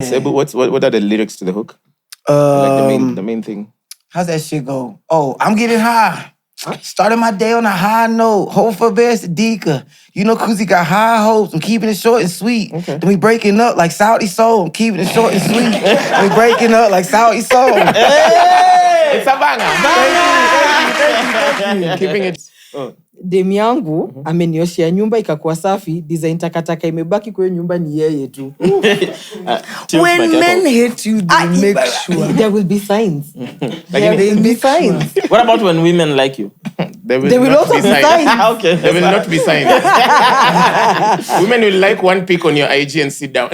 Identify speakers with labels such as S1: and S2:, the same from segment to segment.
S1: Sebu, what are the lyrics to the hook? Like the main thing.
S2: How's that shit go? Oh, I'm getting high. Starting my day on a high note. Hope for best, Dika. You know, Kuzzy got high hopes. I'm keeping it short and sweet.
S1: Okay.
S2: Then we breaking up like Saudi Soul. I'm keeping it short and sweet. We breaking up like Saudi Soul.
S1: Hey! It's a banger. Thank you. Keeping it.
S3: Demi yangu amenioshia nyumba ikakuwa safi, design takataka imebaki kwa nyumba ni yeye tu.
S4: When men hate you, they make sure
S3: there will be signs.
S1: There
S3: will be signs.
S5: What about when women like you?
S1: There will
S3: also be signs.
S5: Okay.
S1: There will not be signs. Women will like one pic on your IG and sit down.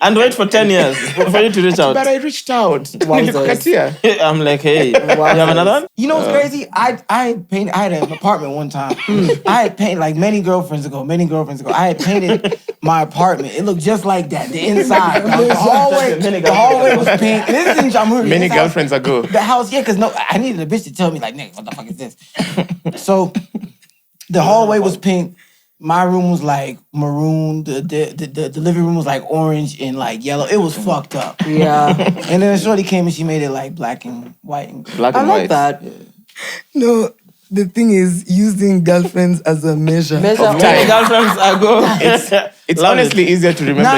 S5: And wait for 10 years for you to reach out.
S1: But I reached out.
S5: I'm like, hey, you have another one?
S2: You know what's crazy? I had an apartment one time. I had painted like many girlfriends ago. I had painted my apartment. It looked just like that. The inside, the hallway was pink. This is in Jamhuri.
S1: Many girlfriends ago.
S2: The house, yeah, because I needed a bitch to tell me like, nigga, what the fuck is this? So the hallway was pink. My room was like maroon. The living room was like orange and like yellow. It was fucked up.
S3: Yeah.
S2: And then Shorty came and she made it like black and white.
S3: I like that.
S2: Yeah.
S4: No, the thing is using girlfriends as a measure
S5: of time. Girlfriends ago.
S1: It's honestly easier to remember.
S2: Nah,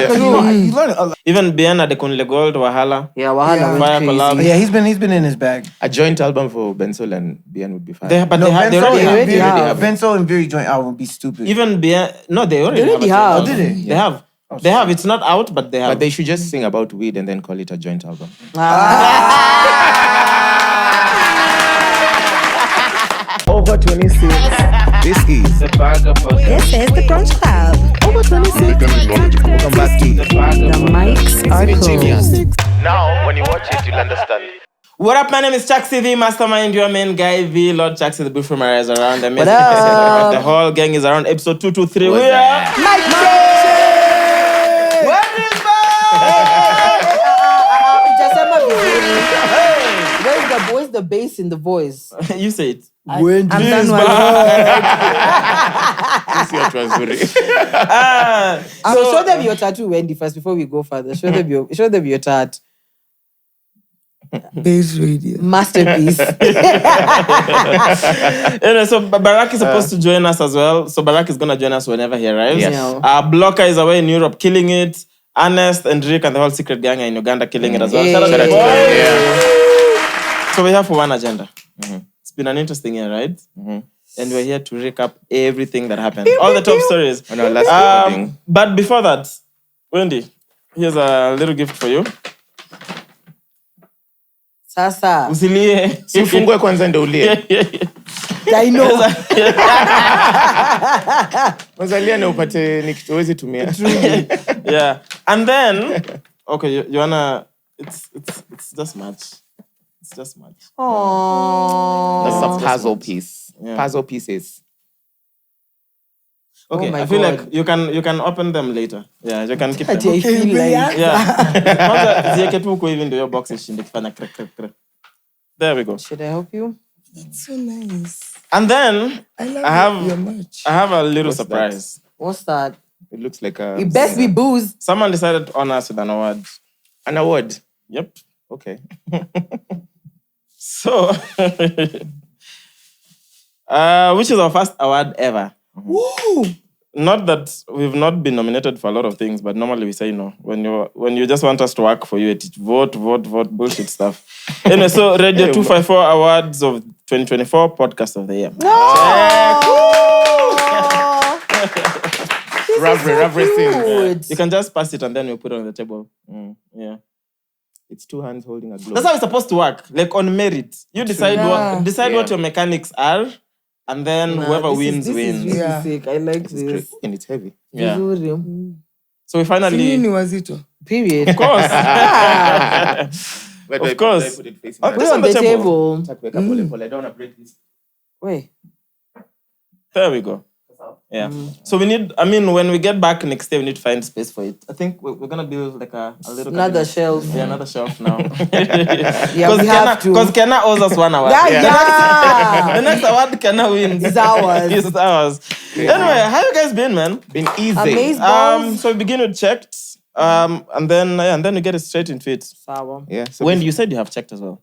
S2: you learn it a lot.
S5: Even Biana de Kunle Gold, Wahala.
S3: Yeah, Wahala went crazy.
S2: Yeah, he's been in his bag.
S1: A joint album for Bensol and Bian would be fine.
S5: They already have.
S2: Bensol and Viri joint album would be stupid.
S5: Even Bian, no, they already
S3: have.
S2: Oh, did they?
S5: They have. They have. It's not out, but they have.
S1: But they should just sing about weed and then call it a joint album.
S4: over 26.
S1: This is
S6: the BARAK Podcast.
S7: This is the Brunch Club.
S4: Over 26.
S1: Welcome back to
S6: the BARAK
S7: The mics are cool.
S1: Now, when you watch it, you'll understand.
S5: What up, my name is Chaxy, the mastermind, your main guy, the Lord Chaxy, the bull from Mariah is around. The
S3: What up?
S5: The whole gang is around. Episode 223. We are
S3: Mike Where's the bass in the voice?
S5: You say it.
S3: I'm done So show them your tattoo, Wendy, first before we go further. Show them your tat.
S4: Base radio.
S3: Masterpiece.
S5: Anyway, so BARAK is supposed to join us as well. So BARAK is gonna join us whenever he arrives.
S1: Yes.
S5: Blocker is away in Europe, killing it. Ernest and Rick and the whole secret gang are in Uganda, killing it as well.
S1: Shout out to them.
S5: So we're here for one agenda. It's been an interesting year, right? And we're here to recap everything that happened. All the top stories.
S1: On our last recording.
S5: But before that, Wendy, here's a little gift for you.
S3: Sasa.
S5: Usilie.
S1: Sifungue kwanza ndio ulie.
S3: I know.
S1: Mazalia na upate nikitowezi tumia.
S5: Yeah. And then, okay, you wanna, it's just much. It's just much.
S3: Aww.
S1: That's a puzzle piece.
S5: Yeah.
S1: Puzzle pieces.
S5: Okay,
S3: Oh
S5: I feel
S3: God.
S5: like you can open them later. Yeah, you can keep them.
S3: I feel like...
S5: Yeah. Zieke tu huko hivi ndio your box ishinde kufanya crack crack crack. There we go.
S3: Should I help you?
S4: That's so nice.
S5: And then
S4: I love you much.
S5: I have a little
S1: What's
S5: surprise.
S3: What's that?
S1: It looks like a...
S3: It best be booze.
S5: Someone decided to honor us with an award.
S1: An award?
S5: Yep.
S1: Okay.
S5: So, which is our first award ever.
S4: Woo!
S5: Not that we've not been nominated for a lot of things, but normally we say no. When you just want us to work for you, it's vote, bullshit stuff. Anyway, so Radio 254 Awards of 2024 Podcast of the Year.
S1: Reverend.
S5: You can just pass it and then we'll put it on the table. Yeah.
S1: It's two hands holding a glove.
S5: That's how it's supposed to work. Like on merit. You decide what your mechanics are, and then whoever wins wins.
S3: This is really sick. I like this.
S1: And it's heavy.
S5: Yeah.
S3: Vizuri.
S5: So we finally...
S4: Nini wazito?
S3: Period.
S5: Of course.
S1: Of
S5: course.
S1: Put it facing
S5: Oh,
S1: back.
S3: Put it on the table.
S1: I don't want to break this.
S3: Wait.
S5: There we go. Yeah. So we need, when we get back next day, we need to find space for it. I think we're going to build like a little...
S3: Another shelf.
S5: Yeah, another shelf now.
S3: Yeah, we have to.
S5: Because Kenna owes us one award.
S3: Yeah.
S5: The next award Kenna wins.
S3: It's ours.
S5: It's ours. Anyway, how you guys been, man?
S1: Been easy.
S3: Amazing balls.
S5: So we begin with Cheque. And then you get it straight into it.
S3: Sawa.
S1: Yeah. So
S5: When you said you have checked as well.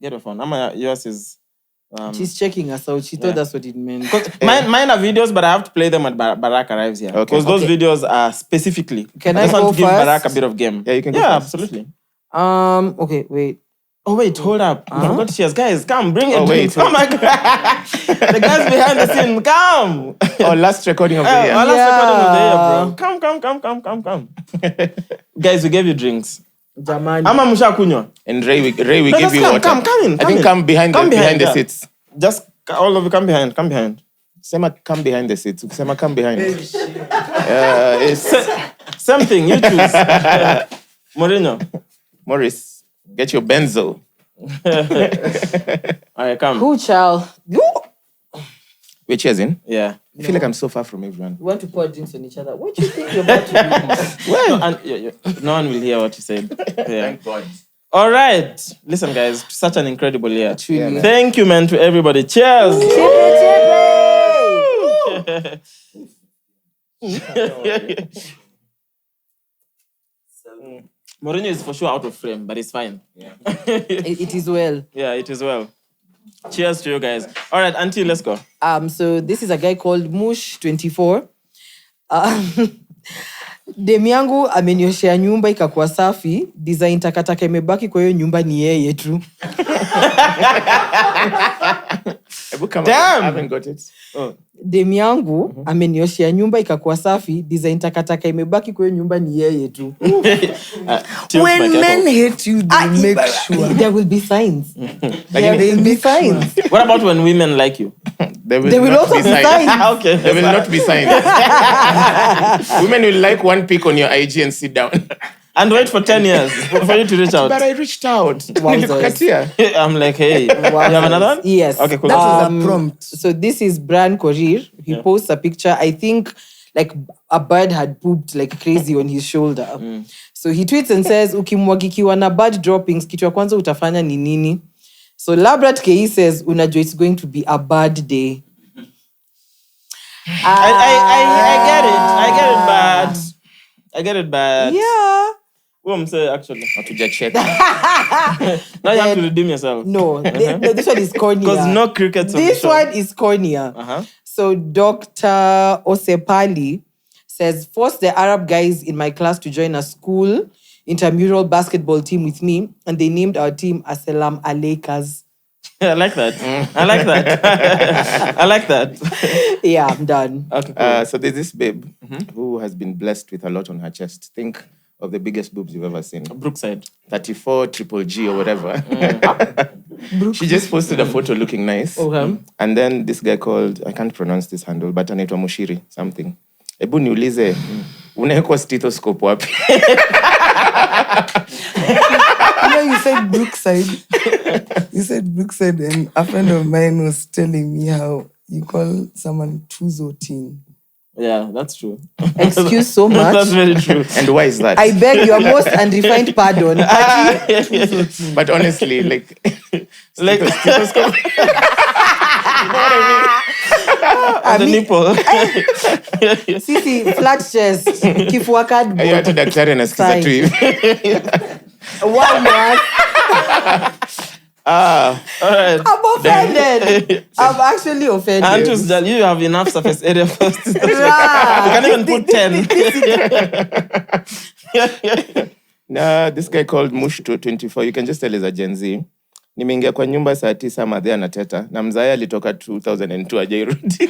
S5: Get your phone. Yours is.
S3: She's checking us out. She thought that's what it meant.
S5: Mine are videos, but I have to play them when Barak arrives here.
S1: Okay.
S5: Because those videos are specifically.
S3: Can
S5: I just
S3: I
S5: want
S3: go
S5: to give
S3: first?
S5: Barak a bit of game.
S1: Yeah, you can go
S5: Yeah,
S1: first.
S5: absolutely.
S3: Okay, wait.
S5: Oh wait, hold up. I forgot to cheers. Guys, come, bring it.
S1: Oh, wait.
S5: Oh my god. The guys behind the scene, come.
S1: Oh, last recording of the year.
S5: Our last recording of the year, bro. Come. Guys, we gave you drinks.
S3: Jamani.
S5: Ama musha kunywa.
S1: And Ray, we
S5: No,
S1: give
S5: just
S1: you
S5: come,
S1: water.
S5: come in.
S1: I think
S5: in.
S1: come behind the
S5: yeah.
S1: seats.
S5: Just all of you come behind. Come behind.
S1: Sema come behind the seats. Sema come behind.
S5: Same thing. You choose. Mourinho.
S1: Morris, get your benzo.
S5: Alright, come.
S3: Who, child? You
S1: Wait, cheers in.
S5: Yeah.
S1: I feel like I'm so far from everyone.
S3: want to pour drinks on each other. What do you think you're about to do?
S5: No one will hear what you said. Yeah.
S1: Thank God.
S5: All right. Listen, guys. Such an incredible year.
S1: Yeah, man.
S5: Thank you, man, to everybody. Cheers. Mourinho is for sure out of frame, but it's fine. Yeah.
S3: It is well.
S5: Yeah, it is well. Cheers to you guys. All right, Auntie, let's go.
S3: So this is a guy called Mush24. Demu yangu amenioshea nyumba ikakuwa safi. Design takataka imebaki kwa hiyo nyumba ni yeye tu.
S1: Damn. I haven't got it. Oh.
S3: Demu yangu amenioshea nyumba ikakuwa safi. Design takataka imebaki kwa hiyo nyumba ni yeye tu.
S4: When men hate you, they make sure.
S3: There will be signs.
S1: Like
S3: There will be signs.
S5: What about when women like you?
S1: There
S3: There will
S1: not
S3: also be signs.
S5: Okay.
S1: There will not be signs. Women will like one pic on your IG and sit down.
S5: And wait for 10 years for you to reach out.
S1: But I reached out.
S3: Wowzers.
S1: Katia.
S5: I'm like, hey, you have another one?
S3: Yes.
S5: Okay, cool.
S4: That was a prompt.
S3: So this is Bran Korir. He posts a picture. I think like a bird had pooped like crazy on his shoulder. So he tweets and says, ukimwagikiwa na bird droppings, kitu ya kwanza utafanya ni nini? So Labrat KE says, unajua it's going to be a bad day.
S5: I get it, but
S3: Yeah.
S5: what I'm saying actually.
S1: Hatuja check.
S5: Now you have to redeem yourself.
S3: No, this one is cornea.
S5: Because no crickets on the
S3: This
S5: show.
S3: one is cornea. So Dr. Osepali says, force the Arab guys in my class to join a school intramural basketball team with me, and they named our team Assalam Alaikas.
S5: I like that. I like that. I like that.
S3: Yeah, I'm done.
S5: Okay, cool.
S1: So there's this babe who has been blessed with a lot on her chest. Think of the biggest boobs you've ever seen.
S5: Brookside.
S1: 34 triple G or whatever. She just posted a photo looking nice.
S3: Okay.
S1: And then this guy called, I can't pronounce this handle, but anaitwa Mushiri something. Ebu niulize, unawekwa stethoscope wapi?
S4: You said Brookside. You said Brookside, and a friend of mine was telling me how you call someone Tuzo-teen.
S5: Yeah, that's true.
S3: Excuse so much.
S5: That's very true.
S1: And why is that?
S3: I beg your most unrefined pardon.
S1: But honestly, like
S5: Stethoscope. On the nipple.
S3: Sisi, flat chest, kifua cardboard.
S1: ayo hata daktari anasikiza tu hivi.
S3: One man.
S5: All right.
S3: I'm offended. I'm actually offended.
S5: Antus, you have enough surface area first. You
S3: Rah.
S5: can even put 10.
S1: Nah, this guy called Mush24. You can just tell he's a Gen Z. Nimeingia kwa nyumba saa 9 madhe anateta na mzae alitoka 2002 ajairudi.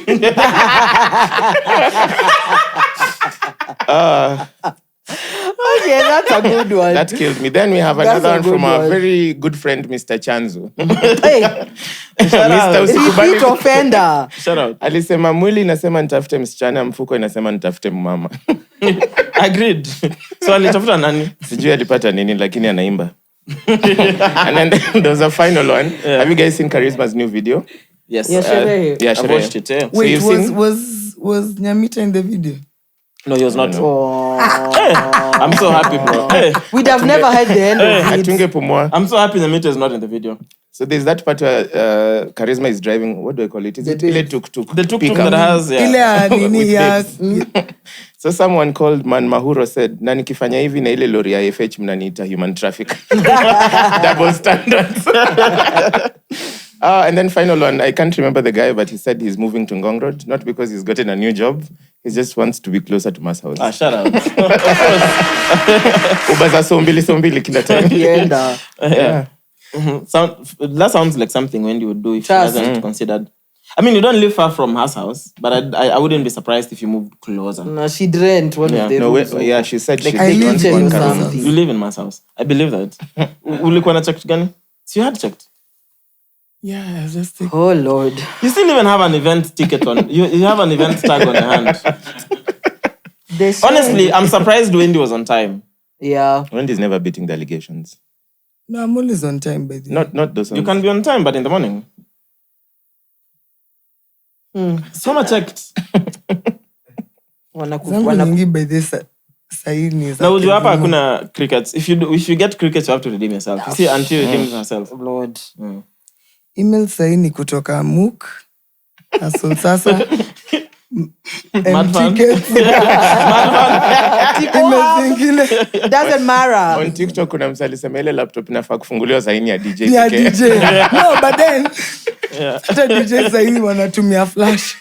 S3: Okay, that's a good one.
S1: That killed me. Then we have
S3: That's
S1: another
S3: a
S1: one
S3: good
S1: from our
S3: one.
S1: very good friend Mr. Chanzu.
S3: Hey,
S1: Mr. Usikubali.
S3: repeat offender.
S5: Shout out.
S1: Alisema mwili inasema nitafute msichana, mfuko inasema nitafute mama.
S5: Agreed. So alitafuta nani?
S1: Sijui alipata nini lakini anaimba. And then there was a final one.
S5: Yeah.
S1: Have you guys seen Charisma's new video?
S5: Yes.
S3: Yeah, Sherehe.
S1: Yeah,
S5: I
S1: Sherehe.
S5: watched it, yeah.
S1: So
S4: Wait,
S1: you've seen?
S4: was Nyamita in the video?
S5: No, he was not.
S3: Oh.
S5: Hey, I'm so happy, bro. Hey,
S3: We'd have never had the end of it.
S1: Atunge pumwa.
S5: I'm so happy the meter is not in the video.
S1: So there's that part where Charisma is driving. What do I call it? Is it ile tuk-tuk?
S5: The tuk-tuk
S1: pickup?
S5: that has, yeah.
S4: Ile nini
S1: With
S4: ya
S1: So someone called Man Mahuro said, na nikifanya hivi na ile lori ya FH mnaniita human traffic. Double standards. And then final one, I can't remember the guy, but he said he's moving to Ngong Road, not because he's gotten a new job. He just wants to be closer to Ma's house.
S5: Shut up.
S1: Ubaza sombili kila time.
S3: Yeah.
S1: Yeah.
S5: That sounds like something Wendy would do if she
S3: Trust.
S5: hasn't considered. I mean, you don't live far from her house, but I wouldn't be surprised if you moved closer.
S3: No, she'd rent one of the
S1: No,
S3: rooms.
S1: yeah, she said she
S4: I live
S1: wants
S4: in
S1: one
S3: Charisma.
S1: Charisma.
S3: Something.
S5: You live in Ma's house. I believe that. Ulikuwa na checked gani? So you had checked.
S4: Yeah, just take.
S3: Oh, Lord.
S5: You still even have an event ticket on. You have an event tag on your hand. Honestly, I'm surprised Wendy was on time.
S3: Yeah.
S1: Wendy's never beating the allegations.
S4: No, I'm always on time, by the way.
S1: Not those ones.
S5: You can be on time, but in the morning. Soma checked.
S4: Zangu nyingi by this saini.
S5: Now, would you hapa hakuna crickets? If you get crickets, you have to redeem yourself. You see, Auntie redeems herself.
S3: Lord.
S4: Email saini kutoka MOOC. Aso sasa.
S5: Madman.
S4: Tickets. Email zingine.
S3: Doesn't matter.
S1: On TikTok kuna msali alisema ile laptop inafaa kufunguliwa saini ya DJ.
S4: Ya
S1: pekee.
S4: DJ. No, but then hata DJ saini wanatumia flash.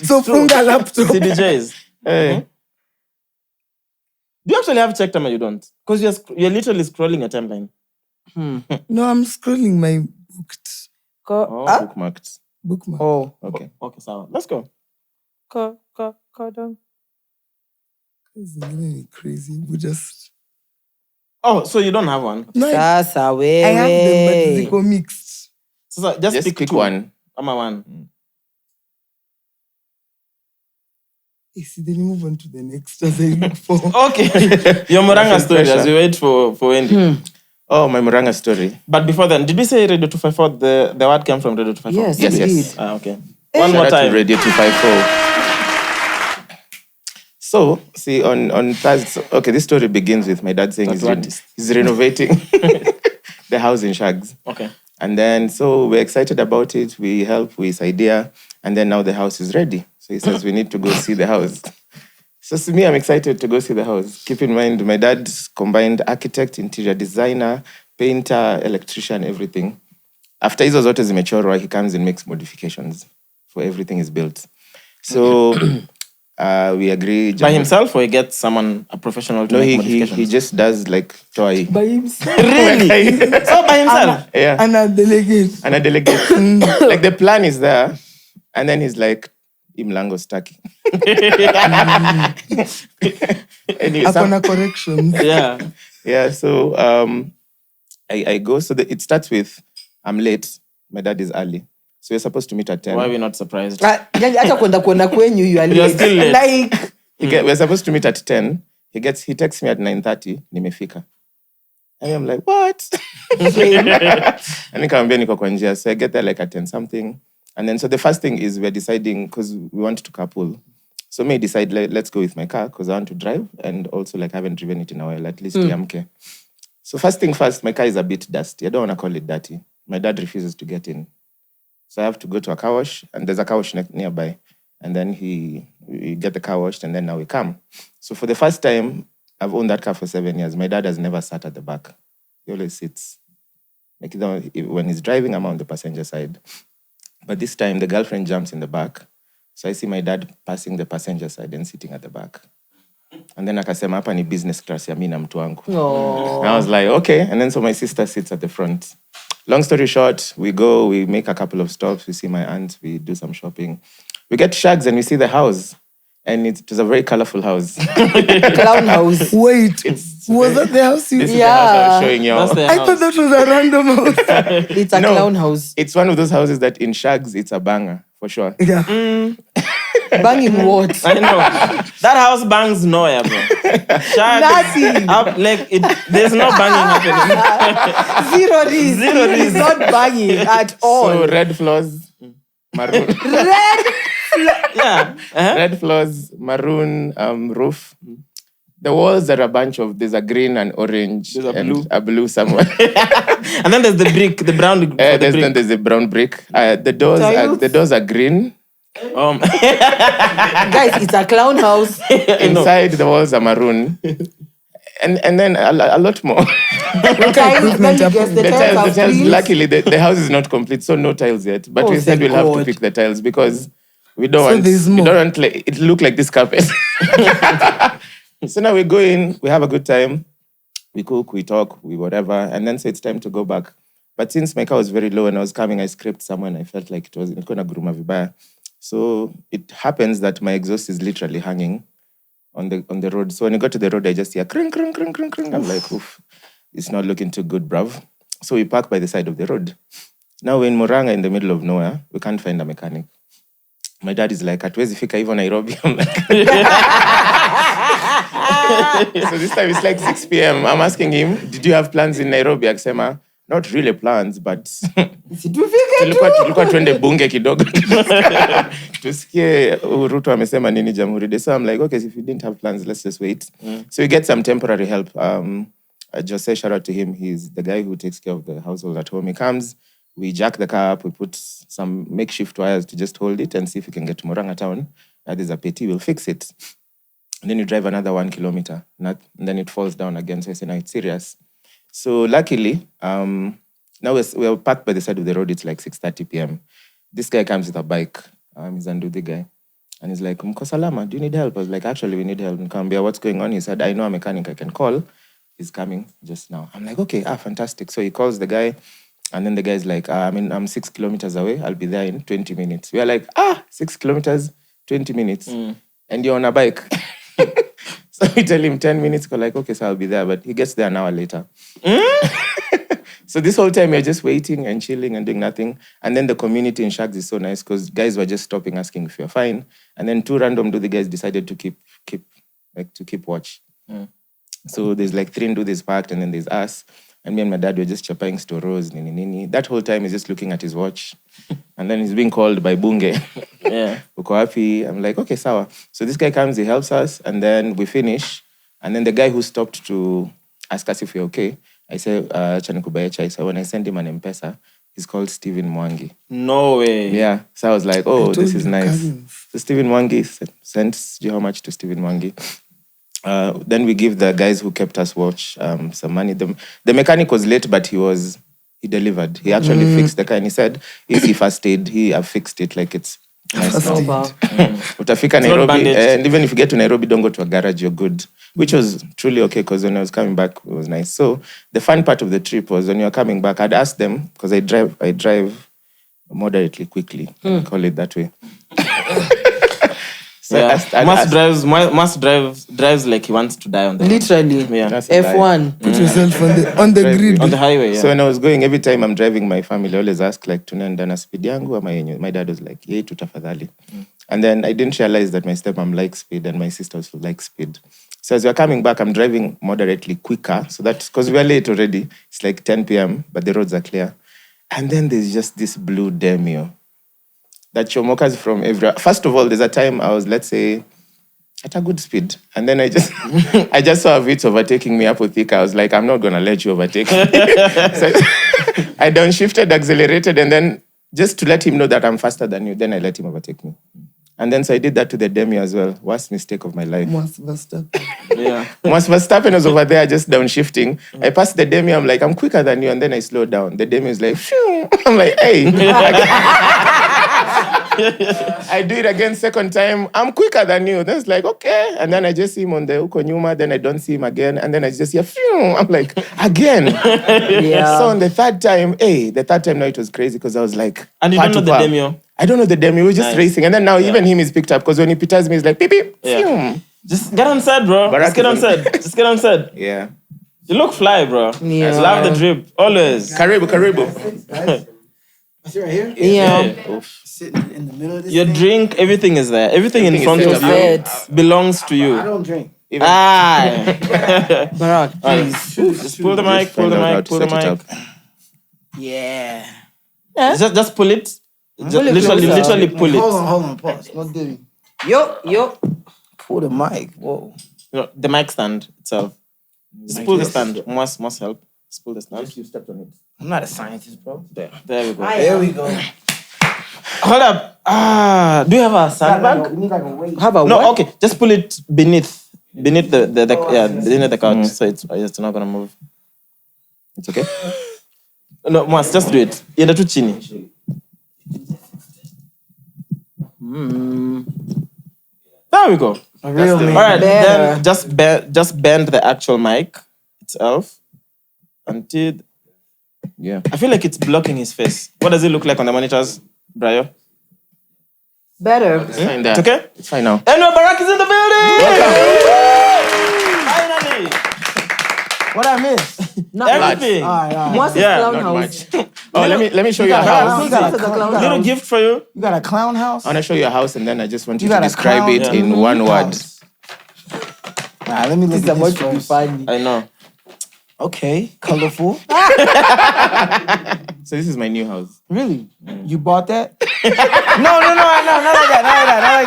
S4: So funga laptop.
S5: CDJs.
S1: Hey.
S5: Do you actually have checked them or you don't? Because you're literally scrolling your timeline.
S4: No, I'm scrolling my booked
S1: Bookmarked.
S4: bookmark.
S3: Oh.
S1: Okay.
S5: Okay, so let's go.
S3: Go.
S4: Zingine ni crazy. We just.
S5: Oh, so you don't have one?
S4: No, I
S3: Sasa
S4: have them, but
S3: wewe.
S4: ziko mixed.
S5: So just
S1: Just
S5: pick
S1: pick
S5: two.
S1: one.
S5: I'm a one.
S4: See, then you move on to the next as I look for.
S5: Okay. Your Murang'a story as we wait for Wendy.
S1: Oh, my Murang'a story.
S5: But before then, did we say Radio 254? The word came from Radio 254?
S3: Yes,
S1: Yes,
S3: we
S1: yes.
S3: did.
S5: Okay. One more
S1: Shout out to
S5: time.
S1: Radio 254. So, see, on Thursday, okay, this story begins with my dad saying he's renovating the house in Shags.
S5: Okay.
S1: And then, so we're excited about it. We help with his idea. And then now the house is ready. So he says we need to go see the house. So to me, I'm excited to go see the house. Keep in mind, my dad combined architect, interior designer, painter, electrician, everything. After hizo zote zimechorwa, he comes and makes modifications for everything is built. So we agree.
S5: By himself or he gets someone, a professional to
S1: No,
S5: make
S1: he
S5: modifications?
S1: just does like toy.
S4: By himself.
S5: Really? So by himself?
S1: Yeah.
S4: And a delegate.
S1: And a delegate. Like the plan is there. And then he's like, Imlango staki.
S4: Akona corrections.
S5: Yeah.
S1: Yeah, so I go. So it starts with, I'm late. My dad is early. So we're supposed to meet at 10.
S5: Why are we not surprised?
S3: Hata kwenda kuona kwenyu you are
S5: You're
S3: late.
S5: still late.
S3: Like
S1: We're supposed to meet at 10. He texts me at 9:30. Nimefika. And I'm like, what? And nikamwambia niko kwa njia. So I get there like at 10 something. And then, so the first thing is we're deciding, because we want to carpool. So may decide, let's go with my car, because I want to drive. And also, like, I haven't driven it in a while, at least yamke. So first thing first, my car is a bit dusty. I don't want to call it dirty. My dad refuses to get in. So I have to go to a car wash, and there's a car wash nearby. And then we get the car washed, and then now we come. So for the first time, I've owned that car for 7 years. My dad has never sat at the back. He always sits. Like, when he's driving, I'm on the passenger side. But this time, the girlfriend jumps in the back. So I see my dad passing the passenger side and sitting at the back. And then akasema hapa ni business class ya mimi na mtu wangu. And I was like, okay. And then so my sister sits at the front. Long story short, we go, we make a couple of stops. We see my aunt, we do some shopping. We get Shags and we see the house. And it was a very colorful house.
S3: clown house.
S4: Wait, was that the house you...
S1: This is the house I was showing you.
S5: That's the
S4: I thought that was a random house.
S3: It's a
S1: No.
S3: clown house.
S1: It's one of those houses that in Shags, it's a banger, for sure.
S4: Yeah.
S3: Banging what?
S5: I know. That house bangs nowhere, bro.
S3: Nothing.
S5: There's no banging happening.
S3: Zero reason.
S5: Zero
S3: It's
S5: reason.
S3: not banging at all.
S1: So red floors, maroon.
S5: Yeah.
S1: Red floors, maroon roof. The walls are a bunch of, there's a green and orange
S5: There's a
S1: and
S5: blue.
S1: a blue somewhere.
S5: And then there's the brick, the brown for the
S1: Then
S5: brick.
S1: there's a brown brick. The doors are green.
S3: Guys, it's a clown house.
S1: Inside the walls are maroon. And then a lot more.
S3: Tiles, then you guess the tiles are clean.
S1: Luckily, the house is not complete, so no tiles yet. But
S3: Oh,
S1: we said
S3: thank
S1: we'll have to
S3: God.
S1: pick the tiles because we don't
S4: So
S1: want
S4: there's
S1: we
S4: more.
S1: don't want it to look like this carpet. So now we go in, we have a good time, we cook, we talk, we whatever, and then so it's time to go back. But since my car was very low and I was coming, I scraped somewhere and I felt like it was going to guruma vibaya. So it happens that my exhaust is literally hanging on the road. So when I got to the road, I just hear cring, cring, cring, cring, cring. I'm like, oof, it's not looking too good, bruv. So we park by the side of the road. Now we're in Murang'a in the middle of nowhere. We can't find a mechanic. My dad is like, hatuwezi fika hivyo Nairobi. I'm like, so this time it's like 6 p.m. I'm asking him, did you have plans in Nairobi? Akisema, not really plans, but tulikuwa twende bunge kidogo. Tusikie Ruto amesema nini Jamhuri Day. So I'm like, okay, so if you didn't have plans, let's just wait. So we get some temporary help. Jose, shout out to him. He's the guy who takes care of the household at home. He comes, we jack the car up, we put some makeshift wires to just hold it and see if we can get to Murang'a town. There's a petty, we'll fix it. And then you drive another 1 kilometer, and then it falls down again. So I say, no, it's serious. So luckily, now we're parked by the side of the road. It's like 6:30 p.m. This guy comes with a bike. He's a Ndudi guy. And he's like, Mko salama, do you need help? I was like, actually, we need help. Nkambia, what's going on? He said, I know a mechanic I can call. He's coming just now. I'm like, okay, fantastic. So he calls the guy. And then the guy's like, I'm 6 kilometers away. I'll be there in 20 minutes. We are like, 6 kilometers, 20 minutes. And you're on a bike. So we tell him 10 minutes. We're like, okay, so I'll be there. But he gets there an hour later. So this whole time, we're just waiting and chilling and doing nothing. And then the community in Chaxy is so nice because guys were just stopping, asking if you're fine. And then 2 random Ndudi guys decided to keep watch. So there's like 3 Ndudis parked, and then there's us. And me and my dad were just chapaying storos, nini. That whole time he's just looking at his watch. And then he's being called by Bunge.
S5: Yeah.
S1: Uko happy? I'm like, okay, sawa. So this guy comes, he helps us, and then we finish. And then the guy who stopped to ask us if we're okay, I say, Chanikubaye chai. So when I send him an M-PESA, he's called Stephen Mwangi.
S5: No way.
S1: Yeah. So I was like, oh, this is nice.
S4: cousins.
S1: So Stephen Mwangi sends you how much to Stephen Mwangi. Then we give the guys who kept us watch some money. The mechanic was late, but he delivered. He actually fixed the car, and he said, easy first aid. He fixed it like it's nice.
S4: First aid.
S1: Utafika
S5: not
S1: Nairobi,
S5: bandaged.
S1: and even if you get to Nairobi, don't go to a garage, you're good. Which was truly okay, because when I was coming back, it was nice. So the fun part of the trip was when you're coming back, I'd ask them, because I drive moderately quickly, call it that way. So
S5: Yeah.
S1: I'd
S5: Must drives like he wants to die on the
S3: Literally.
S5: Yeah.
S1: That's a lie.
S3: F1.
S4: Put yourself on the grid.
S5: On the highway, yeah.
S1: So when I was going, every time I'm driving my family, I always ask like, tunaenda na speed yangu ama yenyu? My dad was like, yeah, tutafadhali. And then I didn't realize that my stepmom likes speed and my sister also likes speed. So as we're coming back, I'm driving moderately quicker. So that's because we're late already. It's like 10 p.m., but the roads are clear. And then there's just this blue Demio that chomokas from everywhere. First of all, there's a time I was, let's say, at a good speed. And then I just saw a Vitz overtaking me up with Thika. I was like, I'm not going to let you overtake me. So I downshifted, accelerated, and then just to let him know that I'm faster than you, then I let him overtake me. And then so I did that to the Demi as well. Worst mistake of my life.
S4: Mwass Verstappen.
S5: Yeah.
S1: Once Verstappen was over there just downshifting, I passed the Demi, I'm like, I'm quicker than you, and then I slowed down. The Demi is like, phew. I'm like, hey. I do it again second time, I'm quicker than you. Then it's like, okay. And then I just see him on the Uko Nyuma, then I don't see him again, and then I just hear, phew. I'm like, again.
S3: Yeah.
S1: So on the third time now it was crazy because I was like,
S5: And you don't know the Demio?
S1: I don't know the Demi, we were just
S5: Nice.
S1: racing. And then now even him is picked up because when he pitas me, he's like, beep, beep,
S5: Yeah.
S1: phew.
S5: Just get on set, bro.
S1: Barak
S5: Just get on
S1: is
S5: set. Just get on set.
S1: Yeah.
S5: You look fly, bro.
S3: Yeah.
S5: Love the drip. Always.
S1: Karibu.
S2: I see right here?
S3: Yeah.
S2: Sitting in the middle of this
S5: Your
S2: thing.
S5: drink, everything is there. Everything in
S1: Everything
S5: front
S1: is
S5: of
S1: set
S5: you
S3: up.
S5: belongs to
S2: I
S5: you.
S2: don't drink.
S3: Barak, please.
S5: Just pull the mic, pull
S1: Find
S5: the
S1: out how
S5: mic,
S1: to
S5: pull the
S1: set it
S5: mic.
S1: up.
S2: Yeah.
S5: Just pull it. Literally pull it.
S2: Hold on, pause. No Diddy.
S3: Yo.
S2: Pull the mic. Whoa.
S5: No, the mic stand itself. Just pull the stand. Must help. Just pull the stand.
S1: You stepped on it.
S2: I'm not a scientist, bro.
S5: There we go.
S2: There we go.
S5: Hold up. Do you have a sandbag?
S2: We need like a weight.
S3: How about
S5: No,
S3: what?
S5: okay. Just pull it beneath beneath the couch, so it's not gonna move. It's okay. No, Mwass, just do it. Yenda tu chini. There we go.
S2: A real man.
S5: All right, then just bend the actual mic itself until.
S1: Yeah.
S5: I feel like it's blocking his face. What does it look like on the monitors, Brian?
S3: Better.
S1: It's fine there.
S5: It's okay?
S1: It's fine now.
S5: And Barak is in the building! Finally!
S2: What I miss?
S5: Everything.
S2: All right.
S3: What's his
S5: Yeah,
S3: clown
S1: Not
S3: house?
S1: much. Oh, let me show you a house.
S2: You got a
S5: Little gift for you.
S2: You got a clown house?
S1: I want to show you a house, and then I just want you,
S2: You
S1: to
S2: got a
S1: describe
S2: clown
S1: it in one word.
S2: house. Nah, let me look
S3: This is
S2: at
S3: about
S2: this
S3: to be
S2: first.
S3: funny.
S5: I know.
S2: Okay, colorful.
S1: So this is my new house.
S2: Really? You bought that? No, not like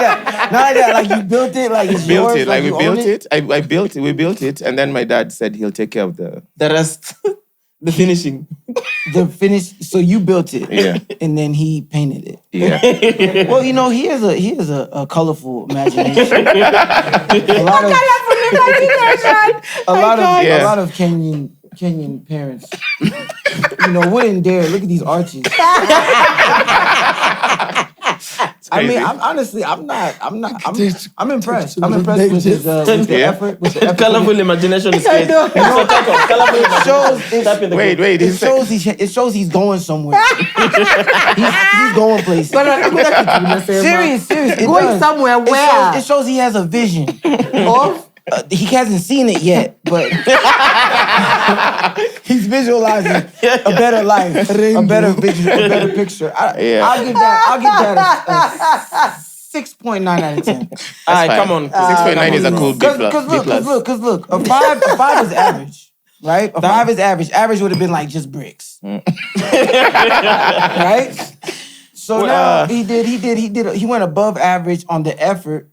S2: that. Like you built it, like it's
S1: Built
S2: yours,
S1: it, like we
S2: you
S1: built
S2: own
S1: it. I built it. We built it, and then my dad said he'll take care of the.
S5: The rest, the finishing.
S2: The finish. So you built it,
S1: Yeah.
S2: and then he painted it.
S1: Yeah.
S2: Well, you know, he has a colorful imagination. a lot of Kenyan parents, you know, wouldn't dare look at these arches. I mean, I'm impressed. I'm impressed with his with the effort. With the effort.
S5: Colorful imagination is great.
S2: It shows he's going somewhere. he's going places. Serious. It
S3: Going
S2: does.
S3: somewhere where?
S2: It shows he has a vision. Of he hasn't seen it yet, but he's visualizing a better life, a better vision, a better picture. I'll give that a 6.9 out of 10.
S5: All right, come on.
S1: 6.9 is a cool B+.
S2: Cause look, a five is average, right? A 5 is average. Average would have been like just bricks, right? So now he went above average on the effort.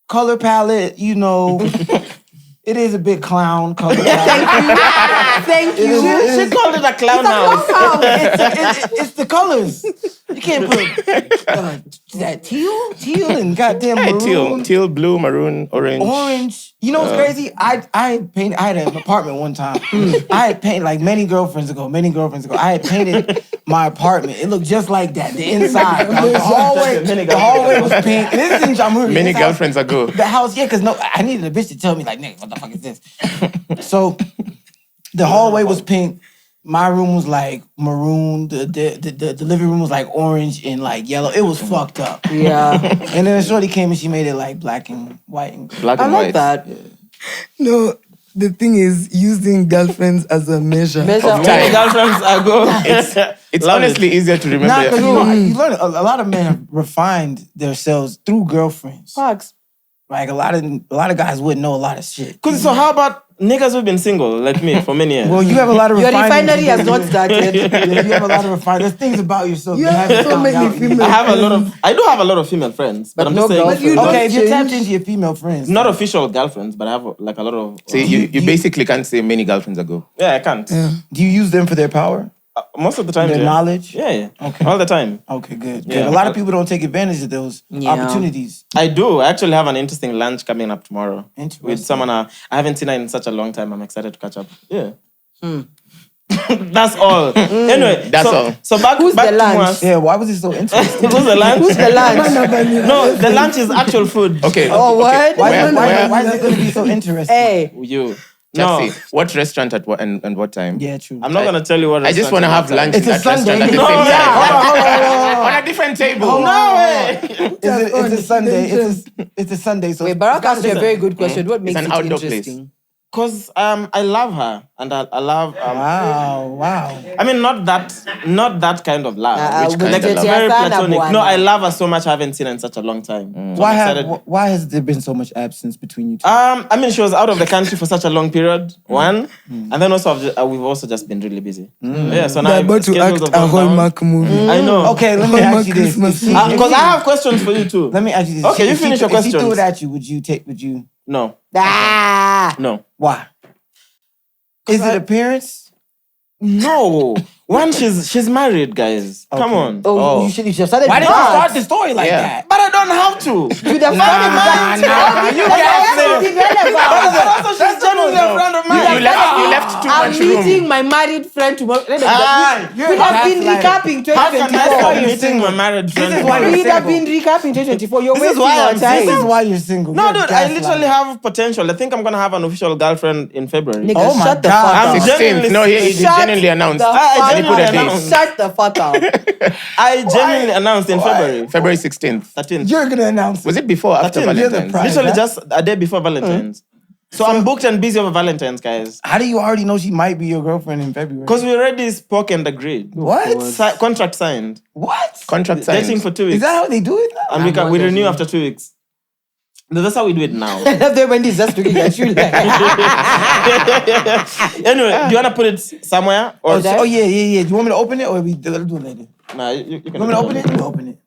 S2: Color palette, you know, it is a big clown color palette.
S3: Thank you.
S5: She called it a clown house.
S2: It's the colors. You can't put that teal and goddamn maroon.
S1: Teal, blue, maroon, orange.
S2: You know what's crazy? I had an apartment one time. I had painted like many girlfriends ago. I had painted my apartment. It looked just like that. The inside, the hallway was pink. And this is in Jamhuri.
S1: Many girlfriends ago.
S2: The house, because I needed a bitch to tell me like, nigga, what the fuck is this? So the hallway was pink. My room was like maroon. The living room was like orange and like yellow. It was fucked up.
S3: Yeah.
S2: And then a shorty came and she made it like black and white.
S3: I like that.
S4: No, the thing is using girlfriends as a measure.
S5: Many girlfriends ago.
S1: It's honestly easier to remember.
S2: Nah, because you learn a lot of men have refined themselves through girlfriends.
S3: Facts.
S2: Like a lot of guys wouldn't know a lot of shit.
S5: So how about niggas who've been single like me for many years?
S2: Well, you have a lot of
S3: Your
S2: refinement.
S3: refinery has not started.
S2: Yeah, you have a lot of refinement. There's things about yourself.
S4: You
S2: that
S4: have
S2: haven't
S4: so
S2: found
S4: many
S2: out.
S4: female
S5: I do have a lot of female friends, but I'm
S3: no
S5: just saying.
S3: girlfriends.
S2: Okay, if you're tapped into your female friends.
S5: Not official girlfriends, but I have like a lot of.
S1: See, you basically can't say many girlfriends ago.
S5: Yeah, I can't.
S2: Do you use them for their power?
S5: Most of the time,
S2: Their
S5: yeah.
S2: knowledge?
S5: Yeah.
S2: Okay.
S5: All the time.
S2: Okay, good.
S5: Yeah.
S2: A lot of people don't take advantage of those opportunities.
S5: I do. I actually have an interesting lunch coming up tomorrow.
S2: Interesting.
S5: With someone I haven't seen her in such a long time. I'm excited to catch up. Yeah. That's all. Anyway,
S1: That's all.
S5: So back
S3: Who's
S5: back
S3: the
S5: to
S3: lunch?
S5: Mwass.
S2: Yeah, why was it so interesting?
S5: Who's the lunch?
S3: Who's the lunch?
S5: No, the lunch is actual food.
S1: Okay.
S3: Oh, what?
S2: Why is it going to be so interesting?
S3: Hey.
S5: You. No.
S1: Chaxy, what restaurant at what and what time?
S2: Yeah, true.
S5: I'm not gonna tell you what.
S1: I just want to have lunch
S2: It's
S1: in
S2: a
S1: that
S2: Sunday.
S1: restaurant at the
S2: No,
S1: same
S2: yeah.
S1: time. On a different table.
S2: No way. It's a Sunday. It's a Sunday. So
S3: Wait, Barak asked you a very good question. What makes
S1: an
S3: it
S1: outdoor place.
S3: interesting?
S5: Because I love her and I love.
S2: Wow.
S5: I mean, not that kind of love.
S1: Which kind
S5: Like
S1: of
S5: it's
S1: love?
S5: very
S3: Sana
S5: platonic.
S3: bwana.
S5: No, I love her so much. I haven't seen her in such a long time. So I'm excited.
S2: Why has there been so much absence between you two?
S5: I mean, she was out of the country for such a long period. One, and then also we've also just been really busy. Yeah, so now
S4: They're about to
S5: schedules
S4: act
S5: have
S4: a
S5: gone down.
S4: Hallmark movie.
S5: I know.
S2: Okay, let me ask you this.
S5: Because I have questions for you too.
S2: Let me ask you this.
S5: Okay, you
S2: If
S5: finish your
S2: If he threw
S5: questions.
S2: it at you, would you?
S5: No. No.
S2: Why? Is it appearance?
S5: No. One, she's married, guys. Come on.
S3: Oh, you should have started.
S2: Why didn't you
S3: that.
S2: start the story like
S1: Yeah.
S2: that?
S5: But I don't have to.
S3: You'd have started that.
S2: You
S5: Also, she's genuinely a friend of mine.
S1: You left too
S3: I'm
S1: much room.
S3: meeting my married friend tomorrow. We'd
S2: you're
S3: have been
S2: gaslighting.
S3: recapping
S5: How can I
S3: 2024.
S5: stop meeting my married friend?
S2: This is why
S3: We'd
S2: you're
S3: have been
S2: single.
S3: recapping 2024. You're
S5: This is
S3: wasting
S5: why
S3: your
S5: I'm
S3: time.
S2: This is why you're single.
S5: No,
S2: You're
S5: dude, I
S2: gaslighting.
S5: literally have potential. I think I'm gonna have an official girlfriend in February.
S3: Nigga,
S2: Oh my
S3: shut the
S2: God.
S3: fuck
S5: I'm
S3: up.
S5: genuinely
S1: 16th. No, he
S3: Shut
S1: genuinely announced.
S3: the
S5: I
S3: fuck
S5: genuinely
S3: up.
S5: announced.
S3: Shut the fuck up.
S5: I genuinely announced in February.
S1: February 16th.
S5: 13th.
S2: You're gonna announce it.
S1: Was it before or after
S5: 13th.
S2: You're the
S1: Valentine's?
S2: prize.
S5: Literally
S2: Huh?
S5: just a day before Valentine's. So I'm booked and busy over Valentine's, guys.
S2: How do you already know she might be your girlfriend in February?
S5: Because we already spoke and agreed.
S2: What?
S5: Contract signed.
S2: What?
S1: Contract signed.
S5: Dating for 2 weeks.
S2: Is that how they do it now?
S5: And we renew after 2 weeks. No, that's how we do it now.
S3: That's when he's just looking at you like.
S5: Anyway, do you want to put it somewhere? Or
S2: Oh yeah. Do you want me to open it or let's do it later?
S5: Nah, you can
S2: You want me to open it? You open it.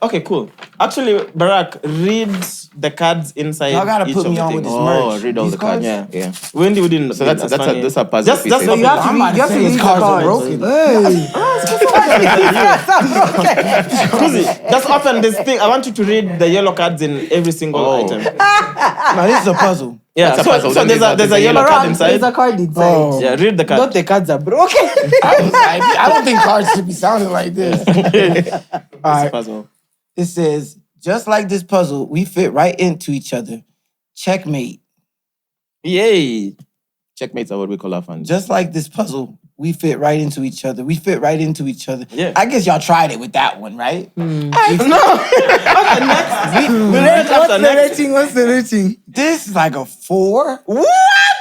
S5: Okay, cool. Actually, Barak, read the cards inside.
S2: Y'all gotta
S5: each
S2: put
S5: of
S2: me
S5: the
S2: on with
S5: things.
S2: this
S1: Oh,
S2: merch.
S1: read all
S2: These
S1: the cards.
S5: Yeah.
S1: Yeah.
S5: Wendy wouldn't.
S1: So that's a puzzle
S5: Just
S1: piece.
S5: open
S3: You have to
S2: I'm
S3: read.
S2: about
S3: You have to
S2: say
S3: read
S2: these
S3: the
S2: cards are
S3: cards.
S2: broken.
S5: Kuzi, just open this thing. I want you to read the yellow cards in every single item.
S2: No, this is a puzzle.
S5: Yeah,
S1: That's a
S5: so,
S1: puzzle.
S5: so
S1: Then
S5: there's a yellow card inside.
S3: There's a card inside.
S2: Oh.
S5: Yeah, read the card.
S3: Not the cards are broken.
S2: I don't think cards should be sounding like this.
S5: It's a
S2: Alright.
S5: puzzle.
S2: It says, just like this puzzle, we fit right into each other. Checkmate.
S5: Yay.
S1: Checkmates are what we call our fans.
S2: Just like this puzzle, we fit right into each other. We fit right into each other.
S5: Yeah.
S2: I guess y'all tried it with that one, right?
S5: No. Okay, next.
S4: What's the rating?
S2: This is like a 4.
S5: What?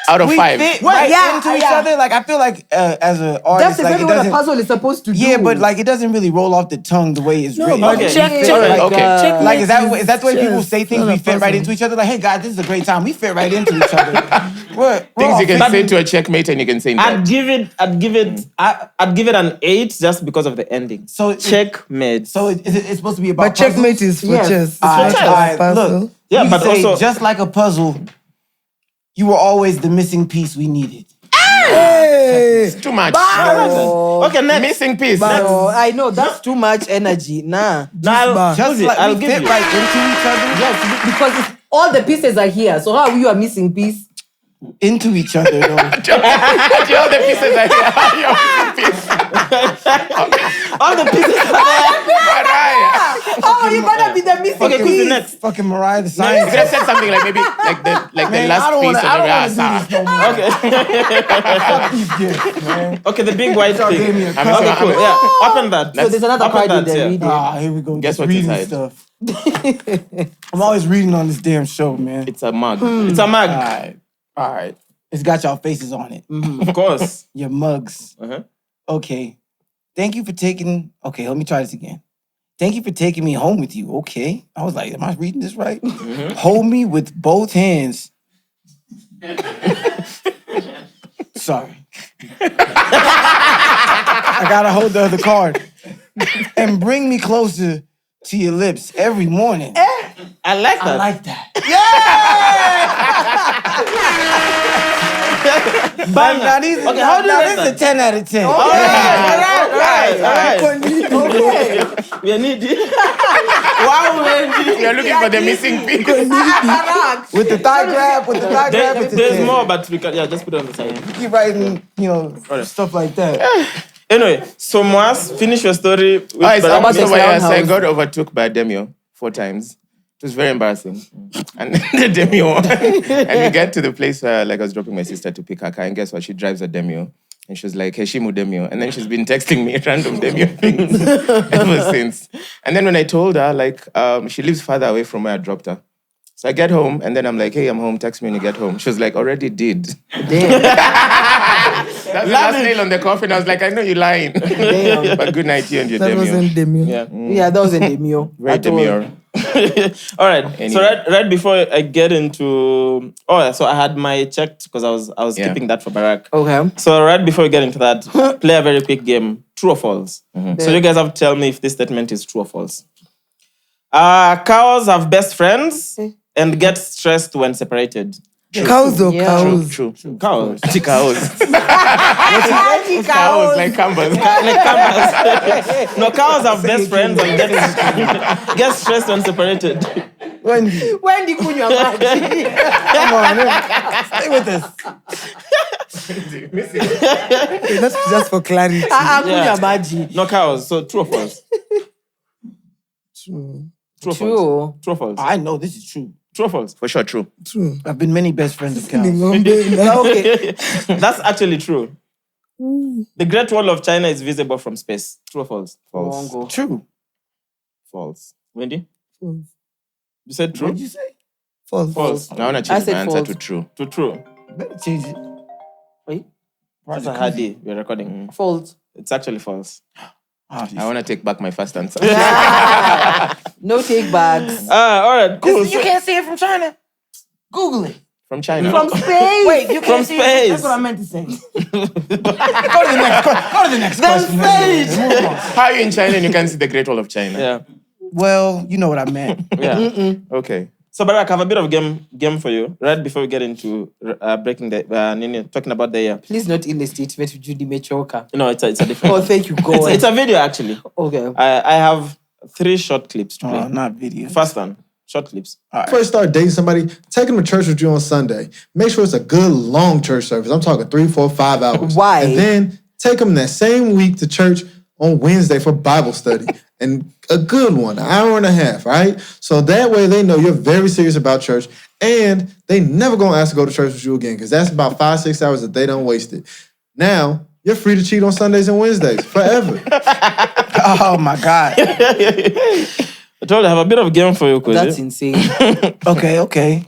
S1: Out of
S2: We
S1: 5.
S2: fit
S3: Well,
S2: right
S3: yeah,
S2: into each
S3: yeah.
S2: other. Like I feel like as an
S3: That's
S2: artist, like
S3: exactly
S2: it
S3: what a
S2: doesn't.
S3: puzzle is supposed to do.
S2: Yeah, but like it doesn't really roll off the tongue the way it's written.
S4: but
S5: Okay.
S4: check
S1: Okay.
S2: Like is that the way people
S4: Yes,
S2: say things?
S4: not
S2: We
S4: a
S2: fit right
S4: puzzle.
S2: into each other. Like, hey guys, this is a great time. We fit right into each other.
S1: Things you can
S2: We're all
S1: say to a checkmate and you can say in
S5: I'd
S1: that.
S5: give it an 8 just because of the ending.
S2: So
S5: Checkmate.
S2: So it's supposed to be about
S4: But checkmate is for
S3: Yes.
S4: chess. It's
S5: for
S4: not
S5: chess.
S4: for
S2: Alright,
S4: puzzle.
S2: look.
S5: Yeah,
S2: you
S5: but
S2: say,
S5: also-
S2: just like a puzzle, you were always the missing piece we needed.
S4: Hey!
S1: Too much.
S5: Okay, next.
S1: Missing piece.
S3: Oh, I know that's too much energy. Nah.
S5: Now,
S2: Just like
S5: I'll
S2: we
S5: give
S2: fit
S5: you.
S2: right into each other.
S3: Yes, because all the pieces are here. So how are you a missing piece?
S2: Into each other, though.
S1: All the pieces are here. Your missing piece.
S5: All the pieces are
S1: Mariah.
S3: How are you gonna be the missing
S5: Okay, who's the
S3: piece?
S5: next?
S2: Fucking Mariah the
S1: You
S2: science.
S1: could have said something like maybe like the last piece of the
S2: I don't want to do this no more. Fuck these gifts, man.
S5: Okay, the big white
S2: Y'all gave
S5: thing.
S2: me a
S5: Okay,
S2: card.
S5: cool. Yeah, open that.
S3: So there's another
S5: Open
S3: card in
S5: that,
S3: there.
S5: yeah.
S3: Read it.
S2: Ah, here we go.
S1: Guess
S2: Just
S1: what's
S2: reading
S1: inside?
S2: stuff. I'm always reading on this damn show, man.
S1: It's a mug.
S5: It's a mug.
S2: All right. It's got y'all faces on it.
S5: Of course.
S2: Your mugs.
S5: Uh-huh.
S2: Okay. Thank you for taking. Okay, let me try this again. Thank you for taking me home with you. Okay. I was like, am I reading this right? Hold me with both hands. Sorry. I gotta hold the other card. And bring me closer to your lips every morning.
S5: I like that.
S2: I like that.
S5: Bang.
S2: Now these,
S5: Okay, how do you
S2: now
S5: rate
S2: this is a
S5: that?
S2: 10 out of 10.
S5: All right.
S2: Okay.
S5: We are needy. Wow, Wendy.
S1: You're looking for the missing piece.
S2: With the thigh grab, it's a
S5: There's
S2: 10.
S5: more, but we can just put it on the side.
S2: Keep writing, stuff like that.
S5: Anyway, so Mwass, finish your story. With
S1: Alright, so
S5: Barak.
S1: I got overtook by a Demio 4 times. It was very embarrassing. And the Demio won. And we get to the place where I was dropping my sister to pick her car. And guess what? She drives a Demio. And she was like, Heshimu Demio. And then she's been texting me random Demio things ever since. And then when I told her, she lives farther away from where I dropped her. So I get home and then I'm like, hey, I'm home. Text me when you get home. She was like, already did.
S3: Damn.
S1: That's the last nail on the coffin. I was like, I know you're lying.
S3: Damn.
S1: But good night to you and your
S4: That
S1: demure.
S4: wasn't demure.
S5: Yeah.
S3: Yeah, that wasn't demure.
S1: Very
S3: at all.
S1: demure.
S5: All right.
S1: Anyway.
S5: So right before I get into so I had my checked because I was keeping that for Barak.
S3: Okay.
S5: So right before we get into that, play a very quick game. True or false? So you guys have to tell me if this statement is true or false. Cows have best friends and get stressed when separated.
S4: Cows or
S3: Yeah.
S4: cows?
S1: True.
S5: Cows.
S1: Cows. Cows like canvas.
S5: No, cows have best friends and get stressed when separated.
S2: Wendy kunywa maji. Come on, stay with us.
S4: That's just for clarity.
S3: Kunywa maji.
S5: No cows. So true or false?
S4: True.
S5: True or false?
S3: True.
S5: True or false?
S2: I know this is true.
S5: True or false?
S1: For sure, true.
S4: True.
S2: I've been many best friends of cows.
S3: Okay.
S5: That's actually true. The Great Wall of China is visible from space. True or false?
S1: False.
S3: Wongo.
S2: True.
S1: False.
S5: Wendy?
S4: False.
S5: You said true?
S2: What did you say?
S4: False.
S5: False.
S1: I want to
S3: I
S1: change my
S3: said
S1: answer
S3: false.
S1: to true.
S5: To true.
S2: Better change it.
S3: Wait.
S5: That's a hardy. We're recording.
S3: False.
S5: It's actually false.
S2: Ah,
S1: I want to take back my first answer.
S3: No take backs.
S5: All right, cool.
S2: You can't see it from China. Google it.
S1: From China.
S3: From space.
S2: Wait, you can't see
S5: space.
S2: it. That's what I meant to say. Go to the next question. Move on.
S1: How are you in China and you can't see the Great Wall of China?
S5: Yeah.
S2: Well, you know what I meant.
S5: Yeah.
S1: Okay.
S5: So, Barak, I have a bit of game for you right before we get into breaking the talking about the year.
S3: Please not illustrate with Judy Mechoka.
S5: No, it's a different.
S3: Oh, thank you, God.
S5: It's a video actually.
S3: Okay.
S5: I have 3 short clips to play.
S2: Oh, not video.
S5: First one, short clips.
S6: First start dating somebody, take them to church with you on Sunday. Make sure it's a good long church service. I'm talking 3, 4, 5 hours.
S3: Why?
S6: And then take them that same week to church on Wednesday for Bible study. And a good one, an hour and a half, right? So that way they know you're very serious about church and they never gonna ask to go to church with you again because that's about 5, 6 hours that they done wasted. Now, you're free to cheat on Sundays and Wednesdays forever.
S2: Oh my God.
S5: I told you I have a bit of game for you, Kwezi.
S3: That's insane.
S2: Okay.
S5: Okay.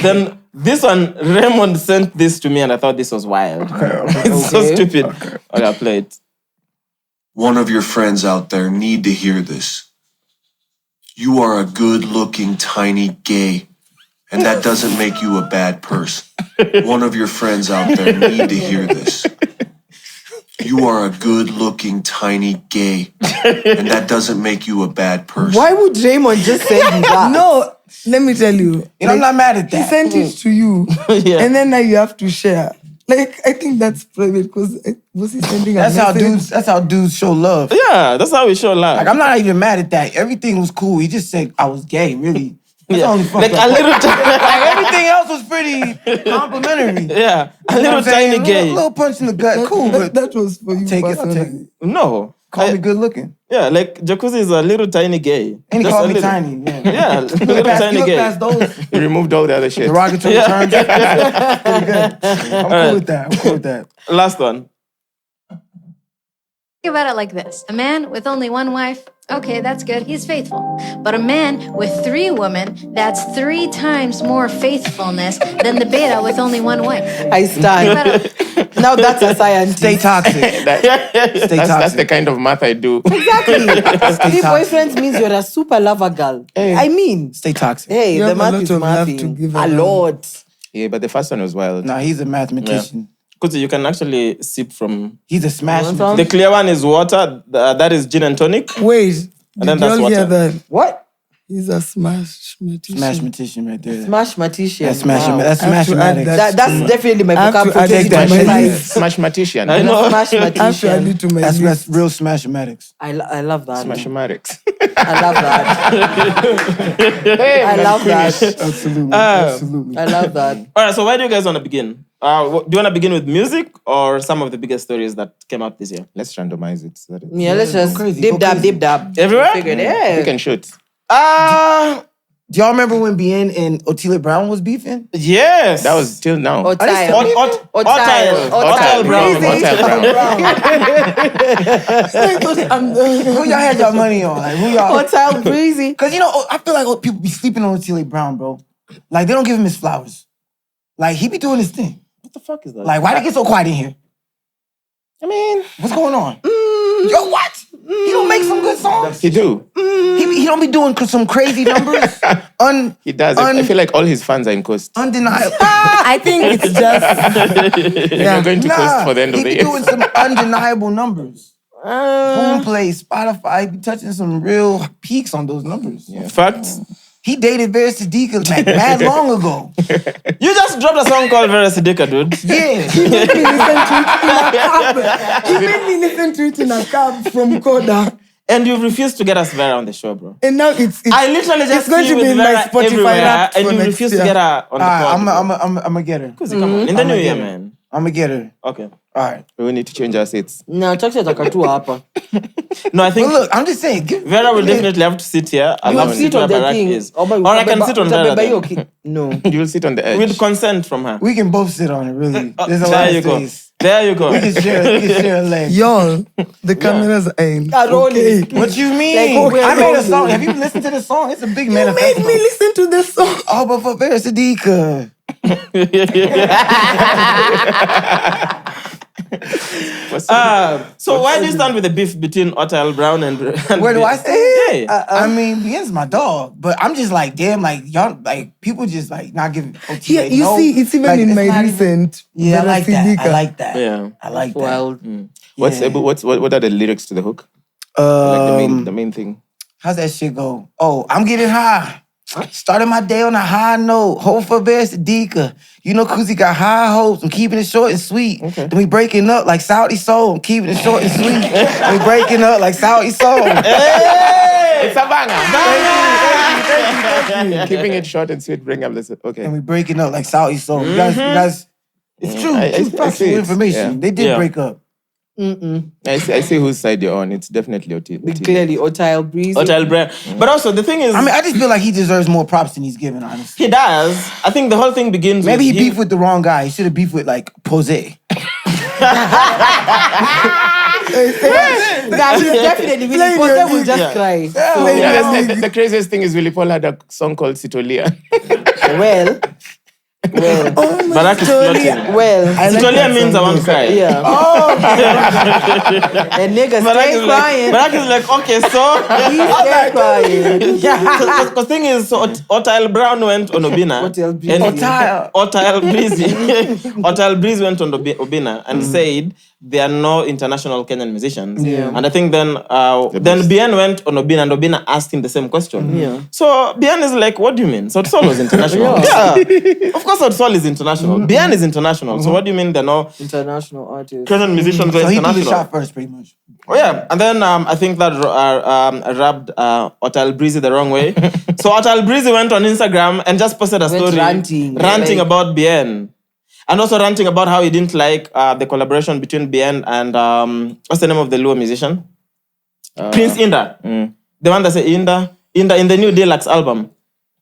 S5: Then this one, Raymond sent this to me and I thought this was wild. It's so
S3: Okay.
S5: stupid. Okay, I'll play it.
S8: One of your friends out there need to hear this. You are a good-looking, tiny gay, and that doesn't make you a bad person. One of your friends out there need to hear this. You are a good-looking, tiny gay, and that doesn't make you a bad person.
S3: Why would Raymond just send you that?
S4: No, let me tell you.
S2: You know, I'm not mad at
S4: He
S2: that.
S4: sent it to you,
S5: Yeah.
S4: and then now you have to share. Like, I think that's private because was he sending a message?
S2: That's how dudes show love.
S5: Yeah, that's how we show love.
S2: Like, I'm not even mad at that. Everything was cool. He just said I was gay, really. That's
S5: Yeah.
S2: only fucked
S5: Like
S2: up.
S5: a little
S2: Like, everything else was pretty complimentary.
S5: yeah, a
S2: You know
S5: little
S2: what I'm saying?
S5: tiny gay.
S2: Little punch in the gut. Cool, but
S4: That was for you
S2: take it. I'll take
S4: personally.
S2: it.
S5: No.
S2: Call me good looking.
S5: Yeah, like Jacuzzi is a little tiny gay.
S2: And he
S5: Just
S2: called
S5: a
S2: me
S5: little.
S2: tiny. Yeah.
S5: Yeah, little tiny
S2: You look
S5: gay.
S2: past those
S1: You removed all the other shit.
S2: derogatory terms. Pretty good. I'm cool with that. I'm cool with that.
S5: Last one.
S9: Think about it like this. A man with only one wife, okay, that's good. He's faithful. But a man with 3 women, that's 3 times more faithfulness than the beta with only one wife.
S3: I stand. Now that's a scientist.
S2: Stay toxic. Stay
S1: That's
S2: toxic.
S1: the kind of math I do.
S3: Exactly. 3
S2: toxic.
S3: boyfriends means you're a super lover girl. I mean,
S2: Stay toxic.
S3: hey,
S4: You
S3: the
S4: have a
S3: math
S4: lot
S3: is
S4: of love
S3: mathing.
S4: to give
S3: A
S4: around.
S3: lot.
S1: Yeah, but the first one was wild.
S2: No, he's a mathematician.
S5: Kuzi, you can actually sip from.
S2: He's a smash.
S3: Want
S2: machine.
S3: some?
S5: The clear one is water. That is gin and tonic.
S4: Wait,
S5: And then
S4: did
S5: that's
S4: y'all hear
S5: water.
S4: that?
S3: What?
S4: He's a smash matician.
S2: Smash matician right there.
S3: Smash matician.
S2: That's smash.
S3: Wow.
S2: That's
S4: I have
S2: smash
S4: to add
S2: mathematics.
S3: That's definitely my
S4: I have
S3: vocab
S4: to
S3: for
S4: add that to my
S3: 2025.
S4: list.
S1: Smashmatician.
S5: I know.
S3: Smash
S4: I have to add
S3: matician.
S4: it to my
S2: That's
S4: list.
S2: real smash mathematics.
S3: I love that.
S1: Smashmatics.
S3: I love that. I love that.
S4: Absolutely. Absolutely.
S3: I love that.
S5: All right, so where do you guys want to begin? Do you want to begin with music or some of the biggest stories that came out this year?
S1: Let's randomize it. So that
S3: Yeah, let's just
S2: crazy,
S3: dip
S2: go
S3: dab,
S2: crazy.
S3: dip dab.
S5: Everywhere?
S3: Figured,
S1: we
S3: yeah.
S1: can shoot.
S2: Do y'all remember when Bien and Otile Brown was beefing?
S5: Yes.
S1: That was till now.
S3: Otile.
S5: Otile Brown.
S2: Who y'all had y'all money on? Like, who y'all?
S3: Otile Breezy.
S2: Because, you know, I feel like people be sleeping on Otile Brown, bro. Like, they don't give him his flowers. Like, he be doing his thing.
S5: What the fuck is that?
S2: Like, why they get so quiet in here?
S1: I mean,
S2: what's going on? Yo, what? He don't make some good songs.
S1: He do.
S2: He don't be doing some crazy numbers.
S1: He does. I feel like all his fans are in Coast.
S2: Undeniable.
S4: I think it's just...
S1: They're going to Coast for the end of the
S2: He
S1: year.
S2: be doing some undeniable numbers. Boomplay, Spotify, he be touching some real peaks on those numbers.
S1: Yeah.
S5: Facts.
S2: He dated Vera Siddiqa like mad long ago.
S5: You just dropped a song called Vera Siddiqa, dude.
S2: Yeah.
S4: He made me listen to it in a cab from Koda.
S5: And you've refused to get us Vera on the show, bro.
S4: And now it's
S5: I literally just
S4: it's going
S5: see
S4: to
S5: you
S4: be
S5: with
S4: in my
S5: Vera
S4: Spotify
S5: everywhere,
S4: Wrapped
S5: and
S4: for
S5: you
S4: next
S5: refuse to
S4: year.
S5: get her on the pod.
S2: I'm gonna get her.
S5: Come on. In the new year, man.
S2: I'm gonna get her.
S5: Okay.
S2: All right.
S1: We need to change our seats.
S3: No, Chaxy atakatua hapa.
S5: No, I think
S2: But look, I'm just saying.
S5: Vera will definitely have to sit here.
S3: You
S5: alone
S3: will sit
S5: where
S3: on the
S5: Barak
S3: thing.
S5: is. Or I can sit on Vera. then.
S3: No.
S1: You will sit on the edge.
S5: With consent from her.
S2: We can both sit on it, really. There's a lot
S5: There
S2: of
S5: you go.
S2: space.
S5: There you go.
S2: We can share a leg.
S4: Y'all, the cameras are in.
S3: Okay.
S2: What you mean?
S3: Like,
S2: I made a song. Have you listened to the song? It's a big
S4: You
S2: manifesto.
S4: made me listen to the song.
S2: Oh, but for Vera Siddiqa.
S5: So why do you stand with the beef between Otile Brown and
S2: Where do I stay?
S5: Yeah.
S2: I mean, Bien's my dog, but I'm just like, damn, like y'all, like people just like not giving.
S4: Yeah, you see, it's even
S2: like,
S4: in
S2: it's
S4: my
S2: not even-
S4: recent.
S2: Yeah, I
S4: Vera
S2: like that. I
S4: Siddiqa.
S2: like that.
S5: Yeah.
S2: I like that.
S3: Well,
S1: What are the lyrics to the hook? Like the main thing.
S2: How's that shit go? Oh, I'm getting high. Starting my day on a high note. Hope for Vera Siddiqa. You know, Kuzzy got high hopes. I'm keeping it short and sweet.
S1: Okay.
S2: Then we breaking up like Saudi Soul. I'm keeping it short and sweet. We breaking up like Saudi Soul.
S1: It's a banger. Thank you. Keeping it short and sweet. Bring up this. Okay.
S2: And we breaking up like Saudi Soul. You guys, it's true.
S1: I
S2: It's
S1: see
S2: factual
S1: it.
S2: information.
S1: Yeah.
S2: They did break up.
S1: I see whose side you're on. It's definitely Otile.
S3: clearly, Otile Breezy.
S5: Otile Brown. But also the thing is,
S2: I mean, I just feel like he deserves more props than he's given, honestly.
S5: he does. I think the whole thing begins
S2: Maybe he
S5: with
S2: beefed with the wrong guy. He should have beefed with, like, Pose.
S3: That is definitely Willie Potter will just cry.
S1: The craziest thing is Willie Paul had a song called Sitolia.
S3: Well,
S5: Barak is floating.
S3: well.
S5: Sitolia means I won't cry.
S3: Yeah. And niggas
S5: Barak
S3: stay
S5: is
S3: crying.
S5: like, Barak is like, okay, so
S3: He's stay crying.
S5: the thing is, so Otile Brown went on Obina.
S3: Otile Breezy.
S5: and
S2: Otile.
S5: Breezy. Otile Breezy went on Obina and said there are no international Kenyan musicians.
S3: Yeah.
S5: And I think then Bien went on Obina and Obina asked him the same question.
S3: Yeah.
S5: So Bien is like, what do you mean? So Soul was international.
S3: Yeah.
S5: Of course Soul is international. Bien is international. So what do you mean there are no
S3: International artist.
S5: Kenyan musicians who are
S2: So he threw the
S5: international?
S2: shot first, pretty much.
S5: Oh yeah, and then I think that rubbed Otile Breezy the wrong way. So Otile Breezy went on Instagram and just posted a story
S3: ranting
S5: about Bien. And also ranting about how he didn't like the collaboration between Bien and what's the name of the Luo musician? Prince Inda. The one that said Inda in the new Deluxe album.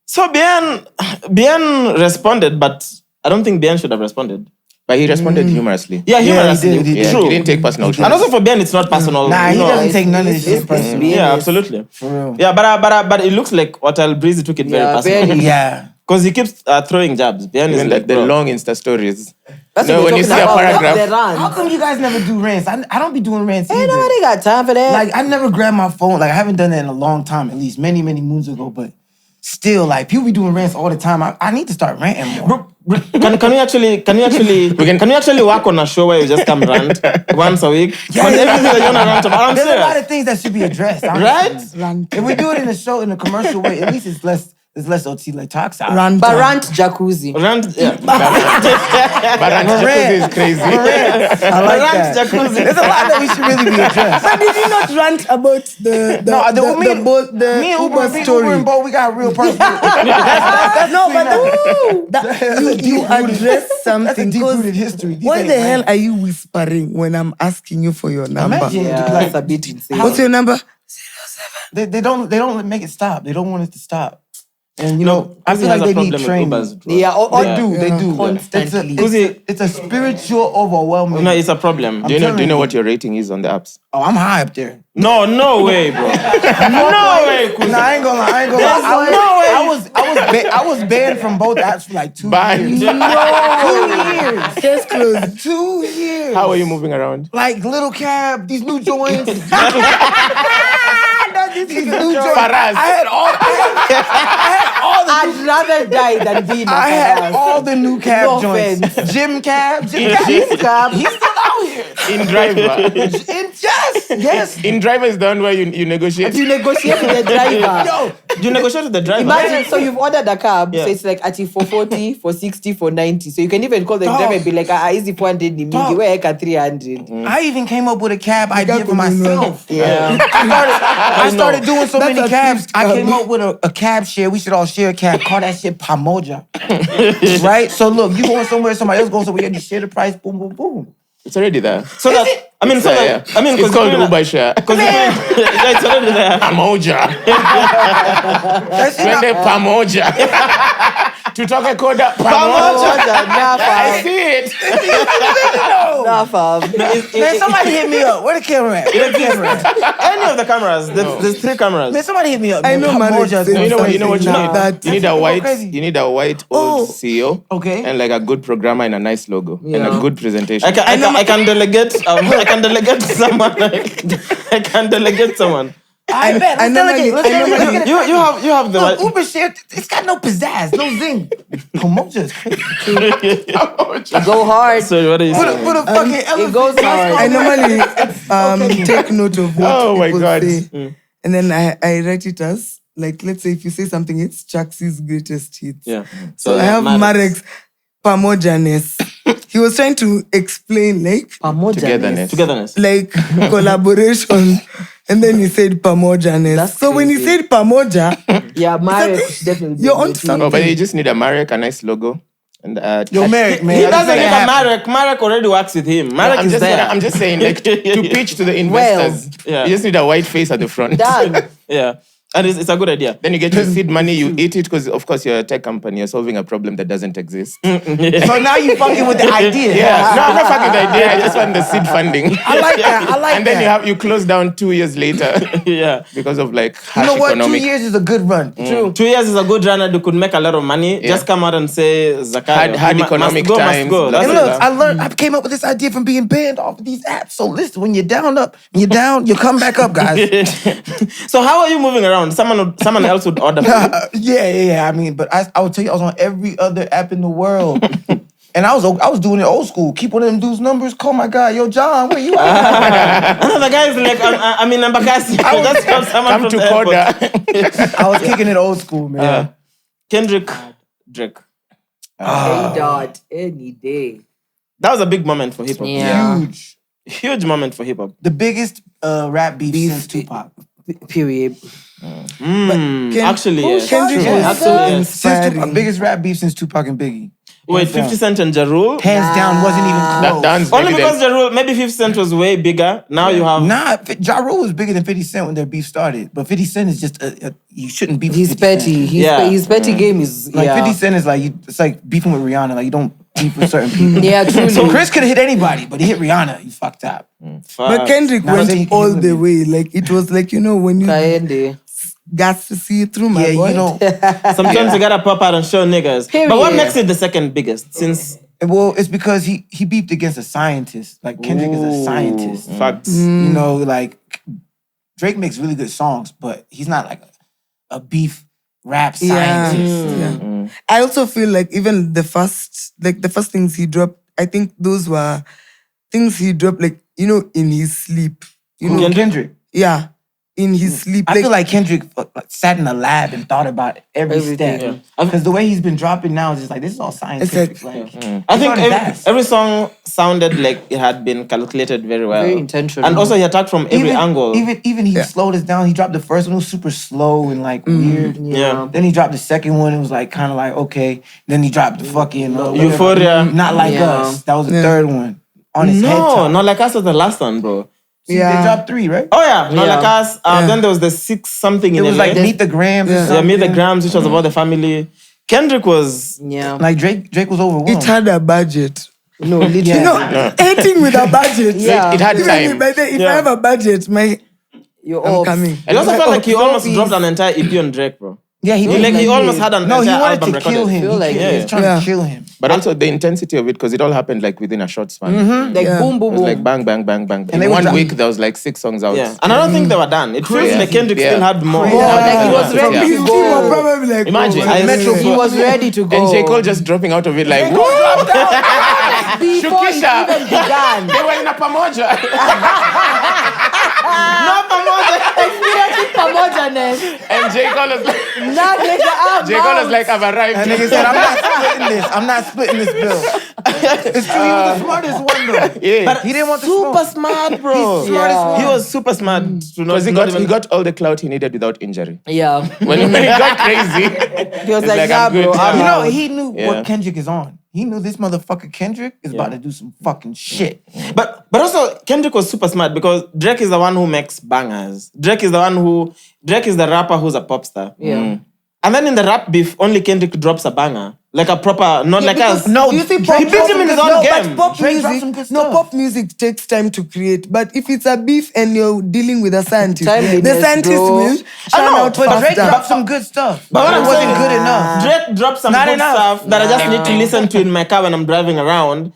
S5: So Bien responded, but I don't think Bien should have responded.
S1: But he responded humorously.
S5: Yeah, humorously.
S2: he did.
S5: True.
S1: He didn't take personal shots.
S5: And also for Ben, it's not personal.
S2: Nah, he
S5: you know.
S2: doesn't take none of this shit personally.
S5: Yeah, absolutely.
S2: For real.
S5: Yeah, but it looks like Otile Breezy took it very personal.
S2: Yeah.
S5: Because he keeps throwing jabs. Ben is
S1: Even
S5: like,
S1: like the
S5: bro.
S1: long Insta stories.
S3: That's
S1: No,
S3: what
S1: when
S3: we're
S1: you see
S3: talking
S1: a
S3: about.
S1: paragraph.
S3: The rant.
S2: How come you guys never do rants? I don't be doing rants either.
S3: Ain't nobody got time for that.
S2: Like, I never grabbed my phone. Like, I haven't done that in a long time, at least many, many moons ago. But still, like, people be doing rants all the time. I need to start ranting more.
S5: Can we actually work on a show where you just come rant once a week?
S2: Yeah,
S5: On
S2: yeah.
S5: everything that you want to rant about. I'm
S2: There's a lot
S5: serious.
S2: of things that should be addressed.
S5: Right?
S2: If we do it in a show, in a commercial way, at least it's less OT like talks out.
S3: Barant Jacuzzi.
S5: Rant, yeah.
S1: Baraka Jacuzzi is crazy.
S2: I like
S5: Rant
S2: that.
S5: jacuzzi.
S2: There's a lot that we should really be addressed.
S4: But did you not rant about the
S2: me and
S4: Uber story?
S2: Uber and Bo, we got a real person.
S4: You address something.
S2: Deep-rooted history. These
S4: What
S2: ain't
S4: the hell
S2: rant.
S4: are you whispering when I'm asking you for your number?
S2: Imagine,
S3: Yeah,
S2: like,
S3: that's a bit insane.
S4: What's your number?
S2: they don't make it stop. They don't want it to stop. And you know, I feel like they need training.
S3: Yeah,
S2: They do.
S3: Constantly.
S2: It's a spiritual overwhelming.
S5: No, it's a problem.
S1: Do you know what your rating is on the apps?
S2: Oh, I'm high up there.
S5: No way, bro. No way, Kuzi.
S2: No, I ain't gonna lie. I was banned from both apps for like 2 years. 2 years. Just close. 2 years.
S1: How are you moving around?
S2: Like Little Cab, these new joints. These new joints.
S1: Faraz.
S2: I had all the
S3: I'd rather die than be in a
S2: I had
S3: car.
S2: all the new cab
S3: No
S2: joints.
S3: offense.
S2: Jim Cab.
S3: Jim Cab.
S2: He's still out here.
S1: In driver.
S2: Yes.
S1: In driver is the one where you negotiate.
S3: You negotiate with the driver.
S2: Yo,
S5: You negotiate with the driver.
S3: Imagine, so you've ordered a cab,
S5: Yeah.
S3: so it's like at 440, 460, 490. So you can even call the
S2: Dog.
S3: driver and be like, easy 400, ni mingi, where 300.
S2: I even came up with a cab idea for myself.
S3: Yeah.
S2: I started doing so
S4: That's
S2: many
S4: a
S2: cabs.
S4: huge
S2: I
S4: cab.
S2: came up with a cab share. We should all share a cab. Call that shit Pamoja. Right? So look, you going somewhere, somebody else going somewhere, you share the price, boom, boom, boom.
S1: It's already there.
S5: So that
S1: It's
S5: because
S1: called Uber share.
S5: it's already there.
S1: Pamoja. Twende pamoja. Tutoke koda pamoja. I see it.
S3: Nah, fam.
S2: Man, somebody hit me up. Where the camera at?
S5: Any of the cameras. There's 3 cameras.
S2: Man, somebody hit me up.
S4: I know, man.
S2: Pamoja.
S1: You know what you need?
S4: That.
S1: You need a white old CEO.
S2: Okay.
S1: And like a good programmer and a nice logo. And a good presentation.
S5: I can delegate. I can delegate someone. I can delegate someone.
S2: I bet. Let's delegate. Let's delegate.
S5: You have the
S2: Look,
S5: right.
S2: Uber share, it's got no pizzazz, no zing. Pamoja is crazy.
S3: Go hard.
S5: Sorry, what are you saying?
S2: Put a fucking
S3: It
S2: elephant.
S3: goes hard.
S4: I normally take note of what
S1: Oh my
S4: people
S1: God.
S4: say. And then I write it as, like, let's say if you say something, it's Chaxy's greatest hits.
S5: Yeah.
S4: So I have Marek's Pamojaness. He was trying to explain, like,
S1: Togetherness.
S4: like collaboration. And then he said Pamojaness.
S3: That's
S4: So when he
S3: crazy.
S4: said Pamoja,
S3: Yeah, Marek definitely.
S4: you're on
S1: No, but you just need a Marek, a nice logo. And
S2: Yo, Merrick, man.
S5: He
S2: I
S5: doesn't
S2: just
S5: need
S2: make it
S5: a
S2: happen.
S5: Marek. Marek already works with him. Marek
S1: I'm
S5: is
S1: just,
S5: there.
S1: I'm just saying, like, to pitch to the investors,
S5: Yeah.
S1: you just need a white face at the front.
S3: Done.
S5: Yeah. And it's a good idea.
S1: Then you get your seed money, you eat it, because of course you're a tech company, you're solving a problem that doesn't exist.
S2: So now you fucking with the idea.
S1: Yeah, no, I'm not fucking the idea. I just want the seed funding.
S2: I like that. I like
S1: And then
S2: that.
S1: you close down 2 years later
S5: Yeah.
S1: because of like
S2: You
S1: harsh
S2: know what?
S1: economic.
S2: 2 years is a good run. True.
S5: 2 years is a good run and you could make a lot of money.
S1: Yeah.
S5: Just come out and say Zakaria.
S1: Hard
S5: You
S1: economic
S5: must
S1: times,
S5: go.
S1: blah,
S5: That's
S2: And
S5: it.
S2: look, I came up with this idea from being banned off of these apps. So listen, when you're down, you come back up, guys.
S5: So how are you moving around? Someone else would order for you.
S2: Yeah. I mean, but I would tell you, I was on every other app in the world. And I was doing it old school. Keep one of them dudes' numbers. Oh my God, yo, John, where you at?
S5: Another guy is like, I'm in Mbakasi. Just from someone
S1: Come
S5: from
S1: to
S5: the airport.
S1: Koda.
S2: I was kicking it old school, man.
S5: Kendrick Drake.
S3: Any day.
S5: That was a big moment for hip hop.
S3: Yeah.
S5: Huge moment for hip hop.
S2: The biggest rap beef since Tupac.
S3: Period.
S5: Actually, yes.
S4: Kendrick
S5: True.
S4: was so
S5: Actually, yes.
S2: Since Tupac,
S4: inspiring.
S2: biggest rap beef since Tupac and Biggie.
S5: Wait, 50 Cent and Ja Rule?
S2: Hands down, wasn't even close.
S1: Dan's
S5: Only
S1: maybe
S5: because
S1: then-
S5: Ja Rule, maybe 50 Cent was way bigger. Now you have...
S2: Nah, Ja Rule was bigger than 50 Cent when their beef started. But 50 Cent is just, you shouldn't beef with
S3: He's
S2: 50
S3: petty.
S2: Cent.
S3: His petty game is
S2: Like 50
S3: yeah.
S2: Cent is like, it's like beefing with Rihanna. Like you don't beef with certain people.
S3: Yeah, truly.
S2: So Chris could have hit anybody, but he hit Rihanna. You fucked up.
S4: But Kendrick
S2: Now
S4: went
S2: say he can
S4: all
S2: do
S4: the
S2: it.
S4: way. Like, it was like, when you
S3: Kaende.
S4: got to see it through, my
S2: Yeah,
S4: boy.
S2: you know.
S5: Sometimes you gotta pop out and show niggas.
S3: Period.
S5: But what makes it the second biggest? Since...
S2: Well, it's because he beefed against a scientist. Like Kendrick is a scientist.
S5: Facts.
S2: You know, like Drake makes really good songs, but he's not like a beef rap scientist.
S4: Yeah. I also feel like even the first things he dropped, I think those were things he dropped like, in his sleep.
S2: Kendrick.
S4: Yeah. In his sleep.
S2: I feel like Kendrick sat in a lab and thought about every
S3: Everything.
S2: step. Because the way he's been dropping now is just like, this is all scientific. Like,
S5: I think
S2: on his ass.
S5: every song sounded like it had been calculated very well.
S3: Very intentional.
S5: And also he attacked from every angle.
S2: Even he slowed us down. He dropped the first one, it was super slow and like weird.
S5: Yeah.
S2: Then he dropped the second one, it was like kind of like, okay. Then he dropped the fucking
S5: Euphoria.
S2: Not Like
S3: Yeah.
S2: Us. That was the third one. On his head
S5: No,
S2: top.
S5: Not Like Us was the last one, bro.
S2: See,
S4: Yeah.
S2: they dropped 3, right?
S5: Oh yeah, not
S3: Yeah.
S5: like us. Then there was the 6 something
S2: It
S5: in
S2: was
S5: LA.
S2: like Meet the Grams or
S5: yeah,
S2: something.
S5: Meet the Grams, which was about the family. Kendrick was
S3: Yeah.
S2: Like Drake was overwhelmed.
S4: It had a budget.
S3: No, literally.
S4: You know, hating with a budget.
S3: Yeah.
S1: It had
S4: Even
S1: time.
S4: if I have a budget,
S3: You're
S4: I'm
S3: off.
S4: coming.
S5: I also felt like he almost
S3: Floppies.
S5: dropped an entire EP on Drake, bro.
S2: Yeah, he
S5: He
S2: did.
S5: almost had an
S2: No, he
S5: entire
S2: wanted
S5: album
S2: to kill
S5: recorded.
S2: him.
S3: Feel like
S2: He
S3: it.
S2: was trying
S4: Yeah.
S2: to kill him.
S1: But also the intensity of it, because it all happened like within a short span.
S3: Like
S4: Yeah.
S3: boom,
S1: It
S3: boom,
S1: was
S3: boom.
S1: like bang, bang, bang, bang.
S2: And they
S1: In
S2: were
S1: 1
S2: done.
S1: week, there was like 6 songs out.
S5: Yeah, and I don't think they were done. It feels like Kendrick
S1: Yeah.
S5: still had more.
S3: Yeah, like he was ready
S1: Yeah.
S3: to
S4: His team
S3: go.
S4: were probably like,
S1: Imagine.
S4: oh,
S5: I-
S2: Metro
S3: He was ready to go.
S1: And J. Cole just dropping out of it like,
S3: Before it
S1: Shukisha.
S3: even began.
S1: they were in a pamoja.
S3: Experiencing pamoja-ness.
S1: And J. Cole was like,
S3: Not like the
S1: J. Cole was like, I've arrived.
S2: And nigga said, I'm not splitting this bill. It's true, he was the smartest one though.
S1: Yeah.
S5: But
S2: He didn't want the
S5: super
S2: smoke.
S5: smart, bro.
S3: Yeah.
S5: He was super smart to not,
S1: Because
S5: not
S1: he got all the clout he needed without injury.
S3: Yeah.
S1: When he got crazy,
S3: He was
S1: It's
S3: like,
S1: like,
S3: nah,
S1: I'm good.
S3: bro. I'm
S2: You know,
S3: out.
S2: he knew
S1: Yeah.
S2: what Kendrick is on. He knew this motherfucker Kendrick is about to do some fucking shit.
S5: But also Kendrick was super smart because Drake is the one who makes bangers. Drake is the rapper who's a pop star.
S3: Yeah.
S5: And then in the rap beef, only Kendrick drops a banger. Like a proper, not like us.
S2: No,
S4: Do you see
S2: Drake
S4: pop
S5: He beat him in his own
S4: no,
S5: game.
S4: but pop
S2: Drake dropped
S4: music,
S2: some good
S4: no,
S2: stuff.
S4: pop music takes time to create. But if it's a beef and you're dealing with a scientist,
S3: Timeliness,
S4: the scientist
S3: bro.
S4: will
S5: I
S4: churn
S5: know,
S4: out
S2: But Drake
S4: faster.
S2: dropped some good stuff.
S5: But what
S2: it
S5: I'm
S2: wasn't
S5: saying-
S2: good enough.
S5: Drake dropped some
S2: Not
S5: good
S2: enough.
S5: stuff that I just need to listen to in my car when I'm driving around.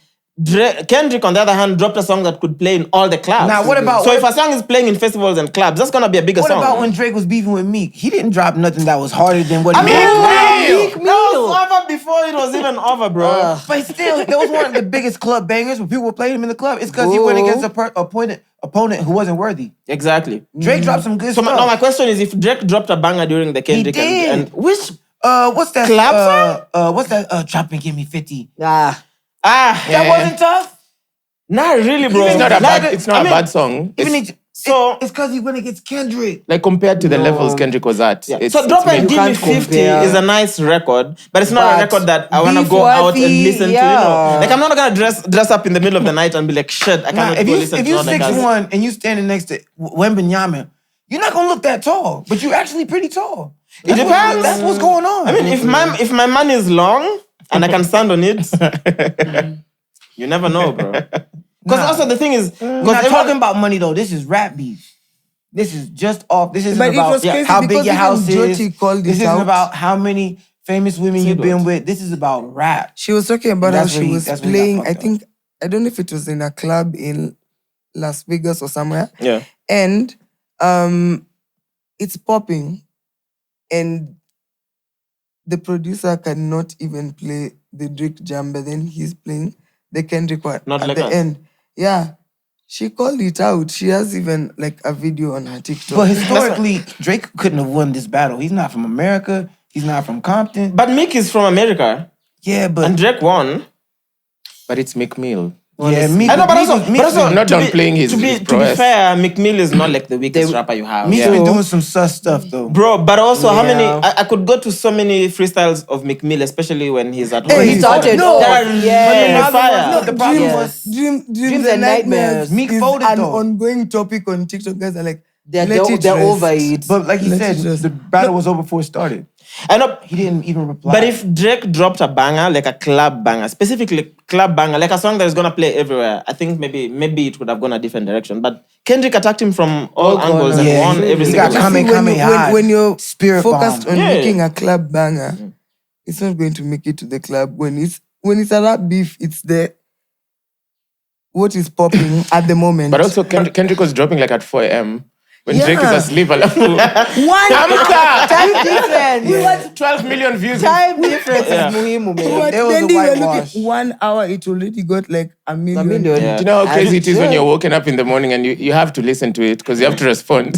S5: Kendrick, on the other hand, dropped a song that could play in all the clubs.
S2: Now, what about-
S5: So if a song is playing in festivals and clubs, that's gonna be a bigger
S2: What
S5: song.
S2: about when Drake was beefing with Meek? He didn't drop nothing that was harder than what
S5: I
S2: he
S5: mean,
S2: did.
S5: that was over before it was even over, bro.
S2: But still, that was one of the biggest club bangers when people were playing him in the club. It's because he went against a opponent who wasn't worthy.
S5: Exactly.
S2: Drake dropped some good
S5: So
S2: stuff.
S5: now my question is, if Drake dropped a banger during the Kendrick
S2: did.
S5: and which
S2: What's that?
S5: Club
S2: What's that? Drop and give me 50.
S3: Ah.
S2: That wasn't tough.
S5: not really, bro.
S1: it's not a
S5: Like,
S1: bad, it's not
S5: I
S1: a
S5: mean,
S1: bad song.
S2: Even
S1: It's,
S2: it's because he went against Kendrick.
S1: like compared to the levels Kendrick was at.
S5: Yeah.
S1: It's,
S5: So Drop and
S1: maybe-
S5: Give Me
S3: can't
S5: 50
S3: compare.
S5: is a nice record, but it's not a
S3: But
S5: record that I want to
S3: Beef
S5: go out and
S3: Worthy,
S5: listen to. You
S3: yeah.
S5: know, like I'm not gonna dress up in the middle of the night and be like, shit, I
S2: Nah,
S5: cannot
S2: if
S5: go
S2: you
S5: listen to
S2: if you
S5: all that
S2: 6'1" and you standing next to Wembanyama, you're not gonna look that tall, but you're actually pretty tall.
S5: It depends.
S2: That's what's going on.
S5: I mean, if my money is long and I can stand on it, you never know, bro. Because also the thing is,
S2: we're not
S5: because
S2: talking about money though. This is rap beef. This is just off. This isn't
S4: But it
S2: about
S4: was crazy
S2: how big
S4: because
S2: your
S4: even
S2: house is.
S4: Jyoti called
S2: This
S4: it
S2: isn't
S4: out.
S2: about how many famous women you've
S5: Said
S2: been
S5: what?
S2: with. This is about rap.
S4: She was talking about how
S2: That's where
S4: she
S2: he-
S4: was
S2: that's where he got
S4: playing. I
S2: fucked up.
S4: think I don't know if it was in a club in Las Vegas or somewhere,
S5: yeah,
S4: and it's popping, and the producer cannot even play the Drake jam, but then he's playing the Kendrick one
S5: Not
S4: at
S5: like
S4: the
S5: us.
S4: end. Yeah, she called it out. She has even like a video on her TikTok.
S2: But historically, Drake couldn't have won this battle. He's not from America. He's not from Compton.
S5: but Meek is from America
S2: Yeah, but
S5: and Drake won.
S1: but it's McMill.
S2: yeah, Meek.
S5: I know, but
S2: Meek
S5: also,
S2: was- Meek was-
S1: not
S5: to be-
S1: downplaying his
S5: to be
S1: prowess.
S5: fair, McMill is not like the weakest rapper you have.
S2: Meek's
S3: Yeah.
S2: been doing some sus stuff though.
S5: Bro, but also how many?
S3: Yeah.
S5: I could go to so many freestyles of McMill, especially when he's at
S4: Hey,
S5: home.
S3: He started
S4: No.
S3: off,
S5: There are
S3: yeah.
S5: many fire.
S2: No, the problem
S4: Dreams,
S2: was
S4: dreams
S3: and nightmares.
S2: Meek
S4: is
S2: folded,
S4: an
S2: though.
S4: ongoing topic on TikTok. Guys are like,
S3: They're
S4: let it rest.
S3: over it.
S2: But like he
S4: Let
S2: said,
S4: it just-
S2: the battle was over before it started.
S5: I know,
S2: He didn't even reply.
S5: but if Drake dropped a banger, like a club banger, specifically club banger, like a song that is gonna play everywhere, I think maybe it would have gone a different direction. But Kendrick attacked him from all angles and
S2: Yeah,
S5: won
S2: he
S5: every
S2: got
S5: single
S2: Kame
S5: time.
S2: Kame
S4: when you're
S2: Spirit
S4: focused
S2: bomb.
S4: on
S5: Yeah.
S4: making a club banger, it's not going to make it to the club. When it's a rap beef, it's the what is popping at the moment.
S1: But also Kendrick was dropping like at 4 a.m. when Drake is
S4: Yeah.
S1: asleep.
S3: Time difference.
S1: 12 million views.
S3: Time difference is muhimu,
S4: But
S3: man.
S2: There was
S4: then
S2: a
S4: they were
S2: whitewash.
S4: looking 1 hour, it already got like a million.
S3: A million.
S5: Yeah.
S1: Do you know how crazy it is when
S3: Yeah.
S1: you're waking up in the morning and you have to listen to it because you have to respond.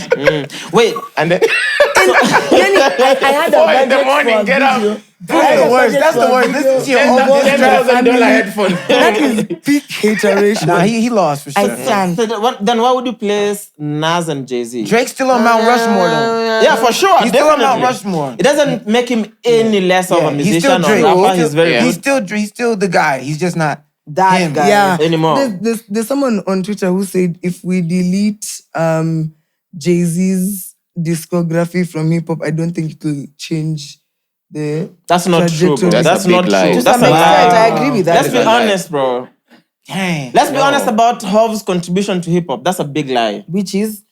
S5: Wait,
S1: And then
S4: I had
S1: 4 in the morning, get up.
S2: That's the worst. That's the worst. This is your
S1: $10,000 headphones.
S4: That is peak hateration.
S2: Nah, he lost for sure.
S4: I stand.
S5: so then why would you place Nas and Jay-Z?
S2: Drake's still on Mount Rushmore though.
S5: Yeah, for sure.
S2: He's still on Mount
S5: definitely.
S2: Rushmore.
S5: It doesn't make him any less of a
S2: Yeah, he's
S5: musician
S2: still
S5: or
S2: Drake.
S5: rapper. He's very
S2: He's
S5: good.
S2: still the guy. He's just not
S3: That guy.
S4: Yeah.
S5: Anymore.
S4: There's someone on Twitter who said if we delete Jay-Z's discography from hip hop, I don't think it will change the
S5: That's not true, bro.
S4: trajectory.
S5: That's
S1: a big
S5: not
S1: lie.
S5: true.
S3: To
S5: That's
S3: some
S5: a
S3: extent,
S5: lie.
S3: I agree with that.
S5: Let's be
S1: That's a lie.
S5: honest, bro.
S2: Dang.
S5: Let's be honest about Hov's contribution to hip hop. That's a big lie.
S3: Which is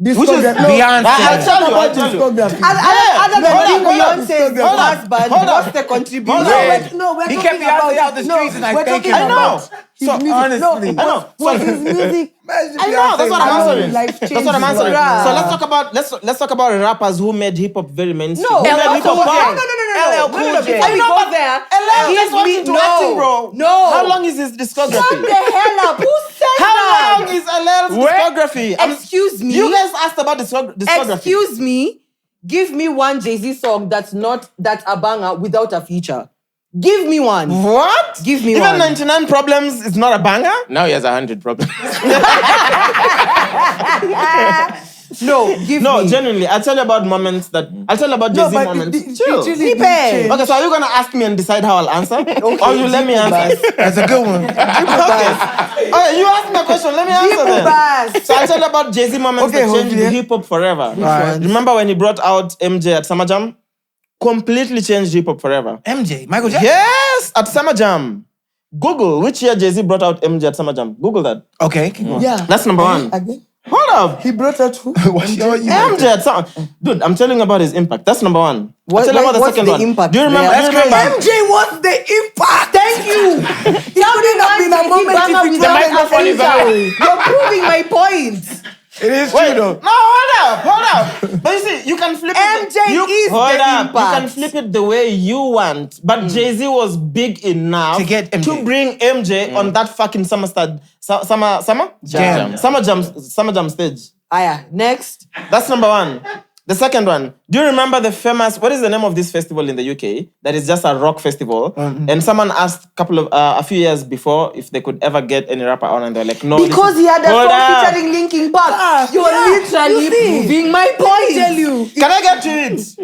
S4: Discography.
S2: Beyonce.
S5: I'll tell you. I'll tell you.
S4: Discography.
S3: other than being
S5: hold on,
S3: Beyonce's
S5: hold on,
S3: husband,
S5: hold on.
S3: what's the contribution?
S4: We're
S2: He
S4: talking
S2: kept Beyonce
S4: about
S2: out the streets and I
S4: we're
S2: thank
S4: talking
S2: him.
S5: I know.
S4: about his
S5: So,
S4: music.
S2: honestly.
S5: I know.
S4: Was
S5: So-
S4: his music?
S5: I know. That's what I'm answering. That's what I'm answering.
S3: Right.
S5: So let's talk about rappers who made hip hop very mainstream.
S3: No,
S5: Who made hip hop big.
S2: LL Cool J.
S3: Before we go there,
S5: LL just wants
S3: give me-
S5: into acting, bro.
S3: No.
S5: How long is his
S3: Shut
S5: discography?
S3: the hell up. Who said
S5: How
S3: that?
S5: long is LL's discography?
S3: Excuse me.
S5: You guys asked about discography.
S3: Excuse me. Give me one Jay-Z song that's a banger without a feature. Give me one.
S5: What?
S3: Give me
S5: Even
S3: one.
S5: 99 Problems is not a banger?
S1: Now he has 100 problems.
S3: No, give
S5: No,
S3: me.
S5: genuinely. I'll tell you about moments that... I'll tell you about Jay-Z moments. Chill.
S3: Keep it.
S5: Okay, so are you going to ask me and decide how I'll answer? Or you let me answer?
S2: That's a good one.
S5: Okay, you ask me a question, let me answer then.
S3: Bas.
S5: So I'll tell you about Jay-Z moments
S4: Okay,
S5: that changed
S4: Jose.
S5: hip-hop forever.
S2: Right.
S5: Remember when he brought out MJ at Summer Jam? Completely changed hip-hop forever.
S2: MJ, Michael Jackson.
S5: Yes, at Summer Jam. Google which year Jay-Z brought out MJ at Summer Jam. Google that.
S2: Okay, keep going.
S4: Yeah.
S5: That's number one.
S4: Again.
S5: Hold up.
S4: He brought out who?
S5: MJ at Summer. Dude, I'm telling you about his impact. That's number one.
S3: What-
S5: I'll tell you about the
S3: what's
S5: second
S3: the
S5: one.
S3: impact
S5: Do you remember?
S3: there?
S5: Do you remember?
S4: MJ was the impact.
S3: Thank you. Tell me
S4: have been a moment if it
S3: the
S4: wasn't
S3: microphone is
S4: necessary.
S3: You're proving my point.
S2: It is
S5: Wait,
S2: true though.
S5: no, hold up. But you see, you can flip it.
S3: MJ is
S5: hold
S3: the
S5: up.
S3: impact.
S5: You can flip it the way you want. But Jay-Z was big enough
S2: To get MJ.
S5: to bring MJ on that fucking summer
S2: Jam.
S5: Summer Jam stage.
S3: Aya, next.
S5: That's number one. The second one. Do you remember the famous? What is the name of this festival in the UK? That is just a rock festival. And someone asked a few years before if they could ever get any rapper on, and they're like, no.
S3: Because he had a
S5: Hold
S3: song
S5: up.
S3: featuring Linkin Park. You're literally
S4: you see.
S3: proving my point.
S4: Tell you.
S5: Can I get to it?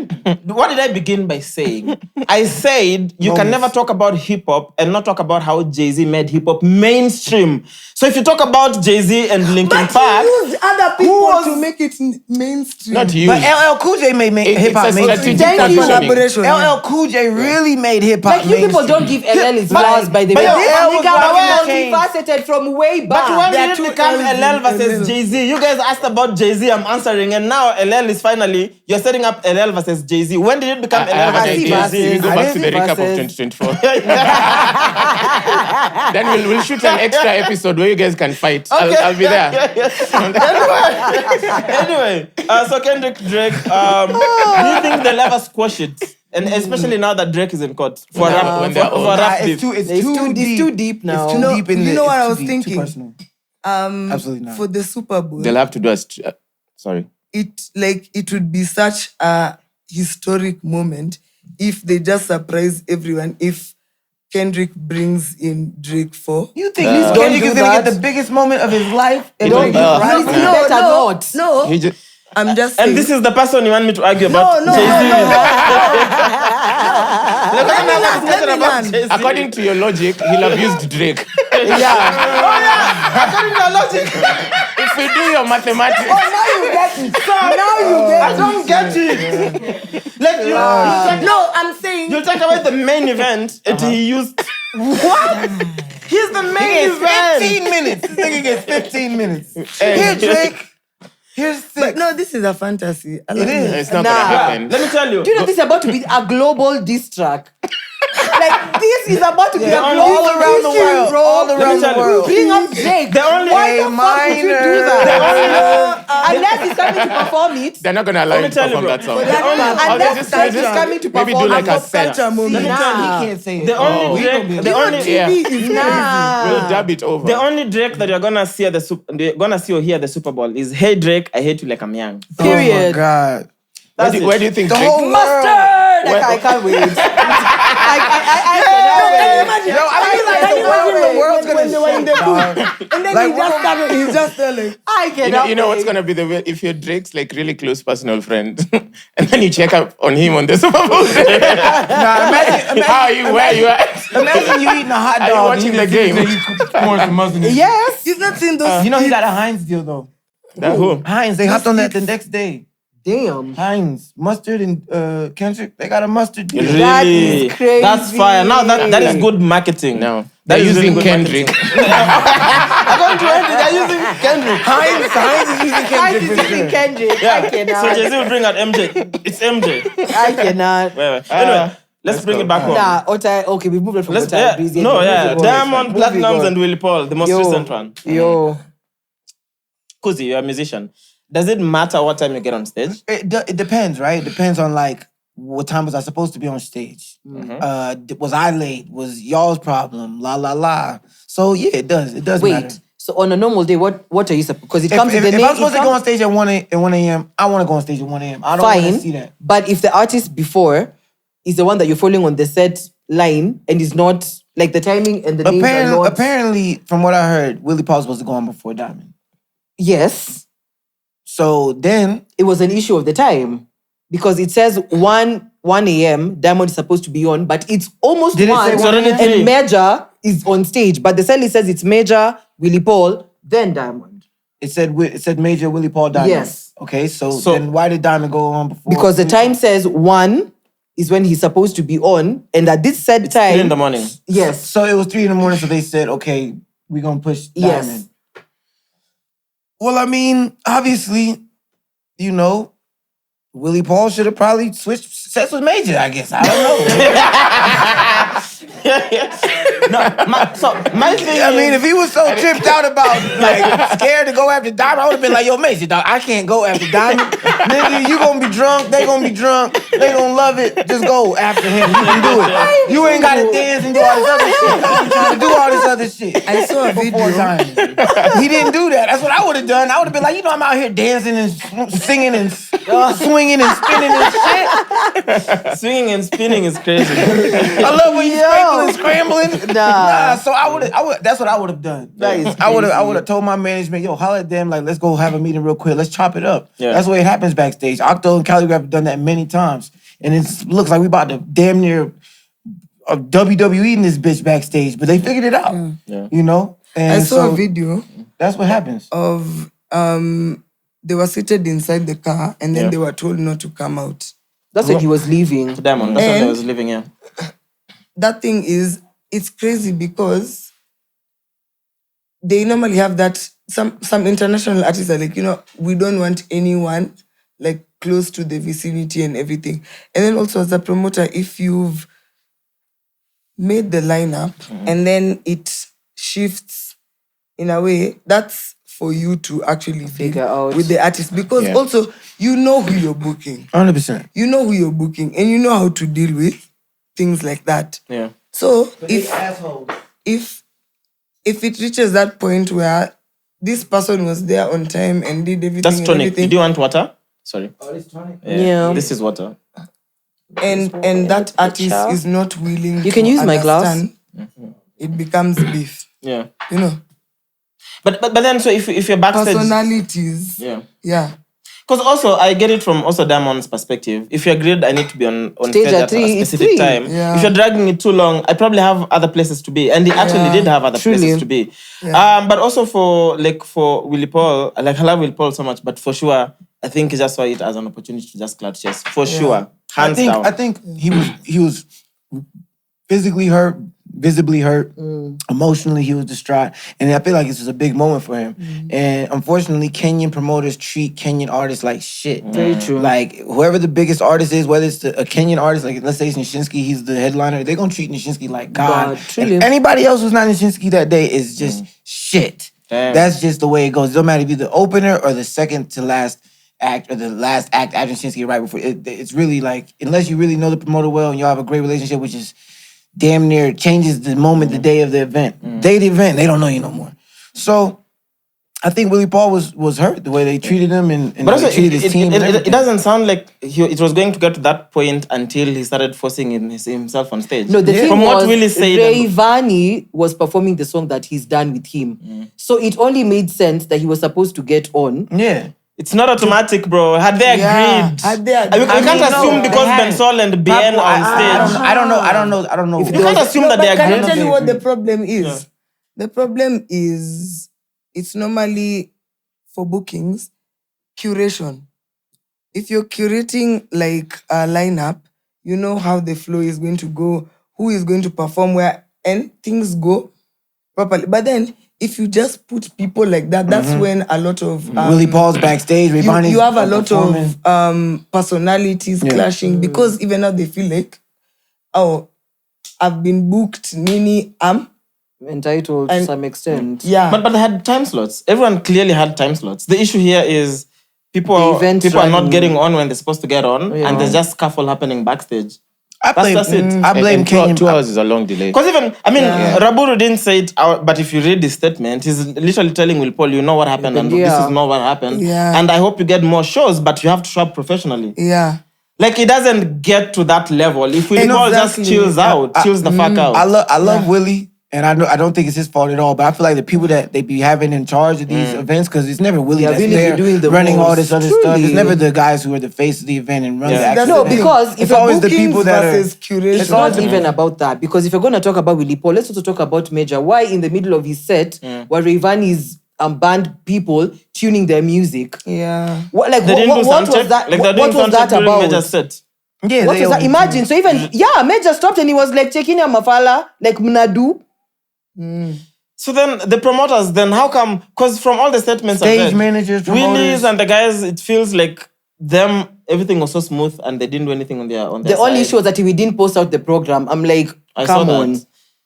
S5: What did I begin by saying? I said you can never talk about hip hop and not talk about how Jay-Z made hip hop mainstream. So if you talk about Jay-Z and Linkin
S4: But
S5: Park,
S4: he used other people
S5: was-
S4: to make it mainstream.
S1: Not you.
S2: But LL Cool J made hip hop
S1: It's a
S2: mainstream.
S1: strategic
S3: Thank you.
S1: positioning.
S2: LL Cool J really made hip hop
S3: Like you people don't give LL his flowers by the way.
S5: but
S3: This
S5: LL
S3: nigga
S5: was
S3: was
S2: changed.
S3: multifaceted from way back.
S5: but when
S4: There are
S5: did
S4: two
S5: it become
S4: Ls
S5: LL
S4: in
S5: versus
S4: LL.
S5: Jay-Z? You guys asked about Jay-Z, I'm answering, and now LL is finally, you're setting up LL versus Jay-Z. When did it become
S1: I have
S5: LL
S1: an
S5: versus
S1: idea.
S5: Jay-Z?
S1: We go back to the recap of
S3: Versus-
S1: 2024. Then we'll shoot an extra episode where you guys can fight. I'll be there.
S5: Anyway, so Kendrick, Drake, do you think they'll ever squash it? And especially now that Drake is in court for a rap,
S1: when
S5: for,
S1: they're
S5: for
S1: old.
S5: a rap
S2: It's
S5: beef.
S2: too
S3: It's too deep now.
S2: It's too
S4: No,
S2: deep in
S4: you
S2: the,
S4: know what
S2: it's
S4: I
S2: too
S4: was
S2: deep, too
S4: thinking?
S2: personal. Absolutely not.
S4: For the Super Bowl,
S1: They'll have to do a... sorry.
S4: it would be such a historic moment if they just surprise everyone. If Kendrick brings in Drake for.
S2: You think
S3: Don't
S2: Kendrick
S3: do
S2: is gonna
S3: that.
S2: get the biggest moment of his life? And
S1: Don't
S2: Drake
S1: do
S2: is
S1: that.
S2: right
S3: No,
S2: now?
S3: better not.
S4: No,
S1: He just,
S4: I'm just saying.
S5: And this is the person you want me to argue about
S4: no,
S5: Jay-Z.
S4: Let me learn.
S1: according to your logic, he'll have used Drake.
S5: According to your logic,
S1: If we do your mathematics...
S4: Now you get it. Now you
S5: I
S4: get it.
S5: don't get it. Like you
S4: No, I'm saying.
S5: you talk about the main event, and he used what? He's the main event.
S2: 15 minutes. This nigga gets 15 minutes. Here, Drake. Here's 6.
S4: But no, this is a fantasy. I like
S2: is.
S4: it.
S1: It's not
S3: Nah.
S1: gonna happen.
S5: Let me tell you.
S3: Do you know this is about to be a global diss track? Like this is about to be a
S5: all
S3: global
S2: around the
S3: issue,
S2: world.
S3: bro.
S2: All
S5: Let me
S2: around
S5: tell
S2: the
S5: you.
S2: world.
S3: Bring up Drake.
S5: The only-
S3: Why the fuck would you do that?
S5: The
S3: Unless he's coming to perform it.
S1: They're not gonna allow
S5: Let
S1: him
S5: me
S1: to
S5: tell you,
S1: perform
S5: bro.
S1: that song.
S5: The only-
S3: Unless
S1: just-
S3: he's coming to
S1: maybe
S3: perform
S1: do like a set.
S4: Culture moment.
S2: He
S3: Nah.
S2: can't say it.
S5: The only
S2: we
S5: Drake,
S2: gonna be
S5: the only
S1: Yeah.
S3: Nah.
S1: We'll dab it over.
S5: The only Drake that you're gonna see at or hear at the Super Bowl is "Hey Drake, I hate you like I'm young."
S2: Oh my
S3: Period.
S2: God.
S1: Where do you think
S2: The
S1: Drake...
S2: whole world.
S3: Mustard! Like, I can't wait. I cannot wait.
S2: Yo, I feel like the world's gonna shut down.
S4: And then
S2: Like,
S4: he's just telling.
S3: I cannot
S1: You know what's
S3: wait.
S1: gonna be the way if you're Drake's like really close personal friend, and then you check up on him on the Super Bowl.
S2: Nah, imagine,
S1: How are you? Where are you at?
S2: Imagine you eating a hot dog.
S1: watching the game?
S2: Pouring some mustard in it.
S3: Yes.
S4: You've not seen those.
S2: You know he got a Heinz deal though.
S5: Who?
S2: Heinz, they hopped on that the next day.
S3: Damn.
S2: Heinz, mustard and Kendrick, they got a mustard deal.
S5: Really?
S3: That is crazy.
S5: That's fire. Now that is good marketing.
S1: No.
S5: That
S1: They're
S5: is really
S1: using
S5: good
S1: Kendrick.
S2: They're using Kendrick. Heinz is using Kendrick.
S3: This is Kendrick.
S5: Yeah.
S3: I
S5: So
S3: cannot.
S5: Jay-Z will bring out MJ. It's MJ.
S3: I cannot.
S5: Wait. Anyway, let's bring it back home.
S3: Nah, okay, we moved on from
S5: Let's
S3: Otai Breezy.
S5: Diamond,
S3: Moving
S5: Platinums,
S3: on.
S5: and Willie Paul, the most recent one.
S3: Yo.
S5: Kuzzy, you're a musician. Does it matter what time you get on stage?
S2: It depends, right? It depends on like what time was I supposed to be on stage. Was I late? Was y'all's problem? La la la. So yeah, it does. It does matter.
S3: Wait. So on a normal day, what are you supposed? Because it comes with the name.
S2: If I'm supposed to go on stage at 1 a.m., I want to go on stage at 1 a.m. I don't want to see that.
S3: But if the artist before is the one that you're following on the set line and is not like the timing and the names are not.
S2: Apparently, from what I heard, Willie Paul was supposed to go on before Diamond.
S3: Yes.
S2: So then
S3: it was an issue of the time because it says 1 a.m. Diamond is supposed to be on, but it's almost
S2: Did it
S3: 1
S2: say 1 a.m.?
S3: and Major is on stage. But the cell says it's Major, Willie Paul, then Diamond.
S2: it said Major Willie Paul Diamond.
S3: Yes.
S2: Okay, so then why did Diamond go on before?
S3: Because the time says 1 is when he's supposed to be on, and at this said time
S5: 3 in the morning.
S3: Yes.
S2: So it was 3 in the morning, so they said, okay, we're gonna push Diamond.
S3: Yes.
S2: Well, I mean, obviously, you know, Willie Paul should have probably switched sets with Major, I guess. I don't know.
S5: My thing
S2: I mean, if he was so tripped out about, like, scared to go after Diamond, I would have been like, yo, Major, dog, I can't go after Diamond. Nigga, you gonna be drunk, they gonna be drunk, they gonna love it. Just go after him. You can do it. You ain't gotta dance and do all this other shit. I'm trying to do all this other shit.
S4: I saw a video.
S2: He didn't do that. That's what I would have done. I would have been like, you know, I'm out here dancing and singing and swinging and spinning and shit.
S5: swinging and spinning is crazy.
S2: I love when you scrambling. Nah, so I would. That's what I would have done.
S3: That is
S2: I would have told my management, yo, holler at them, like, let's go have a meeting real quick. Let's chop it up.
S5: Yeah.
S2: That's the way it happens backstage. Octo and Calligraph have done that many times, and it looks like we about to damn near WWE in this bitch backstage, but they figured it out.
S5: Yeah.
S2: You know. And
S4: I saw a video
S2: That's what happens.
S4: of they were seated inside the car and then they were told not to come out.
S3: That's when he was leaving.
S5: Diamond, that's when I
S4: And-
S5: was living here.
S4: That thing is, it's crazy because they normally have that. Some international artists are like, you know, we don't want anyone like close to the vicinity and everything. And then also as a promoter, if you've made the lineup and then it shifts in a way, that's for you to actually
S3: Figure
S4: deal
S3: out.
S4: with the artist, because also you know who you're booking.
S2: 100%.
S4: You know who you're booking and you know how to deal with things like that.
S5: Yeah.
S4: So if it reaches that point where this person was there on time and did everything,
S5: That's
S4: and
S5: tonic.
S4: everything,
S5: Did you want water? Sorry.
S3: Yeah.
S5: This is water.
S4: and that artist is not willing
S3: You can
S4: to
S3: use my glass.
S4: understand, it becomes beef.
S5: Yeah.
S4: You know,
S5: But then, so if you're backstage...
S4: personalities.
S5: Yeah. Because also, I get it from also Diamond's perspective. If you're agreed, I need to be on
S3: Stage
S5: stage
S3: at
S5: at
S3: 3,
S5: a
S3: it's
S5: specific
S3: 3.
S5: time.
S4: Yeah.
S5: If you're dragging it too long, I probably have other places to be. And he actually did have other
S3: Truly.
S5: places to be.
S4: Yeah.
S5: But also for Willie Paul, like I love Willie Paul so much, but for sure, I think he just saw it as an opportunity to just clout chase. For sure. Hands down.
S2: I think he was physically hurt, visibly hurt, emotionally he was distraught, and I feel like this was a big moment for him. And unfortunately, Kenyan promoters treat Kenyan artists like shit.
S3: Very true.
S2: Like whoever the biggest artist is, whether it's a Kenyan artist, like let's say it's Nishinsky, he's the headliner, they're gonna treat Nishinsky like God.
S3: truly.
S2: And anybody else who's not Nishinsky that day is just shit.
S5: Damn.
S2: That's just the way it goes. It don't matter if you're the opener or the second to last act or the last act after Nishinsky right before. It's really like, unless you really know the promoter well and y'all have a great relationship, which is damn near changes the moment, the day of the event. Day of the event, they don't know you no more. So I think Willie Paul was hurt the way they treated him and
S5: But also,
S2: they treated his team. and
S5: it
S2: everything.
S5: doesn't sound like it was going to get to that point until he started forcing himself on stage.
S3: No, the thing
S5: From
S3: was,
S5: what Willie said,
S3: Rayvani was performing the song that he's done with him. So it only made sense that he was supposed to get on.
S2: Yeah.
S5: It's not automatic, bro. Had they agreed?
S4: Had they
S5: We
S4: agreed?
S5: can't assume because Ben Sol and Bien
S2: Papo,
S5: on stage.
S2: I don't know.
S5: You can't assume that they
S4: Can I
S5: agreed.
S4: tell you what the problem is? The problem is it's normally for bookings, curation. If you're curating like a lineup, you know how the flow is going to go, who is going to perform where, and things go properly. But then if you just put people like that, that's when a lot of
S2: Willie Paul's backstage.
S4: you have a lot of personalities clashing because even now they feel like, oh, I've been booked, Nini,
S3: Entitled to some extent.
S4: yeah.
S5: But they had time slots. Everyone clearly had time slots. The issue here is people are
S3: running.
S5: not getting on when they're supposed to get on, and there's just scuffle happening backstage.
S2: I blame
S1: Kenyan. 2 hours is a long delay.
S5: Because even, Raburu didn't say it out, but if you read the statement, he's literally telling Will Paul, you know what happened, and this is not what happened.
S4: Yeah.
S5: And I hope you get more shows, but you have to show up professionally.
S4: Yeah.
S5: Like, it doesn't get to that level. If Will Paul just chills the fuck out.
S2: I love Willie. And I don't think it's his fault at all, but I feel like the people that they be having in charge of these events, because it's never Willie that's
S3: Willie
S2: there
S3: doing the
S2: running all
S3: most,
S2: this other stuff. It's never the guys who are the face of the event and run the actual
S3: No,
S2: event.
S3: because
S2: it's always the people that are...
S4: curation.
S3: It's not even about that. Because if you're going to talk about Willie Paul, let's also talk about Major. Why in the middle of his set, where Rayvan is band people tuning their music?
S4: Yeah.
S3: What was that?
S5: Like,
S3: What was that about?
S5: Major set.
S2: Yeah,
S3: What was that? Imagine. So even, Major stopped and he was like checking your mafala, like Mnadu.
S5: So then the promoters, how come? Because from all the statements
S2: Stage
S5: I've read,
S2: managers, promoters.
S5: Willies and the guys, it feels like everything was so smooth and they didn't do anything on their
S3: The only issue was that we didn't post out the program. I'm like, come on.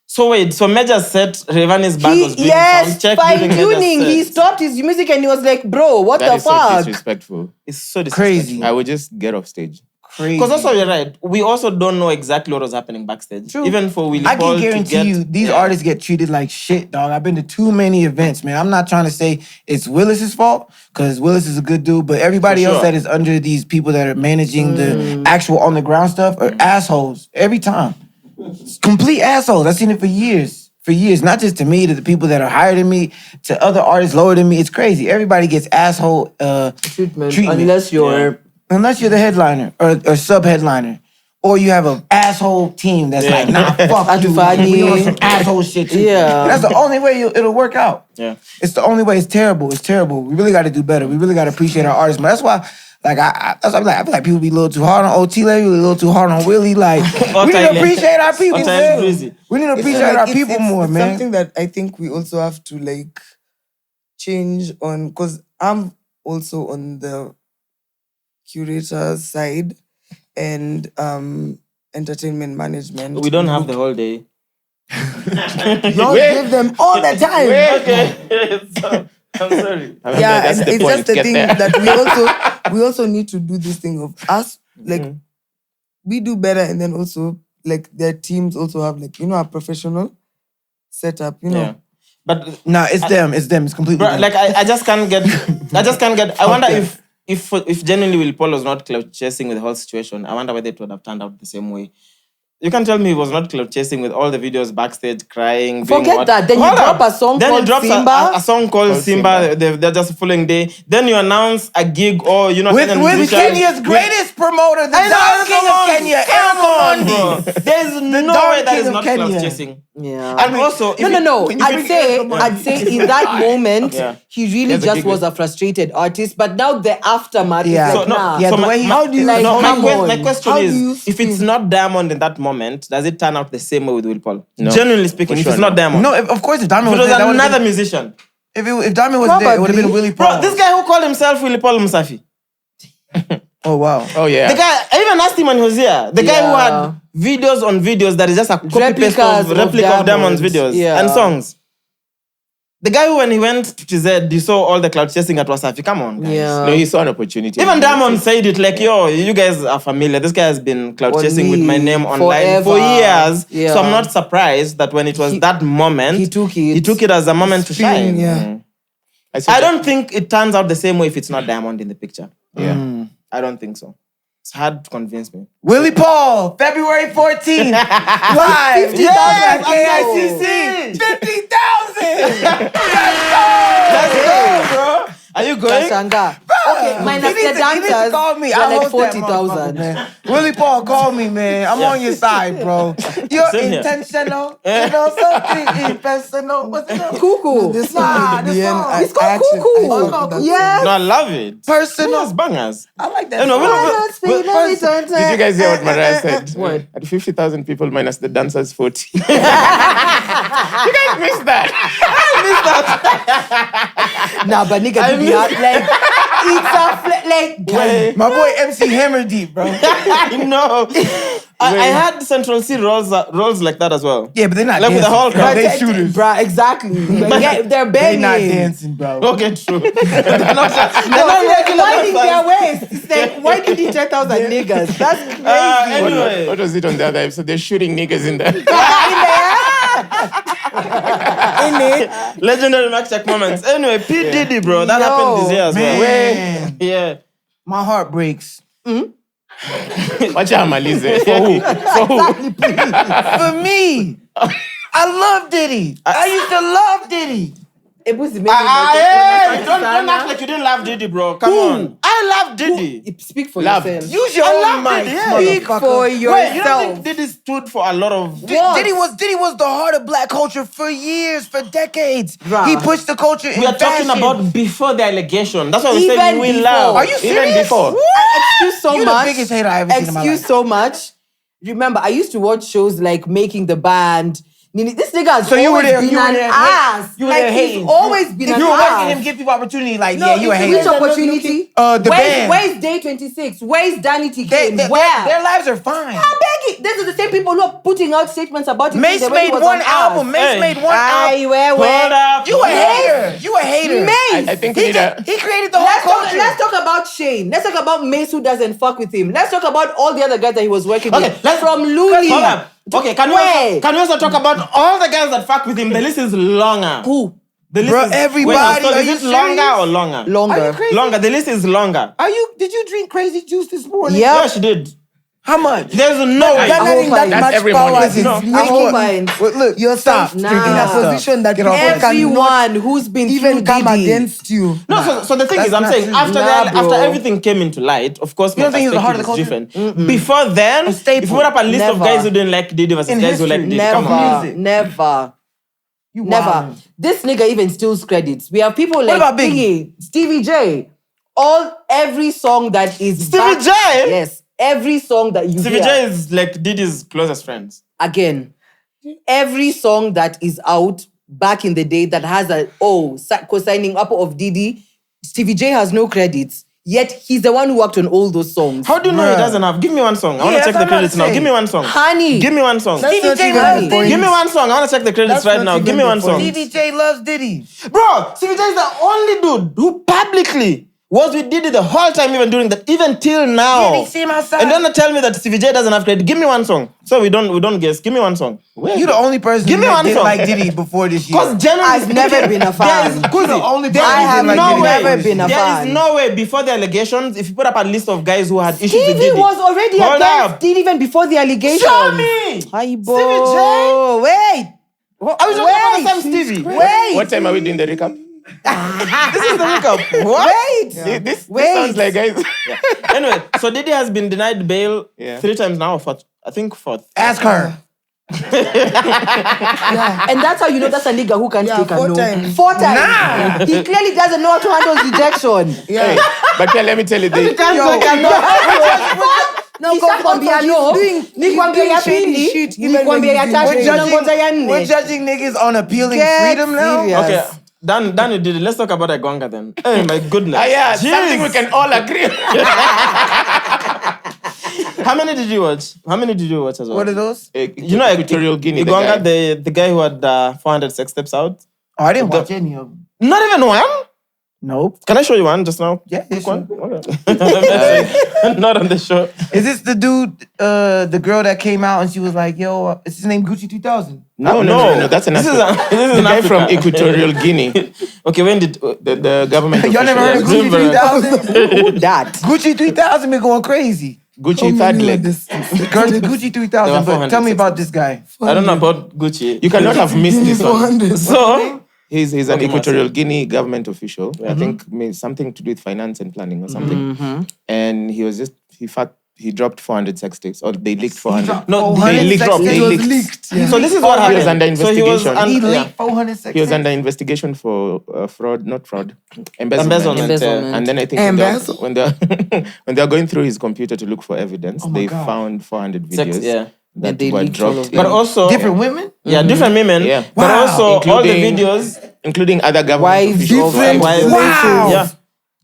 S5: So wait, so Major set, Rayvani's band was doing sound check.
S3: Fine-tuning. He stopped his music and he was like, bro, what the fuck?
S1: That is so disrespectful.
S5: It's so disrespectful.
S2: Crazy.
S1: I would just get off stage.
S5: Because also you're right. We also don't know exactly what was happening backstage.
S2: True.
S5: Even for Willie
S2: I
S5: Paul
S2: can guarantee you, these artists get treated like shit, dog. I've been to too many events, man. I'm not trying to say it's Willis's fault, because Willis is a good dude, but everybody else that is under these people that are managing the actual on-the-ground stuff are assholes every time. Complete assholes. I've seen it for years. Not just to me, to the people that are higher than me, to other artists lower than me. It's crazy. Everybody gets asshole treatment. Unless you're the headliner or sub-headliner. Or you have an asshole team that's like, nah, fuck you. We want some asshole shit too.
S3: Yeah.
S2: That's the only way it'll work out.
S5: Yeah.
S2: It's the only way. It's terrible. We really got to do better. We really got to appreciate our artists. But that's why, I feel like people be a little too hard on OT Lady, a little too hard on Willie. Like, we need to appreciate our people, man. We need to appreciate our people more, man.
S4: Something that I think we also have to like change on, because I'm also on the curator side and entertainment management.
S5: We don't have the whole day.
S4: Y'all give them all the time.
S5: Okay. So, I'm sorry.
S4: And it's just the thing that we also need to do this thing of us, like we do better, and then also like their teams also have like, a professional setup,
S5: Yeah. But
S2: no, it's them. It's completely
S5: bro,
S2: them.
S5: like I just can't get I wonder if genuinely Will Paul was not cloud chasing with the whole situation, I wonder whether it would have turned out the same way. You can tell me he was not cloud chasing with all the videos backstage crying.
S3: Forget that. Then you drop a song called Simba.
S5: A song called Simba. They're just following day. Then you announce a gig or
S2: with Kenya's greatest promoter, the Don King of Kenya, Aaron.
S5: There's no way that is not cloud chasing.
S3: Yeah.
S5: And also,
S3: no. I'd say in that moment, he really just was a frustrated artist. But now the aftermath is like,
S5: my question is, if it's not Diamond in that moment, does it turn out the same way with Will Paul? No. Generally speaking, if it's not Diamond.
S2: No, of course, if Diamond
S5: was another musician.
S2: If Diamond was there, it would have been Willie Paul.
S5: Bro, this guy who called himself Willie Paul Musafi.
S2: Oh, wow.
S1: Oh, yeah.
S5: The guy, I even asked him when he was here. The guy who had videos on videos that is just a copy-paste of replica of Diamond's videos and songs. The guy who, when he went to TZ, you saw all the cloud chasing at Wasafi. Come on, guys.
S3: Yeah.
S1: No, he saw an opportunity.
S5: Even Diamond said it like, yo, you guys are familiar. This guy has been cloud chasing with my name online for years. Yeah. So I'm not surprised that when it was that moment, he took it as a moment to shine.
S4: Yeah.
S5: I don't think it turns out the same way if it's not Diamond in the picture.
S1: Yeah.
S5: I don't think so. It's hard to convince me.
S2: Willie Paul, February 14th, live, 50,000 at KICC, 50,000. Let's go, bro.
S5: Are you going?
S3: Kashanga. Okay, minus
S2: He needs
S3: the
S2: to
S3: dancers,
S2: call me.
S3: they're
S2: I'll
S3: like
S2: host that
S3: 40,000.
S2: motherfucker, man. Willie Paul, call me, man. I'm on your side, bro. You're
S5: Same here.
S2: intentional. You know, something impersonal. What's it called?
S3: Cuckoo.
S4: This
S2: Nah,
S4: one,
S2: this
S4: the end,
S2: song.
S3: It's called Cuckoo.
S2: Oh, it's called Cuckoo.
S3: Yes.
S5: No, I love it.
S2: Personal.
S5: Bangers, bangers.
S2: I like that.
S5: Anyway,
S2: song.
S1: Did you guys hear what Mariah said?
S3: What?
S1: At 50,000 people minus the dancers 40. You guys missed that.
S3: Nah, but nigga, do the art, like, it's a like,
S2: My boy MC Hammer Deep, bro.
S5: No. I had Central C rolls like that as well.
S2: Yeah, but they're not
S5: Like with the
S2: dancing.
S5: whole crowd.
S2: They shooters.
S3: bruh, exactly. Yeah, they're
S2: They
S3: banging.
S2: not dancing, bro.
S5: Okay, true.
S3: No, they're like winding their waist. It's like, why did you 10,000 niggas? That's crazy.
S5: Anyway.
S1: What was it on the other episode? They're shooting niggas in there.
S5: Legendary Max Check moments. Anyway, P. Diddy, bro. That happened this year as well.
S2: Man,
S5: Yeah.
S2: my heart breaks.
S1: Watch out, Malize. For who? For who?
S2: For me, I love Diddy. I used to love Diddy.
S3: It was amazing.
S5: Hey, don't act like you didn't love Diddy, bro. Come on. I love Diddy.
S3: Speak for
S1: Love.
S3: yourself.
S2: Use your
S5: I
S2: own
S5: love
S2: mic,
S5: Diddy, yeah.
S3: Speak
S2: motherfucker.
S3: for
S5: Wait, you don't
S3: yourself.
S5: think Diddy stood for a lot of...
S2: Diddy was the heart of black culture for years, for decades.
S3: Bruh.
S2: He pushed the culture in
S5: We are talking
S2: fashion.
S5: about before the allegation. That's what we
S3: Even
S5: said we
S3: before.
S5: love.
S2: Are you serious?
S1: Even before.
S3: Excuse so
S2: You're the
S3: much.
S2: biggest hater I ever seen in my
S3: Excuse
S2: life.
S3: so much. Remember, I used to watch shows like Making the Band. This nigga has
S2: So you were
S3: always
S2: there-
S3: been
S2: you were
S3: an
S2: there-
S3: ass.
S2: you were
S3: like,
S2: there
S3: he's
S2: hating.
S3: always been
S2: If
S3: an
S2: you were
S3: ass.
S2: watching him give people opportunity, like,
S3: No,
S2: yeah, you a
S3: it's which
S2: hater.
S3: opportunity?
S2: The band.
S3: Where's Day 26? Where's Danity
S2: They-
S3: Kane?
S2: they-
S3: Where?
S2: Their lives are fine.
S3: I beg it. These are the same people who are putting out statements about it.
S2: Mace
S3: saying that when he
S2: made
S3: was
S2: one
S3: on
S2: album.
S3: ass.
S2: Mace
S5: Hey.
S2: made one album.
S5: Hold up.
S2: You a hater. You a hater.
S3: Mace.
S1: I think we
S2: He,
S1: need a...
S2: he created the whole culture.
S3: Let's talk about Shane. Let's talk about Mace who doesn't fuck with him. Let's talk about all the other guys that he was working
S5: Okay,
S3: with.
S5: let's-
S3: From Looney.
S5: Hold up. Okay, can
S3: Where?
S5: we also talk about all the guys that fuck with him? The list is longer.
S3: Who?
S5: The list
S2: Bro,
S5: is,
S2: everybody,
S5: Wait, so
S2: are
S5: is
S2: you
S5: it longer
S2: serious?
S5: or longer?
S3: Longer.
S2: Are you crazy?
S5: Longer. The list is longer.
S2: Did you drink crazy juice this morning?
S3: Yeah.
S5: Yeah, she did.
S2: How much?
S5: There's no way.
S2: You're not in that
S3: That's
S2: much
S1: every
S2: power.
S1: morning.
S2: Is
S5: No.
S2: making
S3: I won't mind.
S2: Wait, look, you're
S3: Stop.
S2: in a position that people cannot
S3: Everyone who's been
S4: even
S3: through
S4: come
S3: Diddy.
S4: against you.
S5: No, so the thing
S2: That's
S5: is, I'm
S2: not
S5: saying
S2: true.
S5: after
S3: Nah,
S5: that,
S3: bro.
S5: after everything came into light, of course,
S2: You
S5: my
S2: don't think he was the heart of the
S5: perspective is
S2: culture?
S5: different. Before then, if
S2: staple.
S5: you put up a list of
S3: Never.
S5: guys who didn't like Diddy versus
S2: In
S5: guys who like
S2: history.
S5: Diddy, come on.
S2: Music.
S3: Never.
S2: You
S3: Never.
S2: wildin'.
S3: This nigga even steals credits. We have people like
S2: about Biggie?
S3: Stevie J. Every song that is
S5: Stevie J?
S3: Yes. Every song that you
S5: Stevie
S3: hear.
S5: J is like Diddy's closest friends.
S3: Again, every song that is out back in the day that has co-signing up of Diddy, Stevie J has no credits. Yet he's the one who worked on all those songs.
S5: How do you know he doesn't have? Give me one song. I want to
S2: Yeah,
S5: check
S2: that's
S5: the
S2: what I'm
S5: credits now.
S2: saying.
S5: Give me one song.
S3: Honey.
S5: Give me one song.
S4: That's
S2: Stevie
S4: not
S2: J
S4: even
S2: loves
S4: the
S2: Diddy.
S4: point.
S5: Give me one song. I want to check the credits
S4: That's
S5: right
S4: not
S5: now.
S4: even
S5: Give me
S4: the
S5: one song.
S4: point.
S2: Stevie J loves Diddy.
S5: Bro, Stevie J is the only dude who publicly was with Diddy the whole time, even till now.
S2: Yeah, they see him outside.
S5: And don't tell me that Stevie J doesn't have credit. Give me one song. So we don't guess. Give me one song.
S2: You the only person
S5: Give me
S2: that
S5: one
S2: didn't
S5: song.
S2: like Diddy before this year.
S5: Because generally
S3: I've never been a fan.
S2: You the only person
S3: I
S2: that
S3: have
S2: didn't like Diddy.
S3: never been a
S5: There
S3: fan.
S5: is no way before the allegations, if you put up a list of guys who had issues with
S3: Stevie
S5: Diddy.
S3: was already
S5: Hold
S3: against
S5: up.
S3: Diddy even before the allegations.
S5: Show me!
S3: Hi, boy.
S5: Stevie J?
S3: Wait.
S5: Are we talking about the same Stevie?
S3: Wait.
S1: What time are we doing the recap?
S5: This is the recap. What?
S3: Wait.
S1: This
S3: Wait.
S1: sounds like, guys...
S5: Anyway, so Diddy has been denied bail 3 times now, I think fourth.
S2: Ask her.
S3: And that's how you know that's a nigga who can't take a
S4: 4
S3: no.
S4: times.
S3: 4 times. He clearly doesn't know how to handle rejection.
S1: Hey, but let me tell you this.
S3: Nishakwambia no. Nikwambia ya pili. Nikwambia ya tatu. Ninangoja ya
S2: We're
S3: nne.
S2: judging niggas on appealing
S3: Get
S2: freedom now.
S3: serious.
S5: Okay, done you did it. Let's talk about Agwanga then. Oh my goodness.
S1: Yeah,
S5: Jeez.
S1: something we can all agree on.
S5: How many did you watch? As well?
S2: What are those?
S5: You know
S1: Equatorial Guinea, the
S5: Igwanga,
S1: guy.
S5: the guy who had 400 sex steps out?
S2: Oh, I didn't watch any of them.
S5: Not even one?
S2: Nope.
S5: Can I show you one just now?
S2: Yeah,
S5: Quick
S2: sure.
S5: one? Okay. Not on the show.
S2: Is this the dude, the girl that came out and she was like, yo, is his name Gucci 2000?
S1: No, that's an
S5: This is
S1: African.
S5: this is
S1: The
S5: an
S1: guy from
S5: Africa.
S1: Equatorial Guiney.
S5: Okay, when did...
S1: The government
S2: Y'all never heard of
S1: official.
S2: Gucci 3000?
S3: Who that?
S2: Gucci 3000 been going crazy.
S1: Gucci third leg.
S2: The girl, the Gucci
S5: There
S2: 3000,
S5: were
S2: but tell me
S5: 460.
S2: about this guy.
S5: I don't know about Gucci.
S1: You cannot have missed this one.
S4: 400.
S5: So,
S1: He's an
S5: Okay,
S1: Equatorial
S5: Marcel.
S1: Guinea government official. I think something to do with finance and planning or something. And he was just he dropped 400 sex tapes, or they leaked 400.
S5: No,
S2: 400
S5: they
S2: sex
S5: dropped.
S2: tapes.
S1: They
S2: It was
S1: leaked.
S2: leaked. Yeah.
S5: So this is what
S1: He
S5: happened.
S1: was under
S5: So he was
S1: investigation.
S2: He
S5: yeah.
S2: leaked 400 sex
S1: He was
S2: tapes.
S1: under investigation for embezzlement.
S3: Embezzlement.
S1: And then I think
S4: Embezzle?
S1: when they're when they're going through his computer to look for evidence, they
S2: God.
S1: found 400
S5: Sex,
S1: videos
S5: yeah.
S1: that
S3: they
S1: were
S3: leaked all
S1: dropped
S3: of
S1: in,
S5: But also
S2: Different women?
S5: yeah, different women.
S1: Yeah.
S5: But
S2: Wow.
S5: also all the
S1: Including-
S5: videos.
S1: including other government
S3: Wives
S1: officials.
S3: of
S5: Wives.
S2: Wow.
S5: Yeah.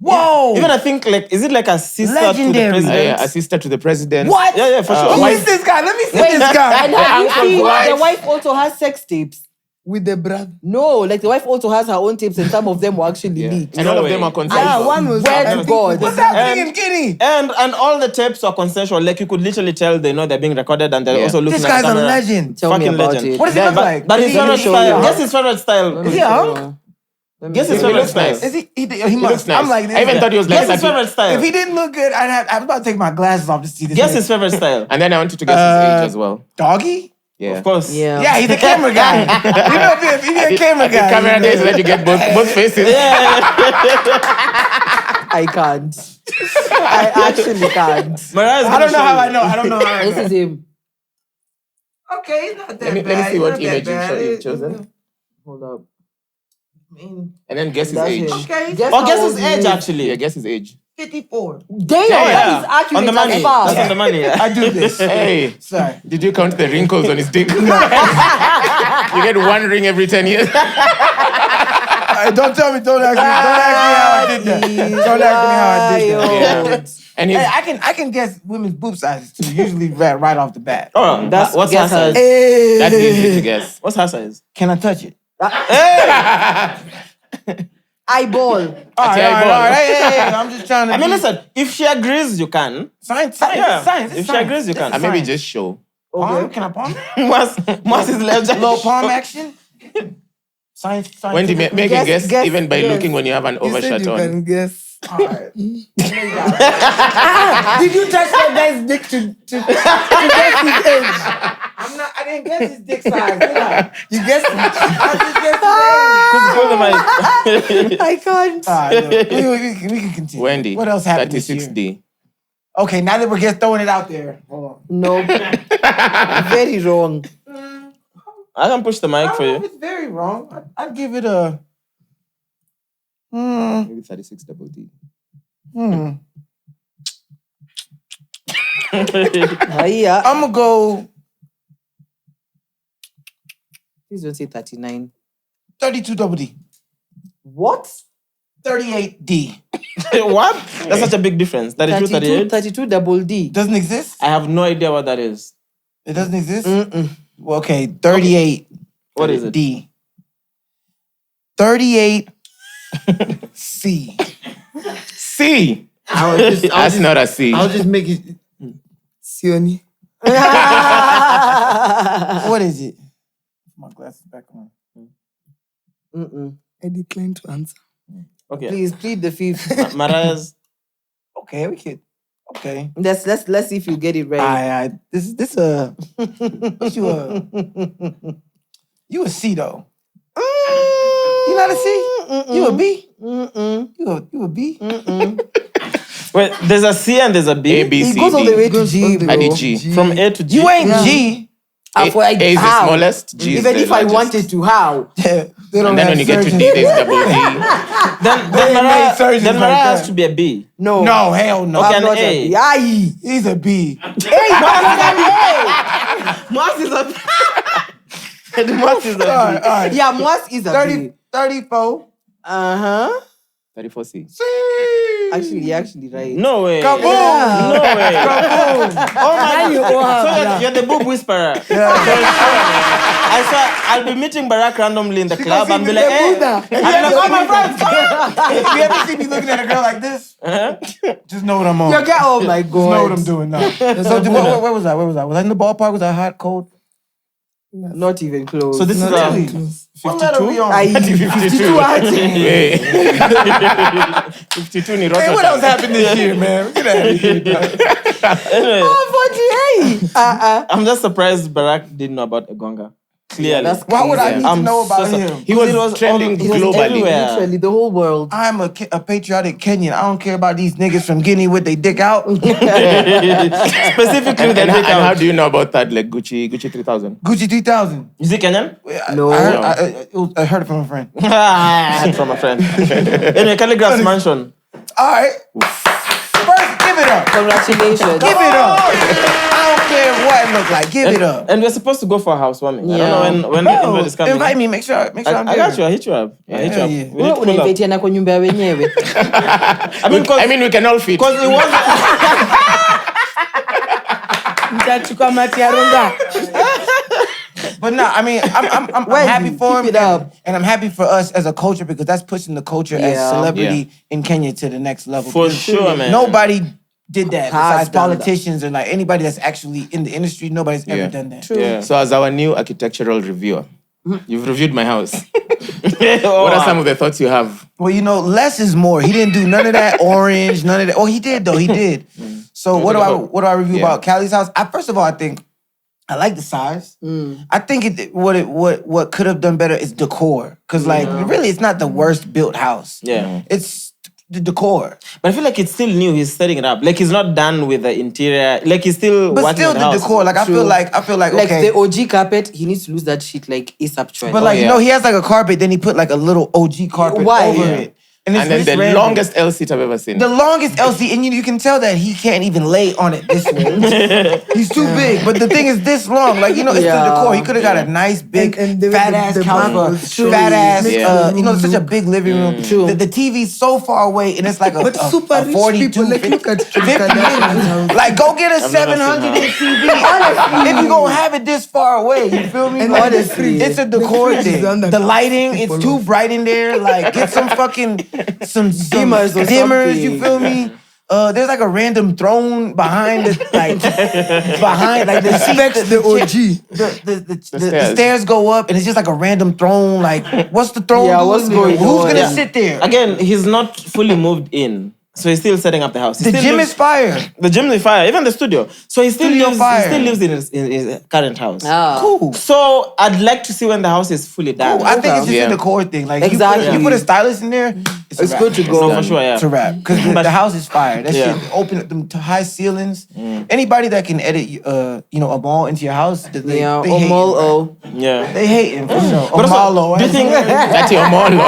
S2: Whoa.
S5: Even I think is it like a sister to the
S2: Legendary.
S5: president?
S1: Yeah, a sister to the president.
S2: What?
S5: Yeah, for sure.
S2: Who
S5: Why-
S2: is this guy? Let me see this guy.
S3: And have you
S1: uncle's
S3: seen
S1: wife.
S3: the wife also has sex tapes?
S4: With the brother.
S3: No, like the wife also has her own tapes, and some of them were actually
S1: Yeah.
S3: leaked.
S1: And all of
S5: way.
S1: them are consensual.
S4: Yeah, one was.
S3: Where
S4: I
S3: to
S4: think
S3: God?
S4: with the
S2: What's
S4: brother.
S2: happening in Guinea?
S5: And all the tapes are consensual. Like you could literally tell they know they're being recorded and they're
S1: Yeah.
S5: also looking
S2: This
S5: at
S2: guy's
S5: the
S2: a
S5: camera.
S2: legend.
S3: Tell me
S5: Fucking
S3: about
S5: legend.
S3: it.
S2: What does he look like?
S5: But
S2: Is
S5: his
S2: he-
S5: favorite
S3: show
S5: style.
S3: you?
S5: Guess his favorite style.
S2: Is he hung?
S5: Guess his
S1: He
S5: favorite
S1: looks
S5: style.
S1: nice.
S2: Is he
S1: He
S2: must.
S1: looks nice.
S2: I'm like this.
S1: I even thought he was like
S5: Guess his favorite style.
S2: If he didn't look good, I was about to take my glasses off to see this.
S5: Guess
S2: nigga.
S5: his favorite style.
S1: And then I wanted to guess his age as well.
S2: Doggy?
S1: Yeah.
S5: Of course.
S3: Yeah.
S2: Yeah, he's a camera guy. You know, if he's a camera
S1: The
S2: guy.
S1: camera
S2: you know.
S1: days that you get both faces.
S3: I can't. I actually can't.
S5: Mariah's
S2: I
S5: gonna
S2: don't know
S5: show
S2: how
S5: you.
S2: I know. I don't know how I
S3: This
S2: know.
S3: is him.
S2: Okay, it's not that
S1: Let me
S2: bad.
S1: see what
S2: It's not
S1: image
S2: that
S1: you've
S2: bad.
S1: chosen.
S3: Hold up.
S1: And then guess his
S3: That's
S1: age.
S3: him.
S2: Okay,
S3: Guess
S5: Or
S3: how
S5: guess
S3: old
S5: his
S3: he
S5: age
S3: is.
S5: actually.
S1: Yeah, guess his age.
S2: 54.
S3: Damn,
S5: Yeah.
S3: that is accurate
S5: On the money.
S3: as fuck.
S5: That's on the money. Yeah.
S2: I do this.
S1: Hey,
S2: Sorry.
S1: did you count the wrinkles on his dick? You get one ring every 10 years.
S2: Don't tell me. Don't ask me. Don't ask me how I did that. Don't ask me how I did that.
S1: Yeah. And he's,
S2: Hey, I can guess women's boob sizes too. Usually right off the bat.
S5: Oh,
S3: That's
S5: what's her
S3: guess
S5: size?
S3: her.
S1: that's easy to guess.
S5: What's her size?
S2: Can I touch it?
S3: Eyeball.
S2: All right. Hey, I'm just trying to.
S5: I mean,
S2: be-
S5: listen, if she agrees, you can.
S2: science.
S5: Yeah.
S2: Science.
S5: If she agrees, you can.
S1: And maybe just show.
S2: Palm? Can I palm?
S5: Mwas is left.
S2: Little palm action. Science.
S1: When you make a
S3: Guess-
S1: guess, even by
S3: guess.
S1: looking when you have an
S4: You said
S1: overshot
S4: you
S1: on.
S4: can guess.
S2: Alright. Did you touch that guy's dick to guess his age? I didn't guess his dick size, did I? You guessed it. I just guessed his age.
S3: I can't.
S2: Alright, look, we can continue.
S1: Wendy.
S2: What else happened this year?
S1: 36D.
S2: Okay, now that we're just throwing it out there. Hold on.
S3: No. Very wrong.
S5: I can push the
S2: I
S5: mic
S2: don't
S5: for
S2: know
S5: you.
S2: if it's very wrong. I'd give it a...
S1: Maybe 36D.
S3: Hiya.
S2: I'm gonna go
S3: Please don't say 39.
S2: 32 double D.
S3: What?
S2: 38D.
S5: What? That's such a big difference. 32, 38?
S3: 32 double D.
S2: Doesn't exist?
S5: I have no idea what that is.
S2: It doesn't exist? Well, okay, 38
S5: What is it?
S2: D. 38 C.
S1: C.
S6: I was just,
S1: That's not a C.
S6: I was just making.
S4: Sioni.
S2: What is it? My glasses back on.
S4: I decline to answer.
S5: Okay.
S3: Please plead the fifth.
S5: Mariah's.
S2: Okay, we could. Okay.
S3: Let's see if you get it right.
S2: I this what you a C though. You not a C? You a B? You a B?
S5: Wait, there's a C and there's a B.
S1: A, B,
S3: He
S1: C,
S3: goes all the
S1: D.
S3: way to G, bro.
S1: I did G.
S5: From A to G.
S2: You ain't G.
S1: A is the
S3: How?
S1: smallest. G is
S3: Even
S1: the
S3: if I
S1: largest.
S3: wanted to, how?
S2: They don't
S1: And then
S2: have
S1: when you get to
S2: surgeons.
S1: D, there's double D.
S5: Then
S2: They made
S5: Mariah,
S2: surgeons
S5: then
S2: like
S5: Mariah
S2: that.
S5: has to be a B.
S3: No.
S2: No, hell no.
S5: Okay,
S3: I'm
S5: an
S3: not
S5: A.
S3: a B. Aye.
S2: He's a B.
S3: Mwas is a
S5: Mwas is a B.
S2: All right.
S3: Yeah, Mwas is a
S2: 30,
S3: B.
S2: 34.
S3: Uh-huh.
S1: 34C.
S3: Actually, you're actually right.
S5: No way.
S2: Kaboom!
S3: Yeah.
S5: No way. Oh my
S3: you
S5: God.
S3: go have
S5: So
S3: that.
S5: you're the boob whisperer. I swear, I'll be meeting Barak randomly in the club and be like, hey.
S2: I'll be like, oh my friends. If you ever see me looking at a girl like this, just know what I'm on.
S3: You get, oh my
S2: Just know what
S3: God.
S2: I'm doing now. So where was I? Where was I? Was I in the ballpark? Was I hot, cold?
S3: Not even close.
S5: So this
S2: Not
S5: is
S2: really. What letter we on?
S3: Aye. 52 auntie.
S1: Hey. 52 ni
S2: Hey, what
S1: Rotterdam.
S2: else happened this year, man? Get out of here, dog.
S5: Anyway,
S3: Oh, 48.
S5: I'm just surprised Barak didn't know about Egonga. Clearly.
S3: That's
S2: Why would I
S3: crazy.
S2: need to know about
S5: so-
S2: him?
S1: He was trending
S3: It was
S1: globally.
S3: everywhere. Literally, the whole world.
S2: I'm a patriotic Kenyan. I don't care about these niggas from Guinea with their dick out.
S5: Specifically with the
S1: And
S5: dick
S1: how
S5: out.
S1: do you know about that? Like Gucci 3000.
S2: Gucci 3000.
S5: Is it Kenyan?
S3: No.
S2: I heard it from a friend.
S5: From a friend. Anyway, Calligraph's mansion.
S2: All right. First, give it up.
S3: Congratulations.
S2: Give it up. I don't care what it look like. Give it up.
S5: And we're supposed to go for a housewarming. I
S3: Yeah.
S5: don't know when the invite is coming.
S2: Invite me. Make sure I'm
S5: I
S2: there.
S5: got you. I hit you up. I hit you up.
S2: yeah.
S5: We need to pull up.
S3: Unainvitiana kwa nyumba ya wenyewe.
S1: I mean, we can all fit.
S5: Because it was
S3: Mtachukua mati ya runga.
S2: But no, I mean, I'm
S3: Wendy,
S2: happy for
S3: keep
S2: him,
S3: it up.
S2: and I'm happy for us as a culture because that's pushing the culture as
S3: Yeah.
S2: celebrity in Kenya to the next level.
S5: For
S2: Because
S5: sure, man.
S2: Nobody did that
S3: Has
S2: besides
S3: done that.
S2: politicians and like anybody that's actually in the industry. Nobody's ever
S1: Yeah.
S2: done that.
S5: Yeah.
S1: So as our new architectural reviewer, you've reviewed my house.
S5: Oh,
S1: What are some of the thoughts you have?
S2: Well, you know, less is more. He didn't do none of that orange, none of that. Oh, he did though. He did. So what do I review
S1: Yeah.
S2: about Callie's house? First of all, I think I like the size. I think what could have done better is decor, because like really, it's not the worst built house.
S5: Yeah.
S2: It's the decor,
S5: But I feel like it's still new. He's setting it up. Like he's not done with the interior. Like he's still
S2: but
S5: working
S2: still
S5: with
S2: the
S5: house.
S2: decor. Like I feel like
S3: Like
S2: okay.
S3: the OG carpet, he needs to lose that shit like ASAP trend.
S2: But like
S1: yeah.
S2: you know, he has like a carpet. Then he put like a little OG carpet
S3: Why?
S2: over
S3: Yeah.
S2: it, and it's
S1: And then
S2: just
S1: the
S2: random.
S1: longest L seat I've ever seen.
S2: The longest LC, and you can tell that he can't even lay on it this way. He's too big. But the thing is this long. Like, you know, it's
S3: Yeah.
S2: the decor. He could have got a nice, big,
S4: And the-
S2: fat ass
S4: the
S2: couch,
S4: bangles, true.
S2: fat ass,
S1: Yeah.
S2: you know, such a big living room.
S3: True.
S2: The TV's so far away, and it's like a,
S4: But
S2: a,
S4: super
S2: a
S4: rich
S2: 42,
S4: people, like, look at Kim
S2: 50
S4: Kardashian's house.
S2: Like, go get a
S5: I've never seen
S2: 700
S5: her.
S2: inch TV. Honestly, if you gonna have it this far away, you feel me?
S4: And
S2: Like,
S4: honestly,
S2: it's a decor
S4: fridge is
S2: thing.
S4: on the
S2: The lighting, it's
S4: people
S2: too
S4: off.
S2: bright in there. Like, get some fucking some
S3: Dimmers or
S2: dimmers. You
S3: something.
S2: feel me? There's like a random throne behind the like the seat,
S4: the OG.
S2: the stairs go up and it's just like a random throne. Like, what's the throne?
S3: Yeah,
S2: doing?
S3: what's going
S2: Who's
S3: on?
S2: gonna
S5: Yeah.
S2: sit there?
S5: Again, he's not fully moved in. So he's still setting up the house. He
S2: The
S5: still
S2: gym
S5: lives-
S2: is fire.
S5: The gym is fire. Even the studio. So he still
S2: Studio
S5: lives.
S2: fire.
S5: He still lives in his current house.
S3: Ah.
S2: Cool.
S5: So I'd like to see when the house is fully done.
S2: I think it's just
S1: Yeah.
S2: a decor thing. Like
S3: Exactly.
S2: you put a stylist in there,
S3: It's good to
S5: No,
S3: go.
S5: for sure, yeah.
S2: It's a wrap because the house is fire. That
S5: Yeah.
S2: shit open them to high ceilings. Anybody that can edit, you know, a mall into your house, they
S3: Yeah,
S2: they
S3: or
S2: hating,
S3: mall
S2: right?
S5: Yeah.
S2: They hating for sure.
S5: But also,
S2: Omalo,
S5: do you think
S1: That's your molo.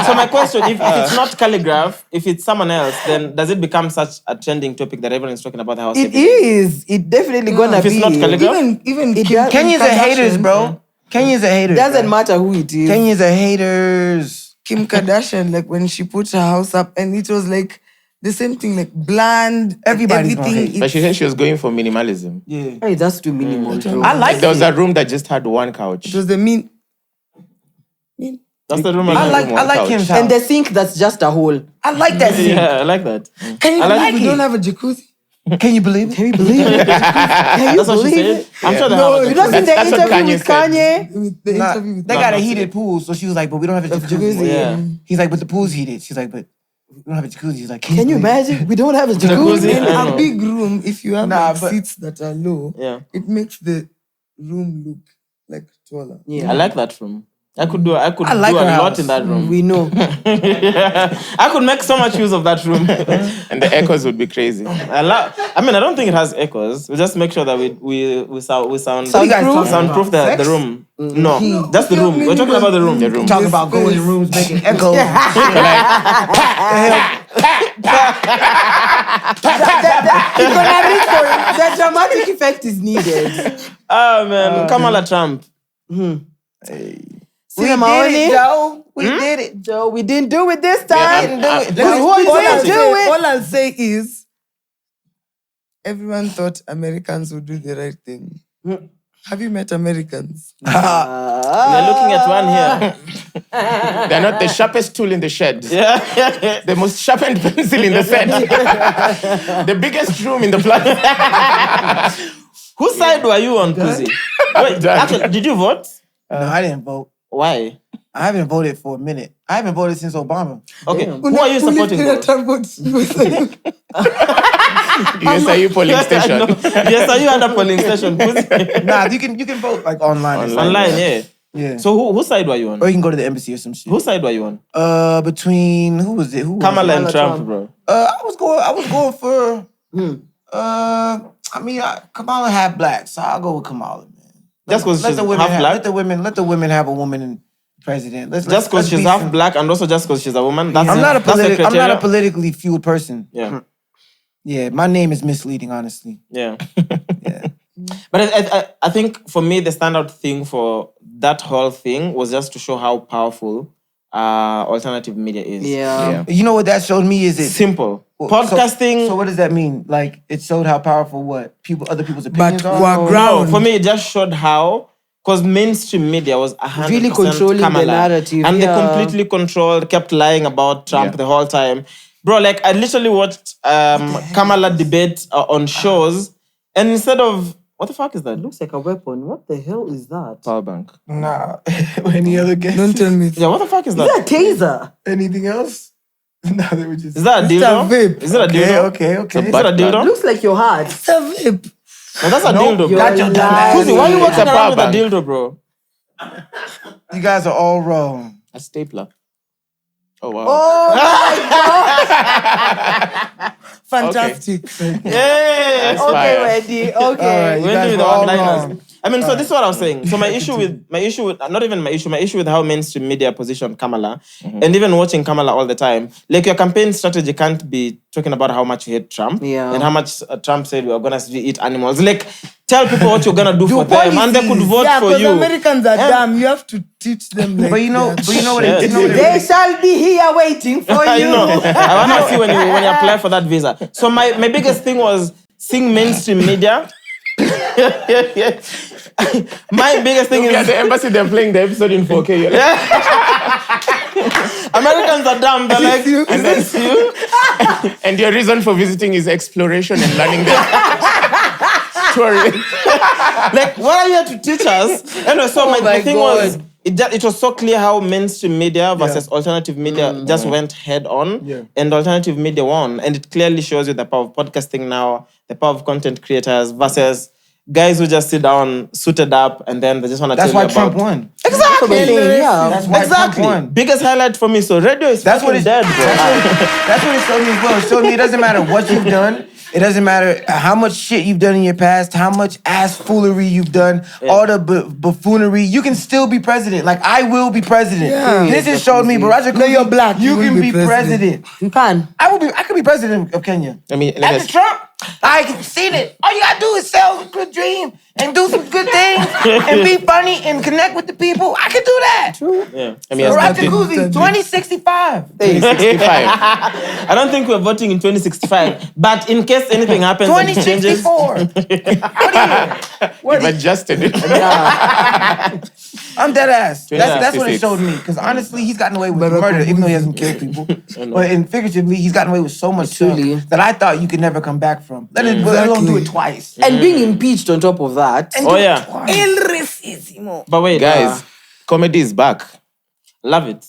S5: so my question, if it's not calligraph, if it's someone else, then does it become such a trending topic that everyone is talking about the house?
S3: It
S5: every day?
S3: is. It definitely gonna
S5: If it's
S3: be.
S5: not calligraph,
S4: Even
S3: It
S4: Kim
S3: does-
S2: Kenyans are
S4: Kardashian-
S2: haters, bro. Kenyans are haters.
S3: Doesn't
S2: bro.
S3: matter who it is.
S2: Kenyans are haters.
S4: Kim Kardashian, like when she put her house up, and it was like the same thing, like bland.
S2: Everybody's gonna
S4: everything.
S2: hate.
S1: But she said she was going for minimalism.
S2: Yeah.
S3: Hey, that's too minimal, bro.
S2: I like
S1: There was
S2: it.
S1: a room that just had one couch.
S4: It was the mean.
S5: that's the room.
S2: I like
S1: couch.
S2: Kim's house.
S3: And the sink that's just a hole.
S2: I like that scene.
S5: Yeah, I like that.
S2: Can you
S5: I like
S2: like
S4: We
S2: it?
S4: don't have a jacuzzi.
S2: Can you believe it?
S3: Can you believe it? Can you
S5: That's what she
S3: believe
S5: said.
S3: it?
S5: I'm sure they
S4: No,
S5: have.
S3: You don't see the
S1: That's what
S3: interview
S1: Kanye
S3: with
S1: said.
S3: Kanye?
S4: With the
S2: Nah,
S4: interview with
S2: they
S5: No,
S2: got a
S5: not
S2: heated pool, so she was like, but we don't have a jacuzzi.
S5: Yeah.
S2: He's like, but the pool's heated. She's like, but we don't have a jacuzzi. He's like,
S3: Can you
S2: believe it?
S3: imagine? We don't have a
S5: Jacuzzi.
S3: jacuzzi.
S4: in
S5: I know.
S4: a big room. If you have
S2: Nah,
S4: like
S2: but-
S4: seats that are low,
S5: Yeah.
S4: it makes the room look like taller.
S3: Yeah.
S5: I like that room. I could do
S2: I like
S5: a
S2: her
S5: lot
S2: house.
S5: in that room.
S3: We know.
S5: I could make so much use of that room.
S1: And the echoes would be crazy.
S5: I mean, I don't think it has echoes. We just make sure that we soundproof
S2: Soundproof?
S5: the
S2: Sex?
S5: room. No, that's the room. We're talking about the room.
S1: The room.
S2: Talking about going in rooms making echoes.
S3: You're gonna reach for it. The dramatic effect is needed.
S5: Oh man, Kamala Trump.
S2: We
S3: See the
S2: did
S3: money?
S2: it, Joe. We did it.
S3: Joe, we didn't do it this time.
S2: Let's
S3: Who didn't do it?
S4: All I'll say is, everyone thought Americans would do the right thing. Have you met Americans?
S5: We're looking at one here.
S1: They're not the sharpest tool in the shed.
S5: Yeah.
S1: The most sharpened pencil in the set. The biggest room in the planet.
S5: Whose side were you on, Kuzi? Wait, actually, did you vote?
S2: No, I didn't vote.
S5: Why?
S2: I haven't voted for a minute. I haven't voted since Obama.
S5: Okay, who are you supporting?
S4: Only
S5: though?
S4: Peter votes.
S1: USIU polling station.
S5: Yes, are you at a polling station?
S2: Nah, you can vote like online.
S5: Online, yeah.
S2: Yeah.
S5: So whose side were you on?
S2: Or you can go to the embassy or some shit.
S5: Whose side were you on?
S2: Between who was it? Who was
S5: Kamala
S2: it?
S5: and Trump, bro.
S2: I was going for. Kamala half black, so I'll go with Kamala, man.
S5: Just because she's half black?
S2: Let the women have a woman in president.
S5: Just because she's half black and also just because she's a woman.
S2: I'm not a politically fueled person.
S5: Yeah.
S2: Yeah, my name is misleading, honestly.
S5: Yeah.
S2: Yeah.
S5: But I think for me, the standout thing for that whole thing was just to show how powerful alternative media is.
S3: Yeah.
S2: You know what that showed me? Is it
S5: simple? Podcasting.
S2: So what does that mean? Like it showed how powerful other people's opinions
S4: But
S2: are?
S4: ground.
S5: No, for me, it just showed how, because mainstream media was 100%
S3: Really controlling the
S5: Kamala,
S3: narrative,
S5: and
S3: yeah.
S5: they completely controlled, kept lying about Trump the whole time. Bro, like I literally watched Kamala debate on shows, and instead of what the fuck is that?
S3: Looks like a weapon. What the hell is that?
S1: Power bank.
S2: Nah. Any other guess?
S4: Don't tell me.
S5: Yeah, what the fuck is
S3: Is
S5: that?
S3: that a taser?
S2: Anything else? No, they were just.
S5: Is that a
S4: It's a
S5: dildo?
S4: vape.
S5: Is it a dildo?
S2: Okay.
S5: Is it a dildo?
S3: Looks like your heart.
S4: It's a vape.
S5: No, that's a dildo, bro.
S2: Not your dumb ass.
S5: Pussy, why are you
S2: Yeah.
S5: walking around with a dildo, bro?
S2: You guys are all wrong.
S1: A stapler. Oh wow.
S4: Fantastic.
S5: Yeah.
S1: That's fire.
S3: Wendy. Okay.
S2: Alright, you
S5: Wendy
S2: guys
S5: with
S2: were
S5: the
S2: all
S5: one-liners.
S2: wrong.
S5: I mean, so this is what I was saying. So my issue with my issue with how mainstream media position Kamala, and even watching Kamala all the time, like your campaign strategy can't be talking about how much you hate Trump and how much Trump said we are gonna eat animals. Like, tell people what you're gonna do for them, and they could vote for
S4: because
S5: you.
S4: Americans are dumb. You have to teach them. Like
S2: But you know
S4: that.
S2: what?
S5: Shit.
S3: They shall be here waiting for
S5: I
S3: you.
S5: know. I want to see when you apply for that visa. So my biggest thing was seeing mainstream media. My biggest thing
S1: At
S5: is
S1: the embassy, they're playing the episode in 4K. You're like,
S5: Americans are dumb. They're like, and that's you.
S1: and your reason for visiting is exploration and learning the story.
S5: Like, what are you here to teach us? Anyway, so
S3: my
S5: my thing
S3: God.
S5: was, it was so clear how mainstream media versus alternative media just went head on, and alternative media won. And it clearly shows you the power of podcasting now, the power of content creators versus guys who just sit down, suited up, and then they just want to tell
S2: That's why
S5: you about...
S2: Trump won.
S5: Exactly.
S3: Yeah.
S2: That's why
S5: Exactly.
S2: Trump won.
S5: Biggest highlight for me. So radio is
S2: That's what
S5: fucking
S2: it's
S5: dead, bro.
S2: That's what it showed me as well. It showed me it doesn't matter what you've done. It doesn't matter how much shit you've done in your past, how much ass foolery you've done, all the buffoonery. You can still be president. Like, I will be president.
S4: Yeah.
S2: This just showed me, Barasa
S4: No, you're black.
S2: You
S4: will
S2: can be president.
S3: You can.
S2: I could be president of Kenya.
S1: I mean,
S2: After Trump, I can see it. All you gotta do is sell a good dream and do some good things and be funny and connect with the people. I can do that.
S5: Yeah.
S1: I mean,
S2: BARAK
S1: it's not
S2: JACUZZI 2065.
S1: 65.
S5: I don't think we're voting in 2065, but in case anything happens and it changes...
S2: 2064.
S1: You've adjusted it.
S2: I'm dead ass. That's what it
S1: 2066.
S2: showed me. Because honestly, he's gotten away with murder, even though he hasn't killed people. But figuratively, he's gotten away with so much stuff
S3: Truly.
S2: that I thought you could never come back from. Let alone do it twice.
S3: And being impeached on top of that.
S5: Oh, yeah.
S4: El racismo.
S5: But wait,
S1: Guys, comedy is back.
S5: love it.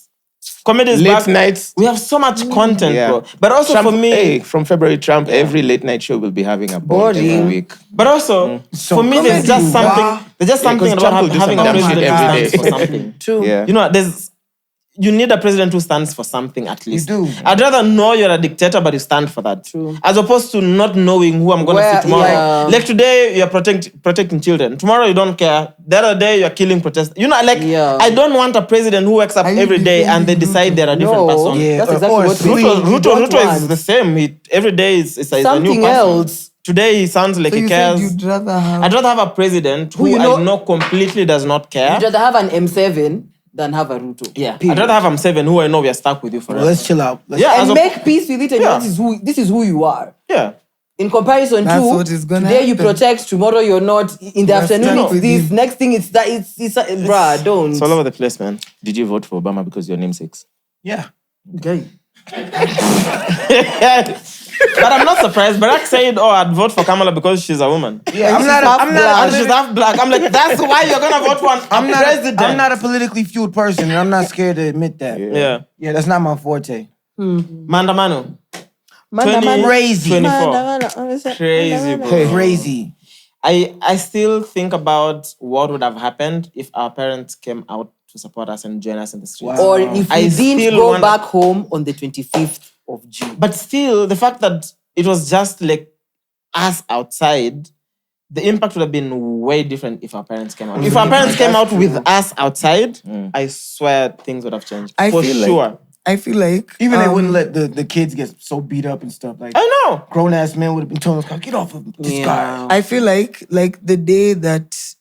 S5: Comedy is
S1: Late
S5: back.
S1: nights.
S5: We have so much content,
S1: Yeah.
S5: bro. But also
S1: Trump,
S5: for me...
S1: hey, from February, Trump, every late night show will be having a point every
S3: Boring.
S1: week.
S5: But also, for me, there's just something... There's just something
S1: 'cause
S5: about
S1: Trump will do
S5: having
S1: some
S5: a
S1: dumb shit
S5: president who
S1: every
S5: stands for
S1: day.
S5: something.
S3: True.
S1: Yeah.
S5: You know, you need a president who stands for something at least.
S2: do.
S5: I'd rather know you're a dictator, but you stand for that.
S3: True.
S5: As opposed to not knowing who I'm going to
S3: Where-
S5: see tomorrow.
S3: yeah.
S5: Like today, you're protecting children. Tomorrow, you don't care. The other day, you're killing protesters. You know, like,
S3: Yeah.
S5: I don't want a president who wakes up
S4: Are you
S5: every day and they
S4: defending
S5: decide they're a different
S3: No.
S5: person.
S2: Yeah,
S3: That's
S2: or-
S3: exactly
S2: or
S3: what
S2: sleep.
S3: we
S5: Ruto
S3: don't
S5: is
S3: want.
S5: the same. Every day is a new
S3: Something
S5: person.
S3: else.
S5: Today, he sounds like
S4: So
S5: he
S4: you
S5: cares.
S4: said you'd rather have...
S5: I'd rather have a president who
S3: you
S5: I
S3: know-
S5: know completely does not care.
S3: You'd rather have an M7 than have a Ruto.
S5: Yeah,
S3: Period.
S5: I'd rather have M7 who I know we are stuck with you forever.
S2: Well, let's chill out.
S5: Yeah,
S3: And
S5: as of-
S3: make peace with it, and
S5: Yeah.
S3: this is who you are.
S5: yeah.
S3: In comparison
S4: That's
S3: to
S4: what is gonna
S3: today you
S4: happen.
S3: protect, tomorrow you're not. In the
S4: That's
S3: afternoon
S4: stuck
S3: it's
S4: with
S3: this,
S4: you.
S3: next thing it's that. It's bruh, don't.
S5: It's all over the place, man.
S1: Did you vote for Obama because your namesakes?
S2: Yeah.
S3: Okay.
S5: But I'm not surprised. Barack said, "Oh, I'd vote for Kamala because she's a woman."
S2: Yeah,
S3: And
S5: And she's half black. I'm like, that's why you're gonna vote for
S2: I'm not,
S5: president.
S2: I'm not a politically fueled person, and I'm not scared to admit that.
S5: Yeah.
S2: Yeah, that's not my forte.
S5: Mandamano.
S2: Crazy.
S5: 24. Crazy, bro.
S2: Crazy.
S5: I still think about what would have happened if our parents came out to support us and join us in the streets.
S3: Or if we didn't go back home on the 25th of June.
S5: But still, the fact that it was just like us outside, the impact would have been way different if our parents came out. If our parents came out with us outside, I swear things would have changed. For sure.
S4: I feel like
S2: even they wouldn't let the kids get so beat up and stuff. Like
S5: I know.
S2: Grown ass men would have been telling us, "Get off of this guy."
S4: I feel like the day that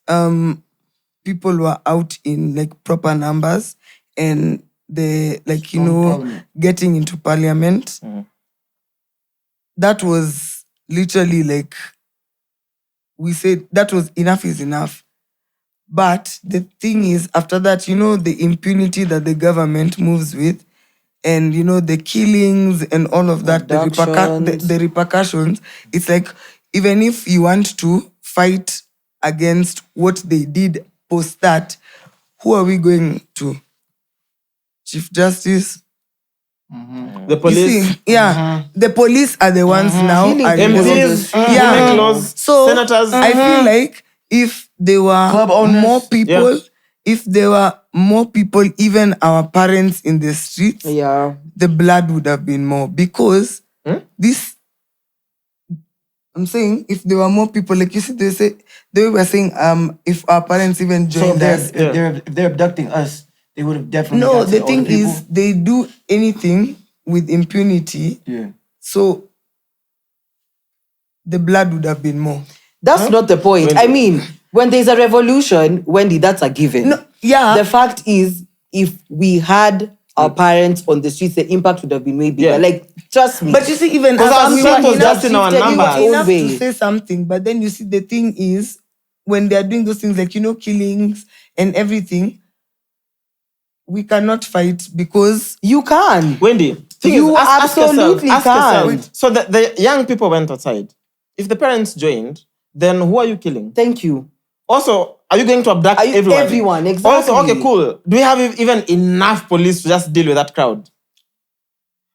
S4: people were out in like proper numbers and they getting into parliament, that was literally like we said that was enough is enough. But the thing is, after that, the impunity that the government moves with, and the killings and all of that, the repercussions, it's like even if you want to fight against what they did post that, who are we going to? Chief Justice?
S5: The police?
S4: The police are the ones now.
S5: MPs,
S4: So
S5: senators.
S4: I feel like if there were more people, if there were more people, even our parents in the streets, the blood would have been more. Because this, I'm saying, if there were more people, like you see, they were saying, if our parents even joined us.
S2: If they're abducting us, they would have definitely.
S4: No, the thing is, they do anything with impunity.
S2: Yeah.
S4: So the blood would have been more.
S3: That's not the point. I mean, when there's a revolution, Wendy, that's a given.
S4: No, yeah.
S3: The fact is, if we had our parents on the streets, the impact would have been way bigger.
S5: Yeah.
S3: Like, trust me.
S4: But you see, even
S5: Because our strength was just in our
S3: shifted in
S5: numbers.
S3: our own
S4: enough
S3: way.
S4: to say something, but then you see the thing is when they are doing those things like killings and everything, we cannot fight because
S3: You can.
S5: Wendy,
S3: You absolutely
S5: ask
S3: can.
S5: yourself. So the young people went outside. If the parents joined, then who are you killing?
S3: Thank you.
S5: Also, are you going to abduct everyone?
S3: Everyone, exactly.
S5: Also, okay, cool. Do we have even enough police to just deal with that crowd?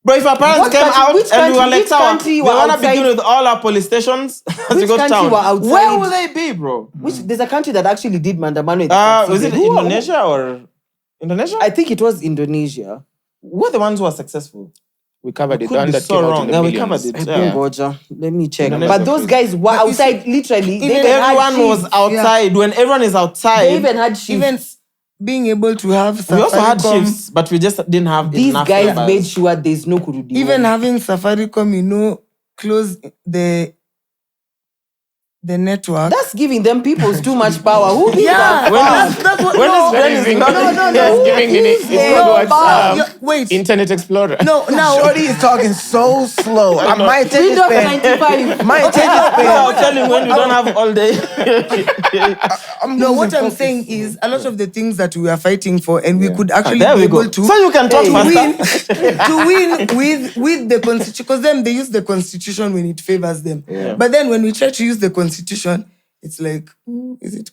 S5: But if our parents
S3: What
S5: came
S3: country-
S5: out
S3: which
S5: and we were
S3: country-
S5: like,
S3: which country
S5: we
S3: were
S5: want to
S3: outside-
S5: begin with all our police stations as we
S3: Which
S5: go to
S3: country
S5: town.
S3: were outside?
S5: Where will they be, bro?
S3: There's a country that actually did Mandamano.
S5: Was it Indonesia or Indonesia?
S3: I think it was Indonesia.
S5: Who are the ones who are successful?
S1: We covered it.
S5: Could
S1: The one
S5: be
S1: that
S5: so
S1: came out
S5: wrong.
S1: in the
S5: Yeah, we
S1: millions.
S5: covered it.
S3: Yeah. Boja. Let me check.
S5: Indonesia
S3: But those
S5: was
S3: guys were
S4: But you see,
S3: outside, literally. They
S4: even
S3: even had
S5: Everyone was
S3: shifts.
S5: outside. When everyone is outside,
S3: They even had shifts.
S4: even being able to have
S5: we also had
S4: Safaricom,
S5: shifts, but we just didn't have
S3: These
S5: enough
S3: guys
S5: numbers.
S3: made sure there's no kurudi.
S4: even having Safaricom, close the network.
S3: That's giving them people's too much power. Who gives
S4: yeah,
S3: a fuck?
S4: that's what.
S5: When
S4: no,
S5: is Ben is
S1: Giving-
S5: not-
S1: Yes, giving it. It's
S3: No,
S1: called
S3: but-
S1: what's
S4: wait.
S1: Internet Explorer.
S4: No, now
S2: Shorty is talking so slow. My attention
S3: Windows
S2: span.
S3: 95.
S2: My attention
S5: I'll
S2: span.
S5: tell you when you don't have all day.
S4: no, what I'm saying is a lot of the things that we are fighting for, and we could actually
S5: There
S4: be
S5: we go.
S4: able to
S5: So you can talk
S4: win,
S5: faster.
S4: to win with the constitution, because then they use the constitution when it favors them.
S1: Yeah.
S4: But then when we try to use the constitution, it's like, is it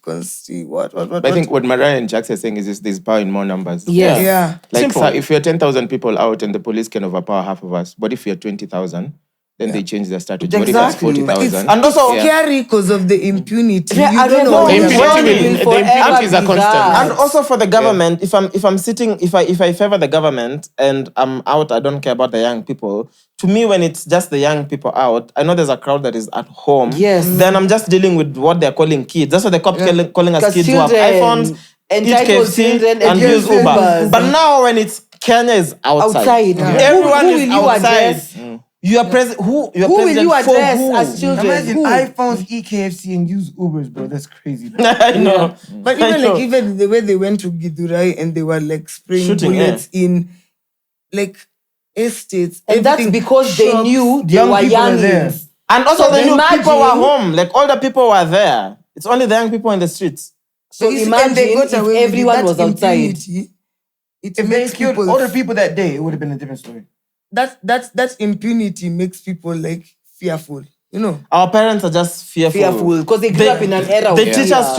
S4: what?
S1: But I think what Mariah and Chaxy are saying is there's power in more numbers.
S3: Yes.
S4: Yeah.
S1: Like
S5: Simple.
S1: so if you're 10,000 people out and the police can overpower half of us, but if you're 20,000, then they change their strategy. But if it's
S3: Exactly.
S4: But
S1: 40,000,
S5: And also,
S1: yeah.
S4: Scary because of the impunity.
S3: Yeah,
S4: You
S3: I
S4: don't know
S3: know.
S4: what
S1: The
S4: you're
S1: impunity
S4: getting.
S1: will-
S3: Forever
S1: the impunity is a
S3: be
S1: constant.
S3: that.
S5: and also for the government, if I'm sitting, if I favor the government and I'm out, I don't care about the young people. To me, when it's just the young people out, I know there's a crowd that is at home.
S3: Yes.
S5: Then I'm just dealing with what they're calling kids. That's what they kept calling us
S3: Because
S5: kids who have
S3: children,
S5: iPhones, eat
S3: entitled
S5: KFC,
S3: children,
S5: and
S3: use
S5: use Uber.
S3: Ubers.
S5: But now when it's Kenya is outside.
S3: Outside. Yeah.
S5: Everyone
S3: Who
S5: is
S3: will you
S5: outside.
S3: address?
S5: You are president. Who
S3: Who will you
S5: president for
S3: address
S5: who?
S3: as children?
S2: Imagine
S3: Who?
S2: iPhones eat KFC and use Ubers, bro. That's crazy. Bro.
S5: I know.
S4: But
S5: I
S4: even
S5: know.
S4: like even the way they went to Gidurai and they were like spraying
S5: Shooting,
S4: bullets in like estates.
S3: And that's
S4: everything,
S3: because they
S4: shops.
S3: knew they
S2: Young
S3: were
S2: people are there.
S3: youngins.
S5: And also
S3: So
S5: the new
S3: imagine-
S5: people were home. Like all the people were there. It's only the young people in the streets.
S3: So
S4: You see, and
S3: imagine
S4: they got
S3: if
S4: away with it.
S3: everyone
S4: That
S3: was outside.
S4: impunity, It
S2: If they
S4: makes
S2: killed
S4: people
S2: older people that day, it would have been a different story.
S4: that impunity makes people like fearful. You know.
S5: Our parents are just fearful.
S3: Because they grew up in an era
S5: They
S3: of
S5: teach
S3: fear.
S5: us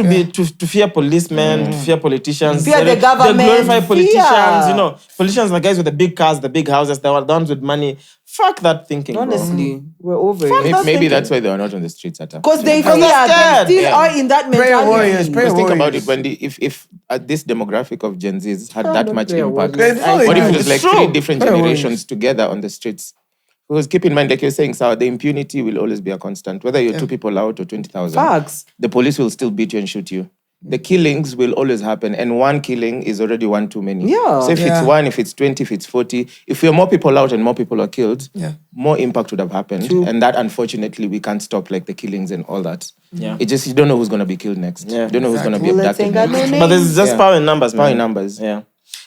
S5: to fear policemen, to fear politicians.
S3: Fear the government,
S5: They glorify politicians.
S3: fear.
S5: You know, politicians are guys with the big cars, the big houses. They are the ones with money. Fuck that thinking, bro.
S3: Honestly, we're over
S5: Fuck
S3: it.
S5: that
S1: Maybe
S5: thinking.
S1: that's why they are not on the streets at all.
S3: Because they fear.
S5: they're scared.
S3: They still are in that mentality.
S4: Prayer warriors, prayer
S1: Because think about
S4: warriors.
S1: it, Wendy, if this demographic of Gen Zs had
S3: Oh,
S1: that
S3: not
S1: much
S3: prayer
S1: impact,
S3: warriors.
S1: what if it was
S5: It's
S1: like
S5: true.
S1: 3 different
S4: Prayer
S1: generations
S4: warriors.
S1: together on the streets? Because keep in mind, like you're saying, Sarah, the impunity will always be a constant. Whether you're 2 people out or 20,000,
S3: Facts.
S1: the police will still beat you and shoot you. The killings will always happen, and one killing is already one too many.
S3: Yeah.
S1: So if it's 1, if it's 20, if it's 40, if we are more people out and more people are killed, more impact would have happened. And that, unfortunately, we can't stop, like the killings and all that.
S5: Yeah.
S1: It just, you don't know who's going to be killed next.
S5: Yeah.
S1: You don't know who's going to be
S3: Bullets ain't
S1: abducted
S3: got no
S1: next.
S3: name.
S5: But there's just power in numbers, man.
S1: Power in numbers.
S5: Yeah.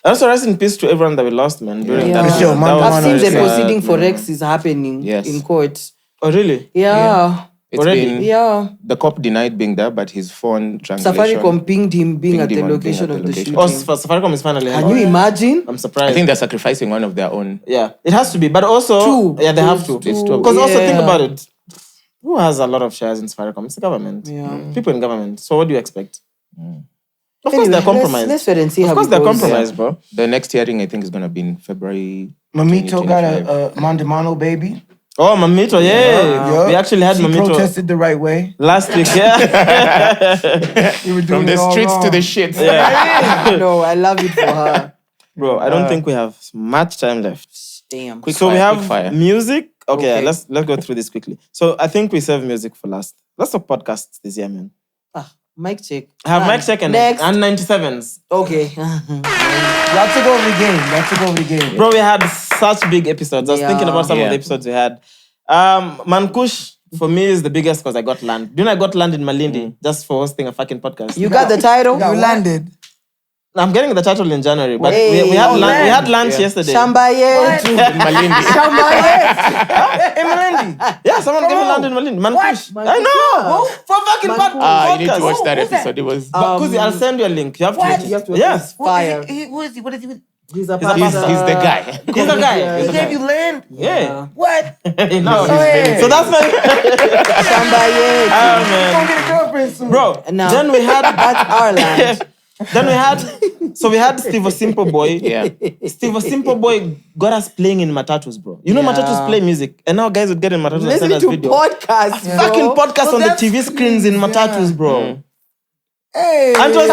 S5: And also, rest in peace to everyone that we lost, man. During
S3: Yeah.
S5: that.
S3: Sure,
S5: that was
S3: I've seen
S5: very
S3: the
S5: sad,
S3: proceeding for
S5: man.
S3: Rex is happening
S1: Yes.
S3: in court.
S5: Oh, really?
S3: Yeah.
S1: It's
S5: Already?
S1: been,
S3: Yeah.
S1: the cop denied being there, but his phone triangulation.
S3: Safaricom pinged him being at
S1: Pinged
S3: the
S1: him on being
S3: location
S1: at the
S3: of the
S1: location.
S3: shooting.
S5: Oh, Safaricom is finally.
S3: Can you imagine?
S5: I'm surprised.
S1: I think they're sacrificing one of their own.
S5: Yeah, it has to be. But also,
S3: True.
S5: yeah, they have to.
S1: It's true.
S5: Because also think
S3: Yeah.
S5: about it. Who has a lot of shares in Safaricom? It's the government.
S3: Yeah.
S5: People in government. So what do you expect? Of course
S3: Anyway,
S5: they're compromised.
S3: Let's wait and see
S5: Of
S3: how
S5: course
S3: it
S5: they're
S3: goes.
S5: compromised, bro.
S1: The next hearing, I think, is going to be in February.
S2: Mamito got
S1: 2025.
S2: a Mandamano baby.
S5: Oh, Mamito, yeah.
S2: Yup.
S5: We actually had
S2: She
S5: Mamito
S2: protested the right way.
S5: last week, yeah.
S2: We were
S1: From
S2: doing
S1: the
S2: it all
S1: streets to
S2: wrong.
S1: the shits.
S3: No, I love it for her.
S5: Bro, I don't think we have much time left.
S3: Damn.
S1: Quick
S5: So we
S1: fire,
S5: have
S1: quick fire.
S5: music. Okay,
S3: Okay.
S5: let's go through this quickly. So I think we save music for last. Let's talk podcasts this year, man.
S3: Mic check.
S5: I have Mike Cheque and
S3: Next.
S5: 97s.
S3: Okay.
S2: Y'all took over the game. Y'all took over the game.
S5: Bro, we had such big episodes. I was thinking about some of
S1: Yeah.
S5: the episodes we had. Mankush, for me, is the biggest because I got land. Do you know I got land in Malindi just for hosting a fucking podcast?
S3: You got the title?
S4: You landed.
S5: I'm getting the title in January, but
S3: Hey.
S5: we had
S3: Oh,
S5: land. We
S3: land.
S5: had lunch yesterday.
S3: Shambaye.
S1: Malindi.
S5: Yeah, someone gave me land in Malindi. Mankush. I know. For fucking podcast.
S1: You need to watch that episode. It was.
S5: Kuzi, I'll send you a link. You have to watch it.
S3: You have to
S5: Yes.
S3: Fire.
S4: Who is he? What is he?
S3: He's a
S5: He's the
S1: guy.
S5: He's the guy.
S3: Yeah.
S5: He's the guy.
S4: land?
S5: Yeah.
S4: What?
S5: No.
S4: Hey.
S5: So that's my.
S3: Shambaye.
S5: Oh, man.
S4: Get a girlfriend soon.
S5: Bro,
S3: Now,
S5: then we had.
S3: that's our land.
S5: Then we had. So we had Steve Simple Boy.
S1: Yeah.
S5: Steve Simple Boy got us playing in matatus, bro. You know
S3: Yeah.
S5: matatus play music, and now guys would get in matatus and send
S3: Listening
S5: us
S3: to
S5: video.
S3: podcasts, bro.
S5: Fucking podcast on the
S4: that's
S5: TV screens in matatus, bro.
S4: Hey.
S5: And it was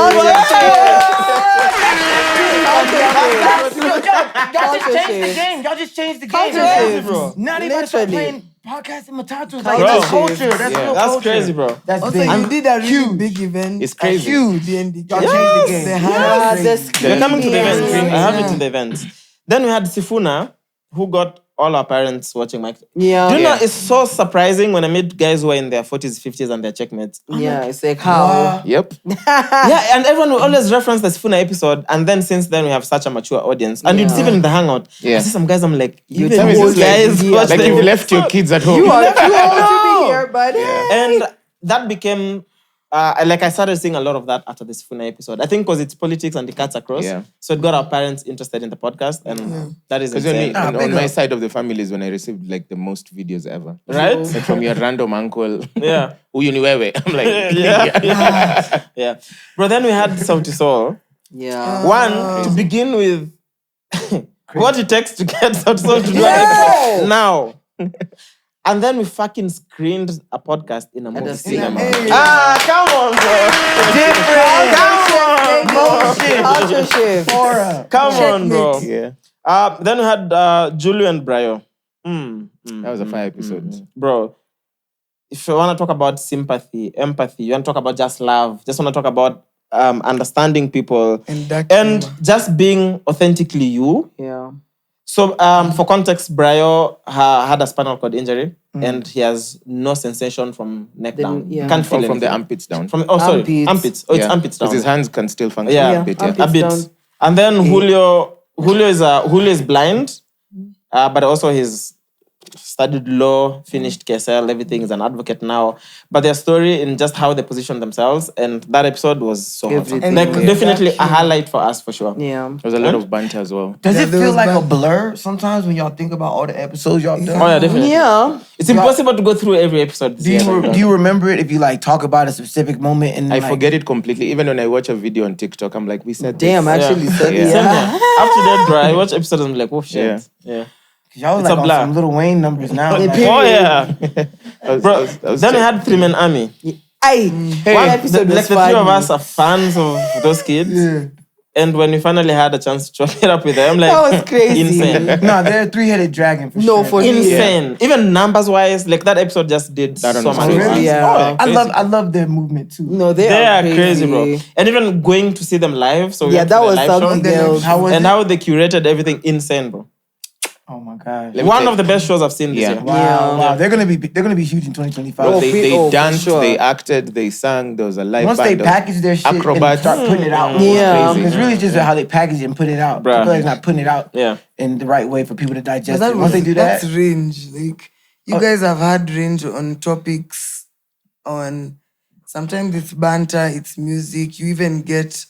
S2: Y'all just changed the game. Y'all just changed the game.
S3: Crazy,
S5: bro.
S2: Now they about to start
S3: Literally.
S2: playing podcasts and matatus.
S5: Bro.
S2: Like, that's culture. That's real
S5: That's
S2: culture.
S5: crazy, bro.
S2: That's
S4: Also,
S2: big.
S4: you did a really big event.
S1: It's crazy.
S4: Huge. DND.
S2: Y'all changed the game.
S4: They
S3: Yeah,
S4: had
S3: the
S5: We're coming to the
S3: screen.
S5: events. I have it in the events. Then we had Sifuna, who got all our parents watching Mike.
S3: Yeah.
S5: Do you know
S1: Yeah.
S5: it's so surprising when I meet guys who are in their 40s, 50s, and they're checkmates.
S3: Yeah, it's like how.
S1: Yep.
S5: Yeah, and everyone will always reference the Sifuna episode, and then since then we have such a mature audience. And you'd see even in the hangout.
S1: Yeah.
S5: I see some guys, I'm like, even
S1: Tell me,
S5: old
S1: it's
S5: guys
S1: like,
S5: watch
S1: like
S5: the
S1: you've left your
S5: episode.
S1: kids at home.
S3: You are too old to be here, but
S5: And that became, like I started seeing a lot of that after this Sifuna episode. I think because it's politics and it cuts across.
S1: Yeah.
S5: So it got our parents interested in the podcast, and that is
S1: Because
S5: insane.
S1: on my side of the family is when I received like the most videos ever.
S5: Right?
S1: Like from your random uncle.
S5: Yeah.
S1: Who ni wewe? I'm like,
S5: Yeah. Bro, then we had Sauti Sol.
S3: yeah.
S5: One, to begin with, what it takes to get Sauti Sol to do an episode now. And then we fucking screened a podcast in a movie cinema. Come on, bro.
S3: Culture shift.
S5: Come on, bro.
S1: yeah.
S5: Then we had Julio and Brayo.
S1: That was a fire episode.
S5: Bro, if you want to talk about sympathy, empathy, you want to talk about just love, just want to talk about understanding people, and just being authentically you.
S3: Yeah.
S5: So, for context, Brayo had a spinal cord injury, and he has no sensation from neck down.
S3: yeah.
S5: Can't feel
S1: From the
S5: anything.
S1: armpits down.
S5: Armpits.
S3: Armpits.
S5: Oh, it's armpits down.
S1: Because his hands can still function
S5: Yeah.
S1: a bit.
S3: Armpits.
S1: Yeah.
S5: A bit.
S3: down.
S5: And then Julio is blind, but also his studied law, finished KSL, everything, is an advocate now. But their story in just how they position themselves, and that episode was so awesome.
S3: Everything.
S5: Like,
S4: Yeah.
S5: definitely a highlight for us, for sure.
S3: Yeah.
S1: There was a lot of banter as well.
S2: Does
S4: Yeah,
S2: it
S4: there
S2: feel
S4: was
S2: like a
S4: bad-
S2: blur sometimes when y'all think about all the episodes y'all done?
S5: Oh, yeah, definitely.
S3: Yeah.
S5: It's impossible to go through every episode. This year.
S2: Do you remember it if you like talk about a specific moment and
S1: I
S2: like,
S1: forget it completely. Even when I watch a video on TikTok, I'm like, we said
S3: Damn,
S1: this.
S3: actually said
S1: Yeah.
S5: Same
S3: yeah.
S5: here. Up to date, bro. I watch episodes and I'm like, oh shit. Yeah.
S2: y'all
S5: It's
S2: like
S5: a
S2: on
S5: blur.
S2: some Lil Wayne numbers now? Like,
S5: Oh yeah. Bro,
S1: I was
S5: then we had 3 Men Army.
S3: Aye. One episode
S5: Like
S3: was
S5: the 3 of
S3: funny.
S5: us are fans of those kids. And when we finally had a chance to chop it up with them, like,
S3: That was crazy.
S5: insane.
S2: no, they're a 3-headed dragon for
S3: No,
S2: sure.
S3: for real.
S5: Insane. Even numbers wise, like that episode just did
S1: That
S5: so
S1: one
S5: much.
S1: was
S5: for us.
S1: crazy.
S3: Yeah.
S2: I love their movement too.
S3: No, they
S5: Are crazy, bro. And even going to see them live. So we
S3: Yeah,
S5: went
S3: that
S5: to the
S3: was
S5: live show.
S3: something else.
S2: How was
S5: And
S2: it?
S5: how they curated everything, insane, bro.
S2: Oh my god!
S5: One of the best shows I've seen this
S1: Yeah.
S5: year.
S2: Wow, they're gonna be huge in 2025.
S3: Oh,
S1: They
S3: for
S1: danced,
S3: sure.
S1: they acted, they sang. There was a live
S2: Once
S1: band.
S2: they
S1: there was
S2: package their shit
S1: acrobats.
S2: and start putting it out,
S3: Yeah.
S1: crazy.
S2: it's really just how they package it and put it out.
S5: Bruh.
S2: I feel like it's not putting it out
S5: Yeah.
S2: in the right way for people to digest
S4: But
S2: it. Once they do that,
S4: that's range. Like you guys have had range on topics, on sometimes it's banter, it's music. You even get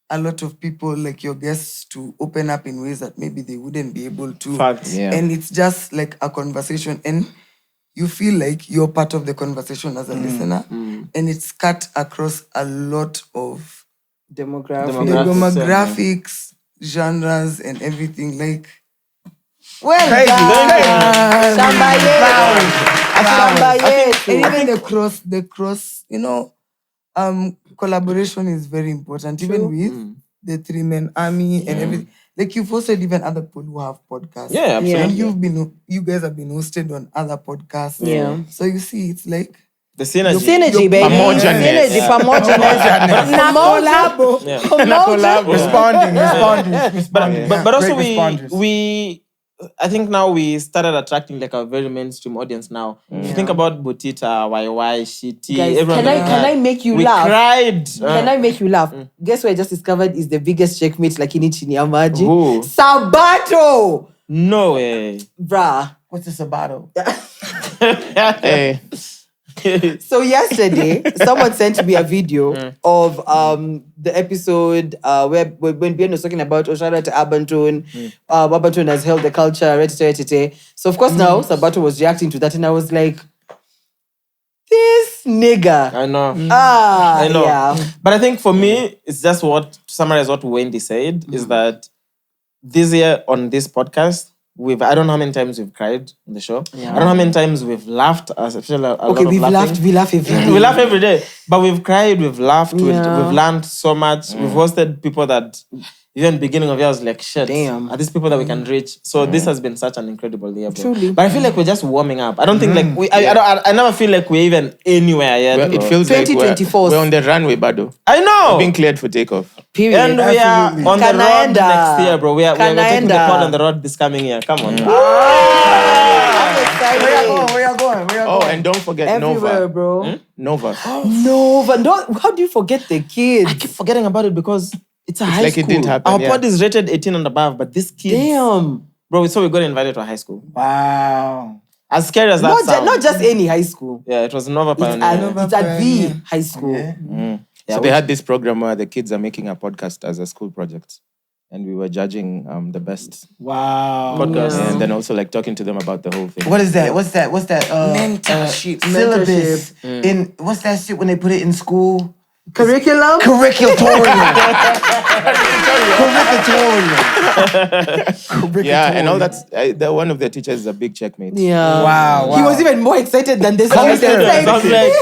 S4: a lot of people like your guests to open up in ways that maybe they wouldn't be able to.
S5: Facts.
S1: Yeah.
S4: And it's just like a conversation, and you feel like you're part of the conversation as a listener, and it's cut across a lot of
S3: Demographic.
S4: demographics, genres, and everything. Like,
S3: Well done. Sambaye.
S4: and even the cross, collaboration is very important. Even with the 3 Men Army and everything. Like you've hosted even other people who have podcasts.
S5: Yeah, absolutely.
S4: And you guys have been hosted on other podcasts.
S3: Yeah.
S4: So you see, it's like
S5: The synergy.
S3: Synergy, baby.
S1: Homogeneous.
S3: Synergy, homogeneous.
S5: Yeah.
S2: responding.
S5: But also
S2: Great responders.
S5: we I think now we started attracting like a very mainstream audience now. If you think about Butita, YY, Shitty,
S3: Guys,
S5: everyone.
S3: can I make you
S5: we
S3: laugh?
S5: cried.
S3: Can I make you laugh? Guess what I just discovered is the biggest checkmate like in chini ya maji?
S5: Who?
S3: Sabato!
S5: No way.
S3: Bruh.
S2: What's the Sabato?
S1: Hey,
S3: So yesterday, someone sent me a video of the episode where when Ben was talking about Oshara to Abanton. Abanton has held the culture, retete. So of course now Sabato was reacting to that, and I was like, this nigga.
S5: I know.
S3: I
S5: know.
S3: Yeah.
S5: But I think for me, it's just to summarize what Wendy said, is that this year on this podcast, I don't know how many times we've cried on the show. I don't know how many times we've laughed. Especially a lot of
S3: We've
S5: laughing.
S3: laughed. We laugh every day.
S5: We laugh every day, but we've cried, we've laughed, we've
S3: Yeah.
S5: learned so much. We've hosted people that even beginning of year I was like, shit,
S3: Damn.
S5: are these people that we can reach? So this has been such an incredible year, bro.
S3: Truly.
S5: But I feel like we're just warming up. I don't think like I never feel like we're even anywhere yet.
S1: well, it
S5: bro.
S1: feels like
S3: 2024.
S1: we're on the runway, Bado.
S5: I know.
S1: Being cleared for takeoff.
S3: Period.
S5: And we are on the road
S3: Kanaenda.
S5: next year, bro. We're taking the
S3: Kanaenda.
S5: pod on the road this coming year. Come on.
S3: I'm excited.
S2: Where y'all going?
S1: Oh, and don't forget
S3: Everywhere,
S1: Nova.
S3: bro.
S1: Nova.
S3: Nova. How do you forget the kids?
S5: I keep forgetting about it because it's a high
S1: like
S5: school.
S1: it didn't happen,
S5: Our
S1: yeah.
S5: pod is rated 18 and above, but this kid,
S3: Damn.
S5: bro, so we got invited to a high school.
S2: Wow.
S5: As scary as that sounds.
S3: Not just any high school.
S5: Yeah, it was Nova
S3: It's
S5: Pioneer.
S3: at the
S4: Pioneer.
S3: high school.
S5: Yeah,
S1: So they had this program where the kids are making a podcast as a school project. And we were judging the best
S2: Wow.
S5: podcast.
S1: and then also like talking to them about the whole thing.
S2: What is that? What's that?
S4: Mentorship.
S2: Syllabus. In what's that shit when they put it in school?
S3: Curriculum?
S2: Curriculum.
S1: Yeah, and all that's one of the teachers is a big checkmate.
S3: Yeah.
S2: Wow.
S3: He was even more excited than this.
S5: Sounds like,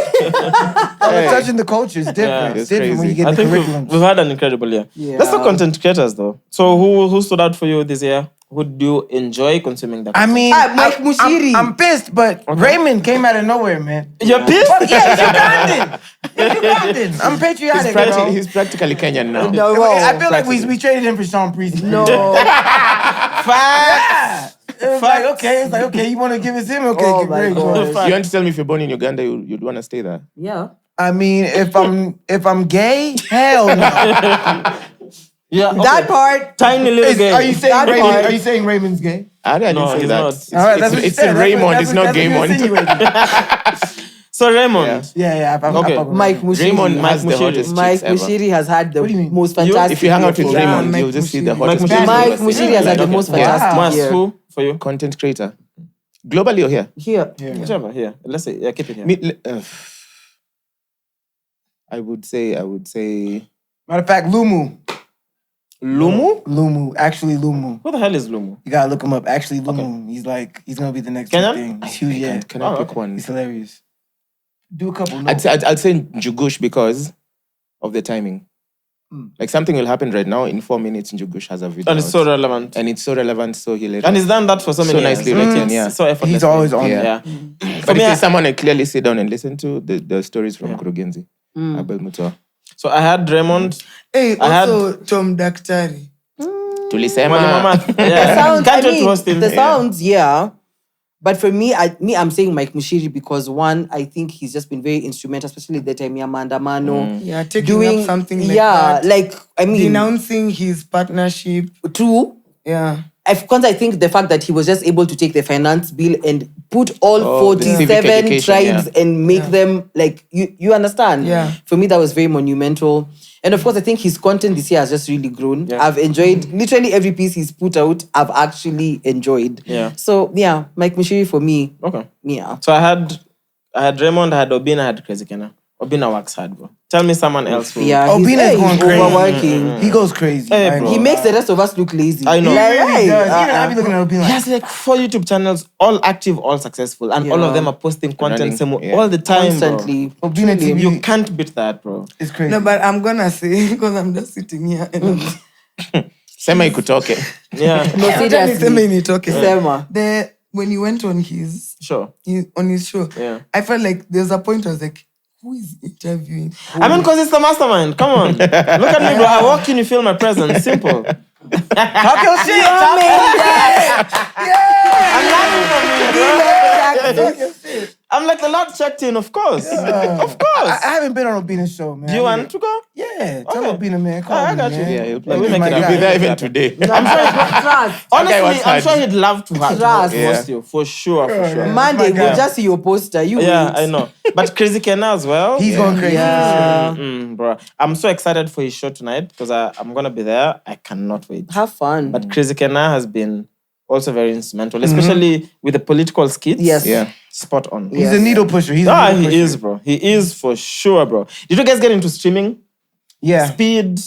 S2: touching the culture is different.
S1: Yeah,
S2: It's different when you
S1: crazy.
S2: get
S5: I
S2: the
S5: think
S2: curriculum.
S5: we've had an incredible year.
S3: Yeah.
S5: Let's talk content creators though. So who stood out for you this year? Who do you enjoy consuming the
S2: I
S5: content?
S2: mean,
S3: Mike Mushiri.
S2: I'm pissed, but Raymond came out of nowhere, man.
S5: You're pissed?
S2: Yeah, it's Ugandan. I'm patriotic, bro.
S1: He's practically Kenyan now.
S3: No,
S2: I feel like we traded him for Sean Priestley.
S3: No.
S2: Facts. It was like, okay, you want to give us him? Okay,
S3: Oh my
S2: great.
S3: God.
S1: You want to tell me if you're born in Uganda, you'd want to stay there?
S3: Yeah.
S2: I mean, if I'm gay, hell no.
S5: Yeah, okay.
S3: That part.
S5: Tiny little gay.
S2: Are you saying
S3: That
S2: Raymond?
S3: part.
S2: Are you saying Raymond's gay?
S1: I didn't
S5: No,
S1: say
S5: he's
S1: that.
S5: not.
S1: It's,
S2: All right, that's what you
S1: it's
S2: said.
S1: a Raymond. It's not Gaymond.
S5: So Raymond.
S2: Yeah.
S5: Okay.
S3: Mike Mushiri.
S1: Raymond has the
S5: Mushiri.
S1: hottest
S3: Mike
S1: chicks ever.
S3: Mushiri has had the
S2: What do you mean?
S3: most fantastic.
S1: If you hang out with
S3: year.
S1: Raymond,
S4: Mike
S1: you'll just see the
S4: Mushiri.
S1: hottest
S5: Mike
S1: chicks
S5: Mushiri.
S1: ever
S3: Mike
S1: seen.
S3: Mushiri has had the most fantastic
S5: Mwass,
S3: year.
S5: who for you?
S1: Content creator. Globally or here?
S3: Here.
S5: Whichever. Here. Let's say. Yeah, keep it here.
S1: I would say.
S2: Matter of fact, Lumu.
S5: Lumu?
S2: Actually Lumu.
S5: Who the hell is Lumu?
S2: You gotta look him up. Actually Lumu. He's gonna be the next big
S5: Kenyan?
S2: thing. He's huge, yeah.
S1: Can I pick one?
S2: He's hilarious. Do a couple.
S1: I'd say Njugush because of the timing. Like something will happen right now. In 4 minutes, Njugush has a video.
S5: And it's so relevant.
S1: And it's so relevant, so hilarious.
S5: And he's done that for so many years.
S1: nicely written, yeah.
S5: So effortlessly.
S2: He's always on
S1: Yeah.
S2: there.
S5: Yeah.
S1: But
S5: me,
S1: if it's someone I clearly sit down and listen to, the stories from Kurugenzi. Abel Mutua.
S5: So I had Raymond.
S4: Hey,
S5: I had-
S4: also Tom Daktari.
S1: Tulisema.
S5: Yeah.
S3: Sounds,
S5: Can't
S3: I
S5: wait to host him.
S3: mean, the sounds, yeah. But for me, I'm saying Mike Mushiri because one, I think he's just been very instrumental, especially the time Mano.
S4: Yeah, taking up something like that.
S3: like I mean,
S4: Denouncing his partnership.
S3: true.
S4: Yeah.
S3: Because I think the fact that he was just able to take the finance bill and put all
S1: the civic
S3: 47
S1: education,
S3: tribes and make them like you understand.
S4: Yeah.
S3: For me, that was very monumental. And of course, I think his content this year has just really grown.
S5: Yeah.
S3: I've enjoyed literally every piece he's put out. I've actually enjoyed.
S5: Yeah.
S3: So yeah, Mike Mushiri for me.
S5: Okay.
S3: Yeah.
S5: So I had Raymond, I had Obina, I had Crazy Kenna. Obina works hard, bro. Tell me someone else who.
S3: Yeah.
S2: Obina's going crazy.
S3: Overworking.
S2: He goes crazy.
S5: Hey,
S2: I
S5: bro.
S2: know.
S3: He makes the rest of us look lazy.
S5: I know.
S2: He
S3: Like,
S2: really
S3: hey,
S2: does. Even I be looking at Obina
S5: He
S2: like,
S5: has like 4 YouTube channels, all active, all successful, and all
S3: Yeah.
S5: of them are posting content
S1: Running, yeah.
S5: all the time,
S3: constantly.
S2: Obina
S3: Truly.
S2: TV.
S5: Bro. You can't beat that, bro.
S2: It's crazy.
S4: No, but I'm gonna say, because I'm just sitting here and
S1: Sema ikutoke.
S5: Yeah.
S3: No, seriously. Sema.
S4: when he went on his
S5: Sure.
S4: on his show,
S5: Yeah.
S4: I felt like there's a point I was like, who is interviewing?
S5: I mean, because it's the mastermind. Come on. Look at me, bro. I walk in, you feel my presence. Simple.
S2: Talk your shit.
S5: I'm like the Lord checked in, of course. Of course.
S2: I haven't been on Obina's show, man.
S5: Do you want to go?
S2: Yeah. Tell
S5: Okay.
S2: Obina, man. Call
S5: I
S2: me,
S5: got you.
S2: man.
S1: Yeah, he'll play.
S5: We
S2: He's
S5: make
S2: my
S5: it
S2: guy.
S1: He'll be there even
S5: Yeah.
S1: today.
S3: Trust.
S5: Honestly,
S1: works
S5: I'm
S1: hard.
S5: sure he'd love to have
S3: Trust.
S5: host you. For sure, for sure.
S3: Monday,
S2: my
S3: we'll
S2: God.
S3: just see your poster. You
S5: Yeah,
S3: wait.
S5: I know. But Crazy Kenna as well.
S2: He's going crazy.
S3: Yeah.
S5: Bro. I'm so excited for his show tonight because I'm going to be there. I cannot wait.
S3: Have fun.
S5: But Crazy Kenna has been also very instrumental, especially with the political skits.
S3: Yes.
S1: Yeah.
S5: Spot on.
S2: He's
S3: Yes.
S2: a needle pusher. He's a
S5: Ah,
S2: needle
S5: he
S2: pusher.
S5: is, bro. He is for sure, bro. Did you guys get into streaming?
S2: Yeah.
S5: Speed?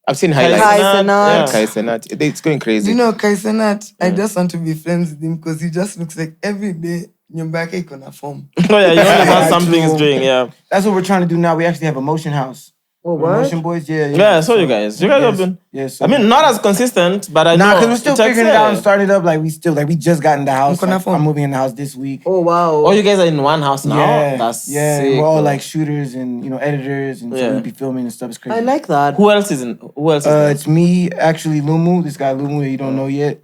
S1: I've seen
S3: Kai
S1: highlights.
S3: Senat.
S1: Kai Senat. It's going crazy.
S4: You know, Kaisenat, I just want to be friends with him because he just looks like every day nyumba yake iko na form.
S5: Oh, yeah, you only
S2: Yeah,
S5: want something
S2: true.
S5: he's doing, yeah.
S2: That's what we're trying to do now. We actually have a motion house.
S3: Oh,
S2: We're
S3: what?
S2: Motion boys, yeah.
S5: Yeah, I saw you guys. You guys have been.
S2: Yes.
S5: I mean, not as consistent, but I know.
S2: Nah, because we're still
S5: it takes
S2: figuring it out and
S5: it.
S2: starting it up. Like we just got in the house.
S4: Mkona
S2: Like,
S4: phone?
S2: I'm moving in the house this week.
S3: Oh, wow.
S5: Oh, you guys are in one house now?
S2: Yeah,
S5: That's
S2: yeah.
S5: sick.
S2: We're all
S5: bro.
S2: like shooters and editors, and so
S5: Yeah.
S2: we'll be filming and stuff. It's crazy.
S3: I like that.
S5: Who else is in? Who else is there?
S2: It's me, actually, Lumu. This guy Lumu that you don't know yet.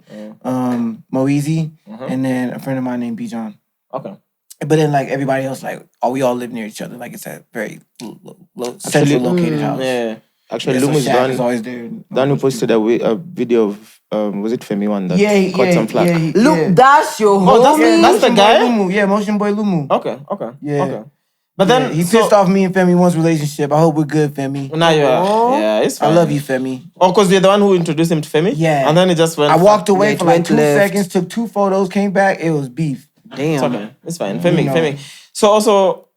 S2: Moeezy, and then a friend of mine named Bijan.
S5: Okay.
S2: But then like everybody else, like we all live near each other. Like it's a very central located house.
S5: Yeah.
S1: Actually,
S2: Yeah, so
S1: Lumu's
S2: Shaq is
S1: done.
S2: always there.
S1: Dan who posted a video of was it Femi one that
S2: Yeah,
S1: caught some flack.
S3: Look, that's your
S5: Oh, that's
S3: homie.
S5: that's the
S2: Motion
S5: guy?
S2: Boy Lumu. Yeah, Motion Boy Lumu.
S5: Okay, okay.
S2: Yeah.
S5: Okay. But then
S2: He pissed off me and Femi one's relationship. I hope we're good, Femi.
S5: Now you are. Yeah, it's
S2: I
S5: fine.
S2: love you, Femi.
S5: Oh, because you're the one who introduced him to Femi?
S2: Yeah.
S5: And then it just went.
S2: I walked away
S3: Yeah,
S2: for like
S3: went
S2: 2
S3: left.
S2: seconds, took 2 photos, came back. It was beef.
S3: Damn.
S5: It's okay. It's fine. Femi,
S2: know.
S5: Femi. So also,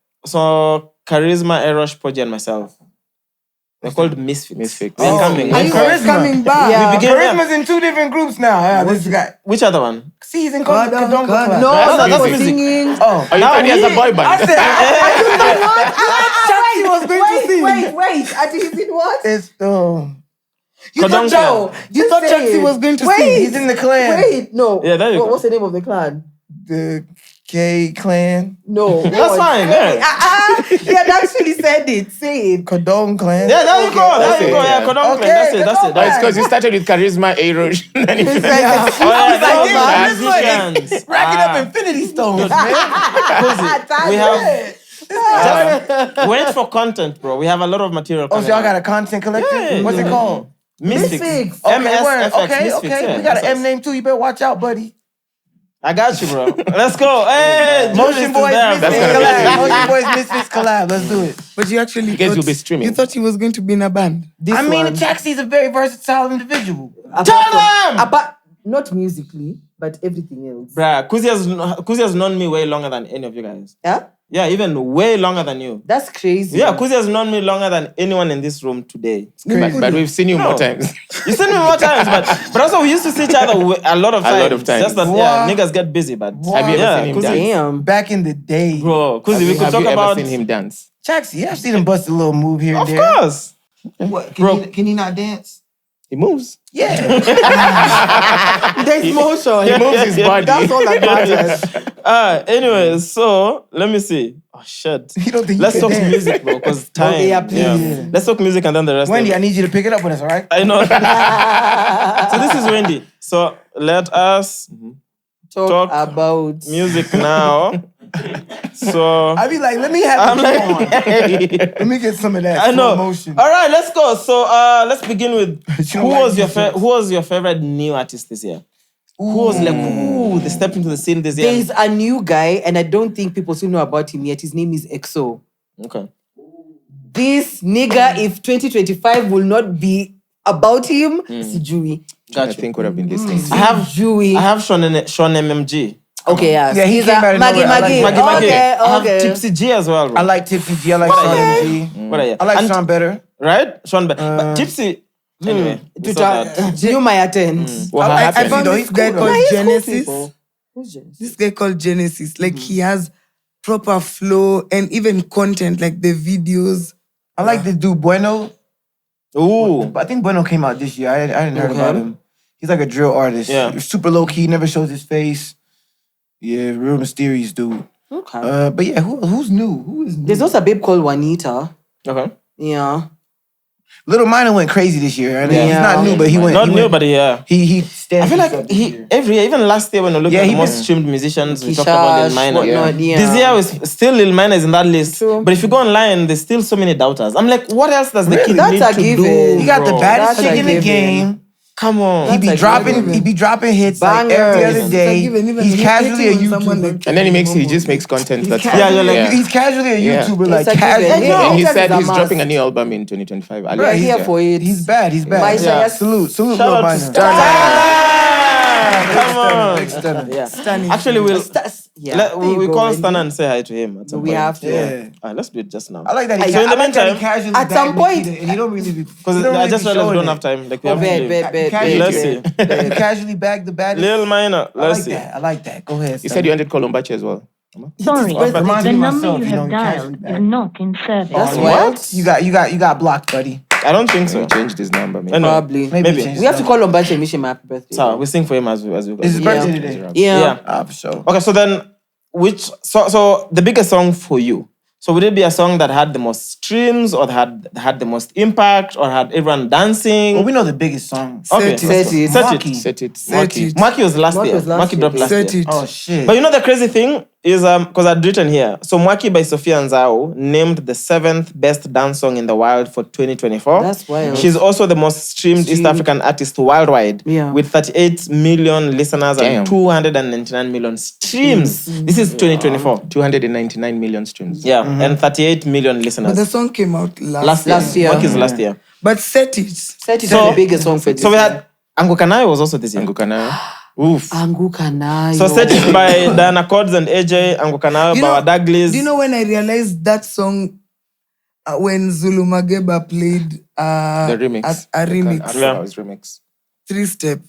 S5: Charisma, Erosh, Poggi, and myself. They're called Misfits.
S1: Misfits.
S5: They're coming.
S4: And
S5: They're
S4: Charisma coming back.
S3: Yeah.
S5: We begin
S2: Charisma's in 2 different groups now. Yeah, this guy.
S5: Which other one?
S2: See, he's in
S4: God,
S2: Kadongo
S4: God.
S2: Club.
S3: No,
S5: That's
S3: that's for
S5: music.
S3: singing.
S2: Oh,
S1: Oh, you thought he has a boy band?
S2: I said,
S4: Chaxy was going to sing.
S3: Wait. I think he's in what?
S2: it's
S4: You thought,
S5: Kadongo.
S4: you thought
S3: Just say
S4: Chaxy
S3: it.
S4: was going to
S3: Wait.
S4: sing.
S2: he's in the clan.
S3: Wait, no.
S5: Yeah, there you go.
S3: What's the name of the clan?
S2: The K clan.
S3: No.
S5: That's fine. Yeah.
S3: He had actually said it. Say it.
S2: Kadong clan.
S5: Yeah, there you go. There
S1: that's
S5: you
S1: it,
S5: go. Yeah,
S1: yeah.
S5: Kodong
S2: Okay,
S5: That's it. That's it.
S1: Oh, it's
S5: That's it.
S1: because you started with Charisma, Erosh.
S5: Oh, yeah,
S2: This one
S5: those
S2: is
S5: musicians.
S2: racking up infinity stones, man.
S5: We have. Just wait for content, bro. We have a lot of material
S2: Oh,
S5: coming
S2: so y'all
S5: out.
S2: got a content collective?
S5: Yeah.
S2: What's it called?
S5: Misfix.
S2: Okay,
S5: MSFX,
S2: word. Okay.
S5: Misfix, yeah,
S2: We got an
S5: Misfix.
S2: M name too. You better watch out, buddy.
S5: I got you, bro. Let's go. Hey,
S2: Motion Boys Misfits
S1: gonna be
S2: collab.
S1: crazy.
S2: Motion Boys Misfits collab. Let's do it.
S4: But you actually
S1: guys
S4: thought,
S1: will be streaming.
S4: You thought he was going to be in a band.
S2: I mean, Chaxy is a very versatile individual.
S3: Not musically, but everything else.
S5: Bruh, Kuzi has known me way longer than any of you guys.
S3: Yeah?
S5: Yeah, even way longer than you.
S3: That's crazy.
S5: Yeah, Kuzi has known me longer than anyone in this room today.
S1: But we've seen you more times.
S5: You seen me more times, but also we used to see each other a lot of times.
S1: A lot of times.
S5: Just that, yeah, niggas get busy, but
S1: Have you ever seen him
S5: Kuzi,
S1: dance?
S3: Damn.
S2: Back in the day.
S5: Bro, Kuzi, we could
S1: Have
S5: talk
S1: you ever
S5: about...
S1: seen him dance?
S2: Chaxy, yeah, I've seen him bust a little move here and
S5: Of
S2: there.
S5: course.
S2: What?
S5: Bro.
S2: Can he not dance?
S1: He moves.
S2: Yeah.
S3: There's motion.
S1: He moves his body.
S3: That's all that matters.
S5: Anyway, so let me see. Oh shit.
S2: You don't think
S5: Let's
S2: you
S5: talk
S2: can dance?
S5: music, bro, because time.
S3: Okay, yeah, please.
S5: Let's talk music and then the rest.
S2: Wendy,
S5: of
S2: I need you to pick it up with us, all right?
S5: I know. So this is Wendy. So let us
S3: Talk
S5: Talk
S3: about
S5: music now. So
S2: I'd be like, let me have
S5: I'm
S2: it
S5: like,
S2: on. Let me get some of that
S5: I know.
S2: slow motion.
S5: All right, let's go. So let's begin with
S2: You
S5: who
S2: know
S5: was
S2: what?
S5: your who was your favorite new artist this year? Who was like they stepped into the scene this year?
S3: there's a new guy, and I don't think people still know about him yet. His name is EXO.
S5: Okay.
S3: This nigga, if 2025 will not be about him, sijui.
S1: I think would have been listening.
S5: I have
S3: Sijui.
S5: Sean MMG.
S3: Okay, yeah.
S2: Yeah, he
S3: He's
S2: came
S3: a
S2: out of
S3: Maggie,
S2: nowhere. I like
S3: Maggie.
S5: Maggie.
S3: Okay,
S5: I have
S3: okay.
S5: Tipsy G as well, bro.
S2: I like Tipsy G. I like
S5: What
S2: Sean
S5: are
S2: M.
S5: you?
S2: G.
S5: What are you?
S2: I like
S5: And-
S2: Sean better.
S5: Right? Sean, but Tipsy. Anyway, we saw that.
S3: You might attend.
S1: What
S4: I
S1: happened?
S4: found this guy called
S3: He's cool
S4: Genesis.
S3: people. Who's Genesis?
S4: This guy called Genesis. Like he has proper flow and even content, like the videos.
S2: I like this dude Bueno.
S5: Ooh.
S2: But I think Bueno came out this year. I didn't heard
S3: Okay.
S2: about him. He's like a drill artist.
S5: Yeah.
S2: He's super low key. Never shows his face. Yeah, real mysterious dude.
S3: Okay.
S2: But yeah, who's new? Who is new?
S3: There's also a babe called Juanita.
S5: Okay.
S3: Yeah.
S2: Little Minor went crazy this year. I mean,
S3: Yeah.
S2: he's not new, but he went.
S5: Not
S2: he
S5: new,
S2: went,
S5: but yeah.
S2: he stands.
S5: I feel
S2: himself
S5: like
S2: this
S5: he
S2: year.
S5: every year, even last year when we looked
S2: Yeah,
S5: at
S2: he
S5: the most
S2: been-
S5: streamed musicians, we talked about Lil
S3: Kishash,
S5: Minor.
S3: whatnot, yeah.
S5: This year was still Lil Minor is in that list.
S3: True.
S5: But if you go online, there's still so many doubters. I'm like, what else does the kid
S3: That's
S5: need
S3: a
S5: to
S3: given.
S5: do?
S2: He got the
S5: bro?
S2: baddest
S3: That's
S2: chick
S3: a
S2: in the
S3: given.
S2: game.
S5: Come on.
S2: He be
S3: That's a
S2: dropping.
S3: given.
S2: He be dropping hits like every
S3: Bangers.
S2: other day.
S4: Even
S2: He's casually a
S4: hating on someone
S2: YouTuber.
S4: like
S1: And then he just makes content. That's
S2: Casually,
S5: you're like-
S2: he's casually a
S1: Yeah.
S2: YouTuber,
S3: It's
S2: like
S3: a given.
S2: casually.
S3: Yeah.
S1: And he
S3: Content
S1: said
S3: is a
S1: he's
S3: must.
S1: dropping a new album in 2025.
S3: We're
S2: Right,
S3: here
S2: he's-
S3: for it.
S2: He's bad. He's bad.
S3: My
S5: Yeah.
S2: Salute
S5: Shout
S2: Lil
S5: out to
S2: Minor.
S5: Come on.
S3: Yeah.
S4: Stunning.
S5: Actually, we'll
S3: Yeah.
S5: we call Stan and say hi to him. At some
S3: We
S5: point.
S3: have to.
S2: Yeah.
S5: Let's do it just now.
S2: I like that. He,
S5: So in the
S2: I like that he
S5: meantime,
S2: casually
S3: at
S2: bagged
S3: some point-
S2: Nikita, and he don't really be
S5: Because
S2: he don't
S5: I
S2: really
S5: just
S2: be
S5: realized we
S2: showing
S5: don't
S2: it.
S5: have time. Like we
S3: Oh,
S5: have to
S3: bad,
S5: leave.
S3: bad,
S2: Casually-
S5: Let's see.
S2: He casually bagged the baddest.
S5: Lil Minor.
S2: I
S5: Let's
S2: like
S5: see.
S2: that. I like that. Go ahead.
S1: You
S2: Stan.
S1: said you wanted Colombache as well.
S10: Sorry,
S2: Reminds
S10: the
S2: me of
S10: number
S2: myself,
S10: you
S2: you know,
S10: have
S2: you
S10: dialed
S2: casually
S10: is
S2: bagged.
S10: not in service.
S3: That's
S2: Oh,
S3: what?
S2: You got blocked, buddy.
S5: I don't think so.
S1: He changed his number. Maybe.
S5: I know.
S3: Probably.
S5: Maybe.
S2: change
S3: We have to
S2: his
S3: call on Bache and wish him happy birthday.
S5: So we sing for him as we go.
S2: It's his birthday today.
S3: Yeah.
S5: Yeah.
S2: For sure.
S5: Okay, so then so the biggest song for you. So would it be a song that had the most streams or that had the most impact or had everyone dancing?
S2: Well, we know the biggest song.
S5: Okay.
S3: Set it.
S5: Set
S2: Maki.
S5: it.
S1: Set it.
S4: Set it.
S5: Maki was last
S3: Maki
S5: year.
S3: was last
S5: Maki
S3: year.
S5: dropped last
S4: Set
S5: year.
S4: it.
S2: Oh shit.
S5: But you know the crazy thing is because I'd written here. So Mwaki by Sophia Nzao named the 7th best dance song in the world for 2024.
S3: That's wild.
S5: She's also the most streamed East African artist worldwide
S3: Yeah.
S5: with 38 million listeners
S1: Damn.
S5: and 299 million streams. This is 2024.
S1: 299 million streams.
S5: Yeah, and 38 million
S4: But
S5: listeners.
S4: the song came out
S5: Last
S3: Last year.
S5: Mwaki's last year.
S4: But Set It.
S3: Set it
S5: So-
S3: is the biggest song for this.
S5: So we had Anguka Nayo was also this year.
S1: Anguka Nayo.
S5: Oof.
S3: Anguka Nayo.
S5: So Set It by Diana Cods and AJ, Anguka Nayo,
S4: You know-
S5: Bawa Douglas.
S4: Do you know when I realized that song when Zulu Mageba played
S1: The remix.
S4: a remix,
S1: That was remix.
S4: 3-step?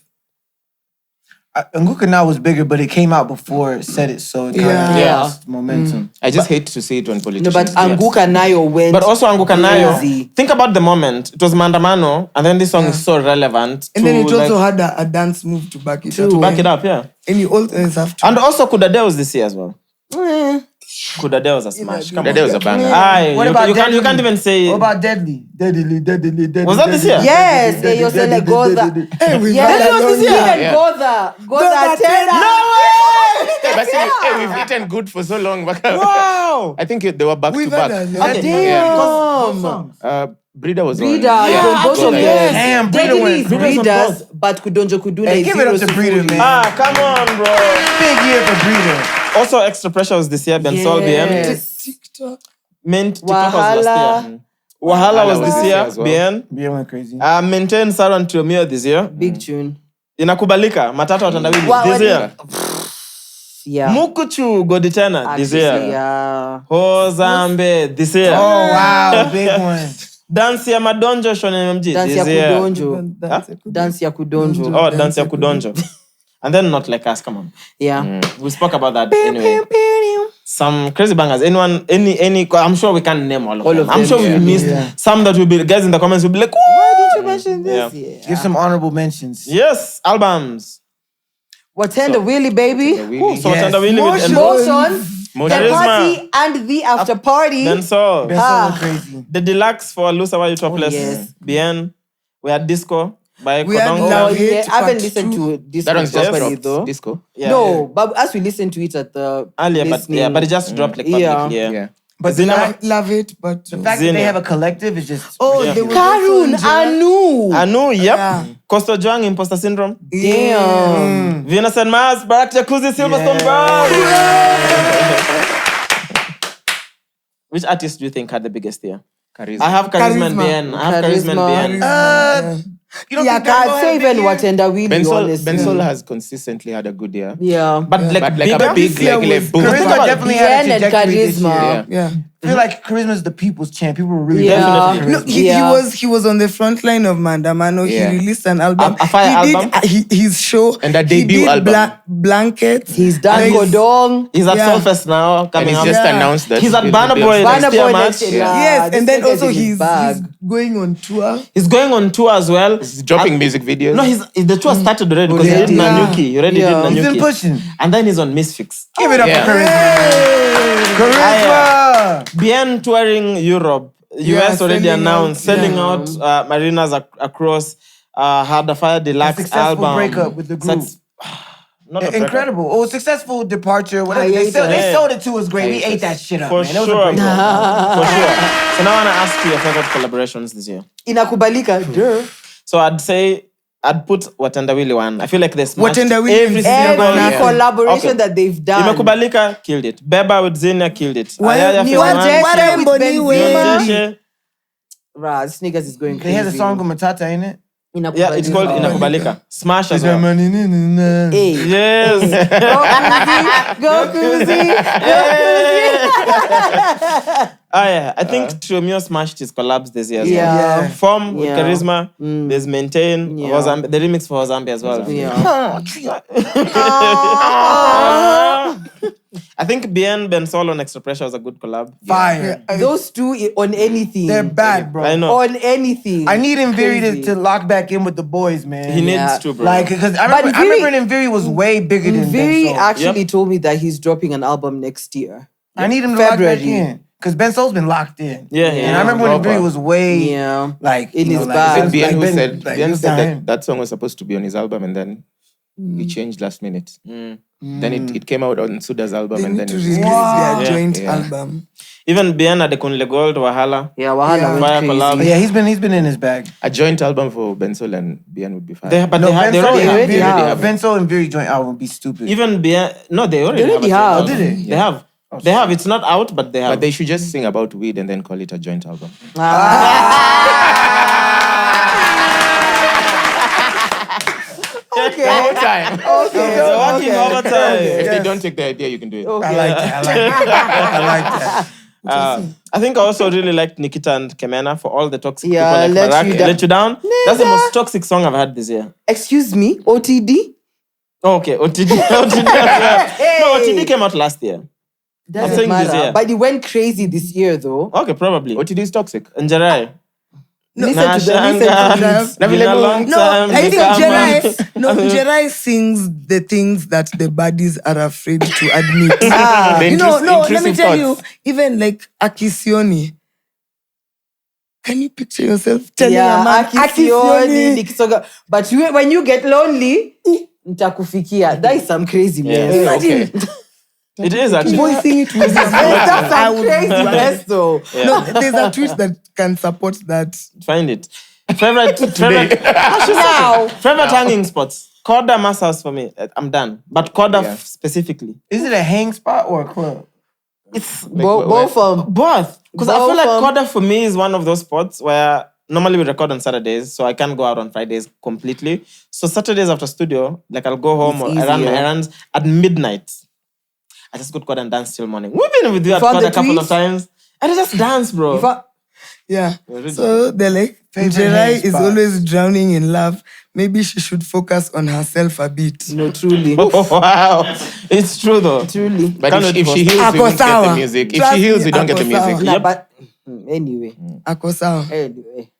S2: Anguka now was bigger, but it came out before Set It, so it kind of
S4: Yeah.
S2: lost momentum.
S1: I just hate to see it when
S3: No,
S1: politicians.
S3: but
S1: do it.
S3: Anguka Nayo went.
S5: But also Anguka Nayo.
S3: crazy.
S5: Think about the moment. It was Mandamano, and then this song is so relevant.
S4: And then it
S5: to,
S4: also
S5: like,
S4: had a dance move to back it up.
S5: to back it up, yeah.
S4: And you always have to.
S5: And also Kudade was this year as well. Kudade was a smash. Come
S1: That
S5: on.
S1: day was a banger.
S5: Aye,
S2: What
S5: you,
S2: about
S5: you can't
S2: Deadly?
S5: even say.
S2: What about Deadly? Deadly.
S5: Was that this year?
S3: Yes, they used to like Goza.
S4: Hey, we
S3: Yes,
S4: had a long
S3: even
S4: year.
S1: Yeah.
S3: Goza. Goza
S4: Goza
S3: 10.
S1: Hey, but see, hey, we've eaten good for so long.
S5: Wow!
S1: I think they were back
S4: We've
S1: to back.
S4: had a lot.
S3: Damn.
S2: Songs.
S1: Breeder was on.
S3: Breeder,
S1: Yeah.
S3: both of them.
S2: Damn, Breeder went.
S3: Breeders, but Kudonjo Kudunda
S2: Hey,
S3: is
S2: give it up to Breeder, man.
S5: Come on, bro.
S2: Big year for Breeder.
S5: Also, Extra Pressure was this year. Bensol, Bien.
S4: TikTok.
S5: TikTok was last year. Wahala was this year.
S1: as well.
S5: Bien.
S2: Bien went crazy.
S5: Maintain Saran Tuomio this year.
S3: Big tune.
S5: Inakubalika. Matata watandawili this year.
S3: Yeah.
S5: Mukuchu Goditana this year.
S3: Yeah.
S5: Hozambe this year.
S2: Oh, wow. Big one.
S5: Dance ya Madonjo Shonen MG
S3: Dance ya
S5: this year.
S3: Kudonjo. Dance ya Kudonjo.
S5: Oh, Dance ya Kudonjo. And then Not Like Us, come on.
S3: Yeah.
S5: We spoke about that anyway. Some crazy bangers. Anyone, any, I'm sure we can't name all of them. I'm sure we missed some that will be, guys in the comments will be like,
S3: Why did you mention this? Yeah.
S2: Give some honorable mentions.
S5: Yes, albums.
S3: Watenda Willy, baby.
S5: So Watenda Willy with
S3: Motion. The
S5: Charisma.
S3: party and the after party.
S5: Benso.
S2: Benso went crazy.
S5: The deluxe for Lusa Why You Topless.
S3: yes.
S5: Bien. We had Disco by
S4: We had
S5: Kodongo.
S4: Love It,
S3: I haven't
S4: part
S3: listened to this
S1: That one's just
S3: properly
S1: dropped.
S3: though.
S1: Disco.
S5: Yeah,
S3: No,
S5: yeah.
S3: but as we listened to it at the
S5: Earlier,
S3: listening,
S5: but it just dropped like
S3: Yeah.
S5: publicly.
S1: Yeah.
S2: But
S5: Zina-
S4: Love It, but
S2: the fact that
S5: Zina.
S2: they have a collective is just...
S4: oh,
S5: Yeah.
S4: they were
S3: Karun, Anu.
S5: Anu, yep.
S4: Yeah.
S5: Costa Joang, Imposter Syndrome.
S3: Damn.
S5: Venus and Mars, Barak Jacuzzi, Silverstone Bros. Which artist do you think had the biggest year?
S1: Charisma.
S5: I have Charisma and
S4: Charisma.
S5: Bien. I have Charisma and Bien.
S2: You don't
S4: Yeah,
S2: think
S3: I'd say even Watenda Willy, honestly.
S1: Bensol has consistently had a good year.
S3: Yeah.
S5: But like,
S1: But like
S5: bigger,
S1: a big, like boom.
S2: Charisma definitely had a
S3: Bien and
S2: trajectory this year.
S3: Charisma.
S1: Yeah.
S4: Yeah.
S2: I feel like Charisma is the people's champ. People were really
S3: Yeah.
S2: definitely
S4: No,
S3: Charisma.
S4: he was on the front line of Mandamano.
S1: Yeah.
S4: He released an album.
S5: A fire
S4: he
S5: album?
S4: Did, his show.
S1: And a
S4: he
S1: debut
S4: did
S1: album.
S4: Blankets.
S3: He's done
S4: Like,
S3: Godong.
S5: He's at
S4: Yeah.
S5: Solfest now,
S1: And
S5: coming
S1: he's
S5: up.
S1: just
S4: Yeah.
S1: announced that
S5: He's at
S1: he'll
S5: Banner
S1: be
S5: Boy
S1: on
S5: next
S3: Banner
S5: year,
S3: Boy
S5: man.
S3: next year.
S1: Yeah.
S4: Yes,
S3: This
S4: and then
S3: nigga's
S4: also
S3: in his
S4: he's
S3: bag.
S4: going on tour.
S5: He's going on tour as well.
S1: He's dropping music videos.
S5: No, the tour started already because he did
S3: Yeah.
S5: Nanyuki. He already
S3: Yeah.
S5: did
S2: He's been
S5: Nanyuki.
S2: pushing.
S5: And then he's on Misfix.
S2: Give it up
S1: Yeah.
S2: for Charisma. Charisma.
S5: Bien touring Europe. US already
S4: selling out,
S5: announced, selling
S4: yeah.
S5: out marinas across. Had a Fire
S2: A
S5: Deluxe
S2: successful
S5: album.
S2: breakup with the group.
S5: Not a breakup.
S2: Incredible. Oh, successful departure. Whatever. They
S5: Yeah.
S2: sold it to us great. We ate that shit up,
S5: For
S2: man. It was
S5: sure,
S2: a great
S5: bro. For sure. So now I want to ask you your favorite collaborations this year.
S3: Inakubalika. Duh.
S5: So I'd say I'd put Watenda Willy one. I feel like they smashed
S4: Watenda Willy
S5: every
S4: is
S5: single
S3: Every collaboration
S5: Okay.
S3: that they've done.
S5: Imekubalika killed it. Beba with Zenia killed it. Ayaya
S3: Ni
S5: Phase One,
S3: Wajeshe with
S4: Bonnie
S3: Benzema.
S4: Wema.
S5: Wajeshe.
S3: Rah, this niggas is going
S2: They
S3: crazy.
S2: had a song with Matata, ain't it?
S5: Yeah, it's called Inakubalika. Smash as well.
S3: Hey.
S5: Yes.
S3: Go Kuzi.
S5: Yeah. I think Triomio smashed his collabs this year as well.
S3: Yeah.
S5: Form with
S3: Yeah.
S5: Charisma. There's Maintain.
S3: Yeah.
S5: Hozambe, the remix for Hozambe as well.
S3: Yeah.
S5: I think Bien Bensol on Extra Pressure was a good collab.
S2: Fire.
S3: Those two on anything.
S2: They're bad, bro.
S5: I know.
S3: On anything.
S2: I need Enviri
S3: Crazy.
S2: to lock back in with the boys, man.
S5: He needs
S3: Yeah.
S5: to, bro.
S2: Like, because I
S3: But
S2: remember Enviri was way bigger than
S3: Viri
S2: Ben Sol.
S3: actually told me that he's dropping an album next year.
S2: I need him to lock back
S3: February.
S2: in. Because Ben Sol's been locked in.
S5: Yeah,
S2: And I remember when Enviri was way,
S3: Yeah.
S2: like,
S3: In
S2: you
S3: his
S2: know,
S3: bag.
S2: like,
S1: Bien who
S2: Ben-
S1: said,
S2: like,
S1: Bien
S2: it was
S1: said
S2: down.
S1: that song was supposed to be on his album and then he changed last minute. Then it came out on Suda's album
S4: They
S1: and
S4: need
S1: then
S4: to
S1: it was-
S4: release their joint
S1: Yeah.
S4: album.
S5: Even Bien had the Kunle Gold, Wahala.
S3: Yeah, Wahala
S4: Yeah.
S3: went
S5: Fire
S3: crazy.
S5: collab.
S2: But yeah, he's been in his bag.
S1: a joint album for Bensol and Bien would be fine.
S5: They
S2: Ben
S5: already
S2: Sol
S5: have.
S3: already
S2: and
S3: have.
S2: Viri- Ben Sol and Viri joint album would be stupid.
S5: Even Bien, no, they already
S3: They already
S5: have.
S3: have.
S5: A joint
S2: Oh, did
S5: album.
S2: they?
S5: They have. They have. It's not out, but they have.
S1: But they should just sing about weed and then call it a joint album.
S3: Okay.
S1: Time.
S5: They're working overtime.
S1: If they don't take the idea, you can do it.
S2: I like that. I like that.
S5: I think I also really liked Nikita and Kemena for all the toxic
S3: Yeah,
S5: people like
S3: Let
S5: Barak.
S3: You Down.
S5: Let You Down. That's the most toxic song I've had this year.
S3: Excuse me, OTD?
S5: Oh, okay, OTD. OTD as well. No, OTD came out last year.
S3: Doesn't
S5: saying this
S3: matter.
S5: year.
S3: But it went crazy this year though.
S5: Okay, probably.
S1: OTD is toxic.
S5: Njerai.
S3: Listen to them.
S5: Been a long
S4: No,
S5: time.
S4: I think
S5: Become a-
S4: Jerai sings the things that the baddies are afraid to admit.
S1: The
S4: You know, no, let me
S1: intrusive
S4: tell you,
S1: thoughts.
S4: even like Akisioni. Can you picture yourself telling a
S3: Yeah,
S4: man,
S3: Akisioni, Nikisoga. But when you get lonely, nitakufikia. That is some crazy man.
S1: Yeah,
S4: Imagine.
S1: okay.
S5: It is actually.
S4: Voicing it with your
S3: That's
S4: I
S3: some
S4: would
S3: crazy
S4: do that.
S3: mess though.
S4: No, there's a tweet that can support that.
S5: Find it. Favorite hanging spots. Corda massage for me. I'm done. But Corda specifically.
S2: Is it a hang spot or a club?
S5: It's
S3: Both
S5: both. Because I feel like
S3: Both,
S5: Corda for me is one of those spots where normally we record on Saturdays, so I can't go out on Fridays completely. So Saturdays after studio, like I'll go home or I run my errands at midnight. I just go to Corda and dance till morning. We've been with you at Corda a couple of times. And I just dance, bro.
S4: Yeah. So they're like, Jerai is always drowning in love. Maybe she should focus on herself a bit.
S3: No, truly.
S5: Wow. It's true though.
S3: Truly.
S1: But if she heals, we won't get the music. If she heals, we don't get the music.
S3: Nah, but anyway.
S4: Anyway.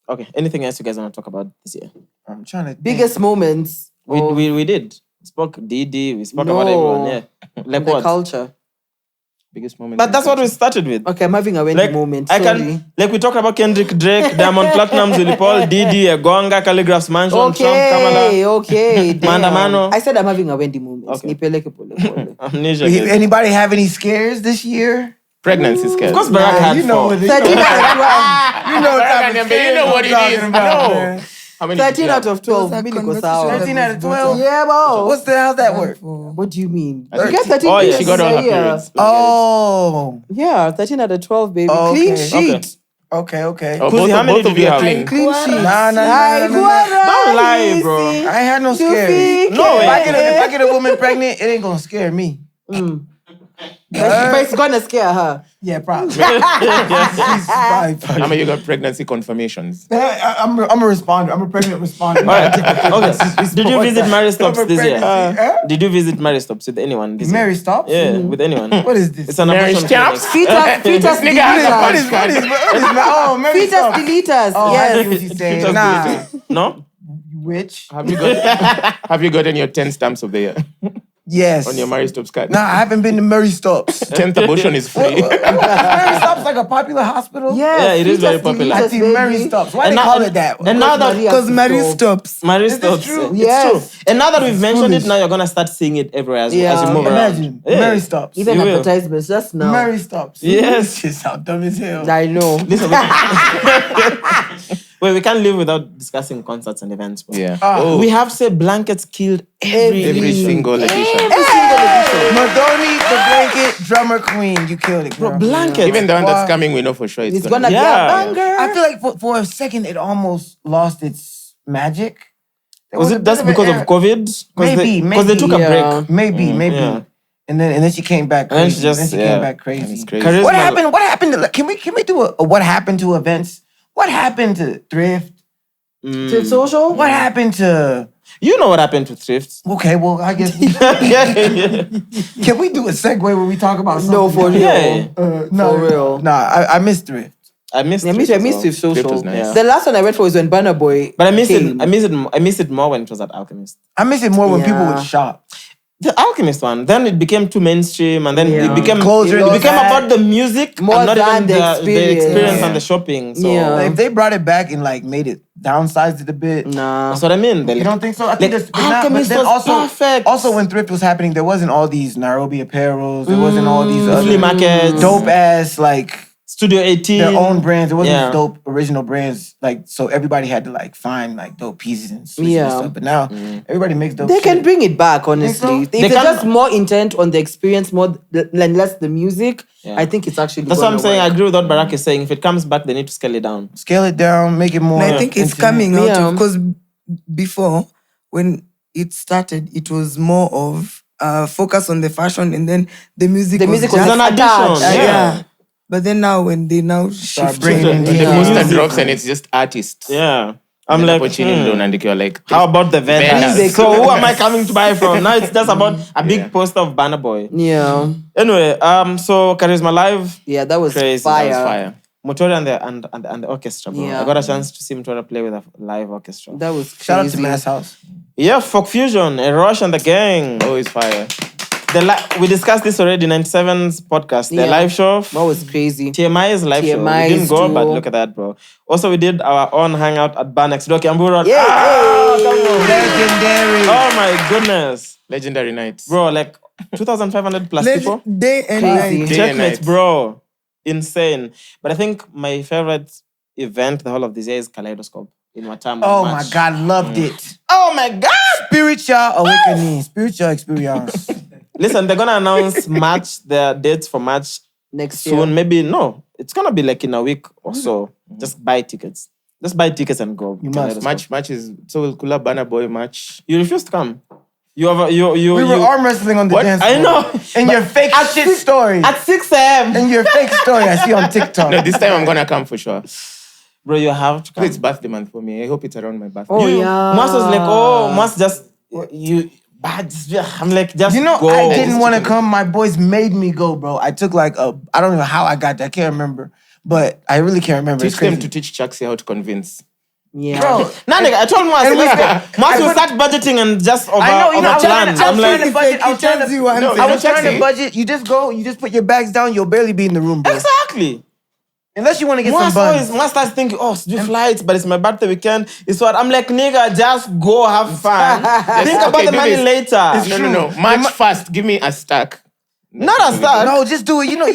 S5: Okay. Anything else you guys want to talk about this year?
S2: I'm trying to think.
S3: Biggest moments.
S5: We did. We spoke Diddy. We spoke about everyone. Yeah. Like
S3: the
S5: what?
S3: culture.
S1: Biggest moment.
S5: But that's what we started with.
S3: Okay, I'm having a Wendy moment. Sorry.
S5: We talked about Kendrick, Drake, Diamond Platnamz, Willie Paul, Diddy, Gonga, Calligraph's Mansion, Trump, Kamala.
S3: Okay.
S5: Mandamano.
S3: I said I'm having a Wendy moment.
S5: Okay.
S3: Nipeleke pole.
S5: Amnesia.
S2: Anybody have any scares this year?
S1: Pregnancy scares.
S5: Of course, Barak had 4.
S3: 13 out of 12.
S2: You know what type of
S1: You know what it is.
S2: about.
S1: How many?
S3: 13 out of 12.
S4: Those are
S3: Mimi niko sawa.
S2: 13 out of 12?
S3: Yeah, bro.
S2: What's the how's that work?
S3: What do you mean?
S1: I
S3: You get 13
S5: Oh, yeah.
S3: periods
S1: She got all her
S3: a year.
S1: periods.
S2: Oh.
S3: Yeah, 13 out of 12, baby.
S2: Okay.
S3: Clean sheet.
S2: Okay.
S1: Oh,
S5: Kuzi, how many
S1: both of
S5: do
S1: you
S5: you
S1: have
S5: have?
S3: Clean sheet.
S2: Nah.
S5: Don't lie, bro.
S2: I ain't had no
S3: You
S2: scares.
S3: think?
S5: No,
S2: If I get a woman pregnant, it ain't gonna scare me.
S3: But it's gonna scare her.
S2: Yeah, probably. She's probably
S1: How many you got pregnancy confirmations?
S2: I'm a responder. I'm a pregnant responder.
S5: Okay. Did you visit Mary Stops
S2: I'm a
S5: this year?
S2: pregnancy,
S5: Did you visit Mary Stops with anyone this year?
S2: Mary Stops?
S5: Yeah, with anyone.
S2: What is this?
S5: It's an
S1: Mary
S5: abortion
S1: Stops?
S5: clinic.
S3: Fetus deleters.
S2: What is oh, Mary
S3: Fetus
S2: Stops.
S3: deleters.
S2: Oh, I
S3: Yes.
S2: see what you're saying.
S5: Fetus
S2: Nah,
S5: deleted. No?
S2: you witch.
S1: Have you gotten your 10 stamps of the year
S2: Yes.
S1: on your Mary Stops card?
S2: Nah, I haven't been to Mary Stops.
S1: 10th abortion is free.
S2: Mary Stops like a popular hospital?
S3: Yes,
S5: Yeah, it is
S3: fetus
S5: very popular.
S2: I
S3: deleters,
S2: think
S3: baby.
S2: Mary Stops. Why
S5: And
S2: they
S5: now-
S2: call it that?
S5: And now that
S4: Because Mary stops.
S5: Mary
S2: Is this
S5: Stops,
S2: true?
S3: Yes.
S5: it's true. And now that we've mentioned it, now you're gonna start seeing it everywhere as you move around.
S2: Imagine.
S5: Yeah.
S2: Mary Stops.
S3: Even
S5: You will.
S3: advertisements, just now.
S2: Mary Stops.
S5: Yes.
S2: Shit sound dumb as hell.
S3: I know.
S5: Wait, we can't live without discussing concerts and events. Bro.
S1: Yeah.
S5: We have say blankets killed
S1: Every single edition.
S2: Madoni, the blanket, drummer queen. You killed it, girl.
S5: blankets.
S1: Even the one that's coming, we know for sure
S3: It's gonna be a
S5: Yeah.
S3: banger.
S2: I feel like for a second it almost lost its magic. There
S5: Was
S2: a
S5: it
S2: bit
S5: that's
S2: of an
S5: because of
S2: era.
S5: COVID?
S2: Maybe,
S5: Because they took a
S3: yeah.
S5: break.
S2: Maybe.
S5: Yeah.
S2: And then she came back
S5: And then
S2: crazy.
S5: she just-
S2: came
S5: yeah.
S2: back crazy.
S1: It's crazy.
S5: Charisma-
S2: What happened? What happened to? Can we do a what happened to events? What happened to thrift?
S3: To social?
S2: What happened to?
S5: You know what happened to thrifts?
S2: Okay, well I guess can we do a segue where we talk about something?
S3: No, for real.
S5: Yeah.
S2: No,
S3: For real.
S2: Nah, I miss thrift.
S5: I missed.
S3: I
S5: thrift
S3: miss
S5: as well.
S3: with social.
S1: Thrift was nice.
S5: Yeah.
S3: The last one I went for was when Burna Boy.
S5: But I miss
S3: came.
S5: it. I miss it more when it was at Alchemist.
S2: I miss it more when people
S3: Yeah.
S2: would shop.
S5: The Alchemist one. Then it became too mainstream, and then
S3: Yeah.
S5: it became
S2: Closure
S5: It
S2: and
S5: became
S2: that.
S5: about the music
S3: More
S5: and not
S3: than
S5: even
S3: the
S5: the experience
S3: experience.
S5: and the shopping. So
S3: Yeah.
S2: Like, if they brought it back and like made it downsized it a bit.
S3: Nah.
S5: that's what I mean.
S2: You don't think so? I think
S5: Like,
S2: that's but now- but
S5: Alchemist
S2: then
S5: was
S2: also,
S5: perfect.
S2: Also, when thrift was happening, there wasn't all these Nairobi apparels. There wasn't all these
S5: flea
S2: other
S5: markets,
S2: dope ass like
S5: Studio 18,
S2: their own brands. There wasn't
S5: Yeah.
S2: dope original brands. Like so, everybody had to like find like dope pieces and switch
S3: Yeah.
S2: and stuff. But now everybody makes dope.
S3: They
S2: shit.
S3: can bring it back, honestly.
S2: so?
S3: If
S5: They
S3: they're
S5: can-
S3: just more intent on the experience more than less the music,
S5: Yeah.
S3: I think it's actually
S5: That's what I'm
S3: gonna
S5: saying. I
S3: work.
S5: agree with what Barak is saying. If it comes back, they need to scale it down.
S2: Scale it down, make it more.
S4: And I think it's
S2: intimate.
S4: coming out
S3: Yeah.
S4: of because before when it started, it was more of focus on the fashion and then the music.
S3: The music was
S4: just
S5: an addition,
S3: attached.
S5: yeah.
S4: But then now when they now shift
S2: bringing
S4: to-
S2: in
S1: The
S3: Yeah.
S1: poster
S5: Music.
S1: drops and it's just artists.
S5: Yeah. I'm like,
S1: and you're like,
S5: how about the vendors?
S1: Vendors.
S5: So who am I coming to buy from? Now it's just about a big poster of Burna Boy.
S3: Yeah.
S5: Anyway, so Charisma Live,
S3: Yeah, that was
S5: Crazy, that
S3: fire.
S5: was fire. Motori and the orchestra, bro.
S3: Yeah.
S5: I got a chance to see Motori play with a live orchestra.
S3: That was crazy.
S2: Shout out to Mass House.
S5: Yeah, Folk Fusion, a Rush and the gang.
S1: always fire.
S5: We discussed this already in 97's podcast. The
S3: Yeah.
S5: live show.
S3: That was crazy.
S5: TMI's live show. We didn't go,
S3: too.
S5: but look at that, bro. Also, we did our own hangout at Bar Next Door, Kiamburu.
S3: Yeah,
S5: Come
S2: Legendary.
S5: Oh my goodness.
S1: Legendary night.
S5: Bro, like 2,500 plus people.
S4: Day and
S3: Crazy.
S4: night.
S1: Day and
S5: Checkmates,
S1: night.
S5: bro. Insane. But I think my favorite event the whole of this year is Kaleidoscope in Watamu.
S2: Oh
S5: March.
S2: my God, loved it.
S5: Oh my God.
S2: Spiritual awakening, spiritual experience.
S5: Listen, they're gonna announce March, their dates for March
S3: Next
S5: soon.
S3: year.
S5: Maybe no. It's gonna be like in a week or so. Just buy tickets. Just buy tickets and go.
S2: You must.
S1: Match is so we'll Kula Banner Boy match.
S5: You refuse to come. You
S2: We were arm wrestling on the
S1: What?
S2: dance
S5: I
S2: floor.
S5: know.
S2: In your fake shit story.
S5: At 6 a.m.
S2: In your fake story I see on TikTok.
S1: No, this time I'm gonna come for sure.
S5: Bro, you have to come.
S1: It's birthday month for me. I hope it's around my birthday.
S3: Oh, yeah.
S5: Mas was like, oh, Mas just you. I'm like, just
S2: You know,
S5: go.
S2: I didn't want to come. My boys made me go, bro. I took like I don't know how I got there. I can't remember. But I really can't remember.
S1: Teach
S2: It's
S1: them
S2: crazy.
S1: to teach Chaxy how to convince.
S3: Yeah.
S2: Bro,
S5: Nah, nigga, I told Mas,
S2: And we-
S5: Mas will start budgeting and just over,
S2: I know, you know, I was
S5: overplan.
S2: trying
S5: I'm
S2: to
S5: like,
S2: budget. I was trying
S4: tells
S2: to
S4: you what I'm
S2: no,
S4: saying.
S2: I was trying to
S1: Chaxy.
S2: budget. You just go, you just put your bags down, you'll barely be in the room, bro.
S5: exactly.
S2: Unless you want to get
S5: Mas
S2: some
S5: always,
S2: buns.
S5: Mas starts thinking, oh, do flights, but it's my birthday weekend. It's what I'm like, nigga, just go have fun. Think about
S1: okay,
S5: the
S1: do
S5: money
S1: this.
S5: later.
S1: No. March first. Give me a stack.
S5: Not a start.
S2: No, just do it. You know,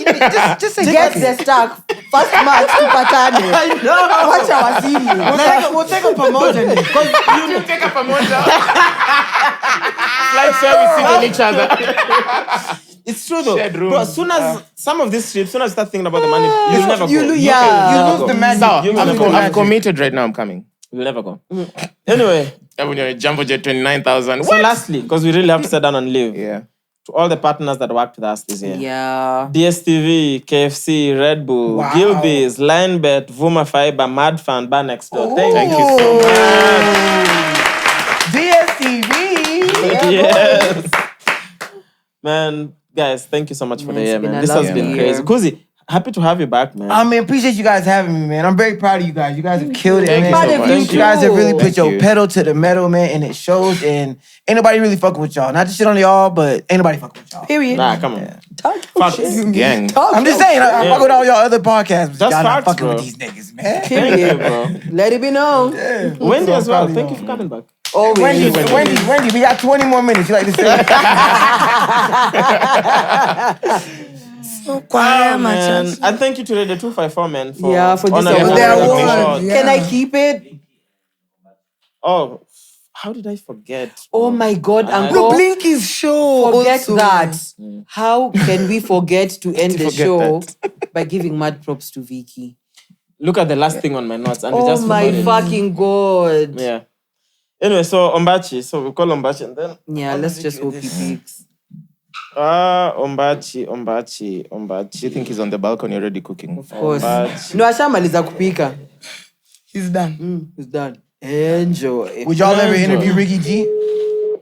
S2: just say
S3: Get the stock. First match to Patane.
S5: I know.
S3: Watch our see
S2: We'll take a promotion.
S1: You take a promoter. Like share we sit on each other.
S5: It's true though.
S1: Shared room.
S5: Bro, as soon as some of these trips, as soon as you start thinking about the money, you'll never go.
S2: You lose the magic.
S5: You will never go.
S1: I'm committed right now. I'm coming.
S5: You'll never go. Anyway,
S1: When you're a jumbo jet 29,000.
S5: so lastly, because we really have to sit down and live,
S1: Yeah.
S5: to all the partners that worked with us this year.
S3: Yeah.
S5: DSTV, KFC, Red Bull,
S2: Wow.
S5: Gilbey's, Linebet, Vuma Fiber, Mad Fan, Ban Explore.
S1: Thank you so
S2: DSTV.
S5: Yes. Man, guys, thank you so much for the
S3: It's
S5: year,
S3: been
S5: man.
S3: a
S5: This has
S3: lovely
S5: been
S3: year.
S5: crazy. Kuzi, happy to have you back, man.
S2: I mean, appreciate you guys having me, man. I'm very proud of you guys. You guys have killed it,
S1: Thank
S2: man.
S1: you so much.
S2: Thank you guys have really put
S1: Thank
S2: your
S1: you.
S2: pedal to the metal, man, and it shows. And ain't nobody really fucking with y'all. Not to shit on y'all, but ain't nobody fucking with y'all.
S3: Period.
S5: Nah, come on.
S3: Talk
S5: Facts.
S3: your shit.
S1: Gang.
S2: I'm just saying, I fuck with all y'all other podcasts, but
S5: That's
S2: y'all not
S5: facts,
S2: fucking
S5: bro.
S2: with these niggas, man.
S5: Thank you, bro.
S3: Let it be known.
S5: Wendy as well.
S2: probably
S5: Thank you
S2: wrong.
S5: for coming back.
S3: Always.
S2: Wendy, we got 20 more minutes. You like to say?
S4: So quiet, my
S5: Man.
S4: chance.
S5: And thank you to Radio 254, man, for,
S3: Yeah, for this
S5: honoring
S3: award.
S5: us
S4: The
S5: with
S4: award,
S5: recognition.
S4: yeah.
S3: Can I keep it?
S5: Oh, how did I forget?
S3: Oh my God,
S5: I-
S3: Uncle.
S4: Bro, Blinky's show.
S3: Forget
S4: also.
S3: that. How can we forget to end the
S1: forget
S3: show by giving mad props to Vicky?
S5: Look at the last thing on my notes, and we
S3: Oh
S5: just
S3: my
S5: forgot it.
S3: fucking God.
S5: Yeah. Anyway, so Ombachi. So we call Ombachi, and then
S3: Yeah, let's just hope he picks.
S5: Ombachi.
S1: Do you think he's on the balcony already cooking?
S3: Of course.
S5: Ombachi.
S3: No, ashamaliza kupika.
S4: He's done.
S3: He's done. Enjoy.
S2: Would y'all ever interview Ricky G?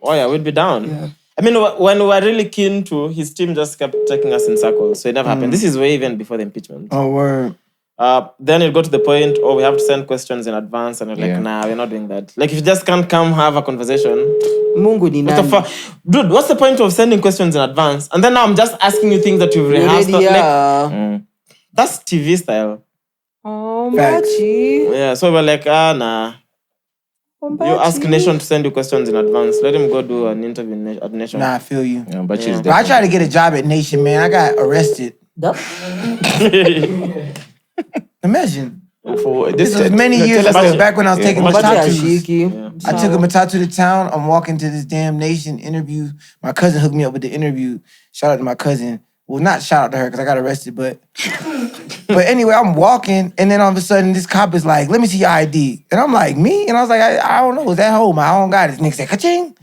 S5: Oh yeah, we'd be down. I mean, when we were really keen to, his team just kept taking us in circles, so it never happened. This is way even before the impeachment.
S2: Oh, word.
S5: Then it got to the point, oh, we have to send questions in advance, and we're like,
S1: Yeah.
S5: nah, we're not doing that. Like, if you just can't come have a conversation,
S3: Mungu ni
S5: what the
S3: nani?
S5: fuck? Dude, what's the point of sending questions in advance? And then now I'm just asking you things that you've rehearsed.
S3: Already,
S5: Like,
S3: yeah.
S5: that's TV style.
S3: Oh,
S2: Facts.
S3: Machi.
S5: Yeah, so we're like, nah. You ask Nation to send you questions in advance. Let him go do an interview at Nation.
S2: Nah, I feel you.
S1: Yeah, but she's
S2: Bro, I tried to get a job at Nation, man. I got arrested. Imagine.
S1: For
S2: This was many years
S1: tell us
S2: ago,
S1: the-
S2: back when I was taking
S5: Machi
S2: Matatu.
S3: Ashiki.
S2: I took a Matatu to town. I'm walking to this damn Nation interview. My cousin hooked me up with the interview. Shout out to my cousin. Well, not shout out to her because I got arrested, but anyway, I'm walking, and then all of a sudden, this cop is like, "Let me see your ID," and I'm like, "Me?" And I was like, "I don't know. Is that home? I don't got it." This nigga said, "Ka-ching."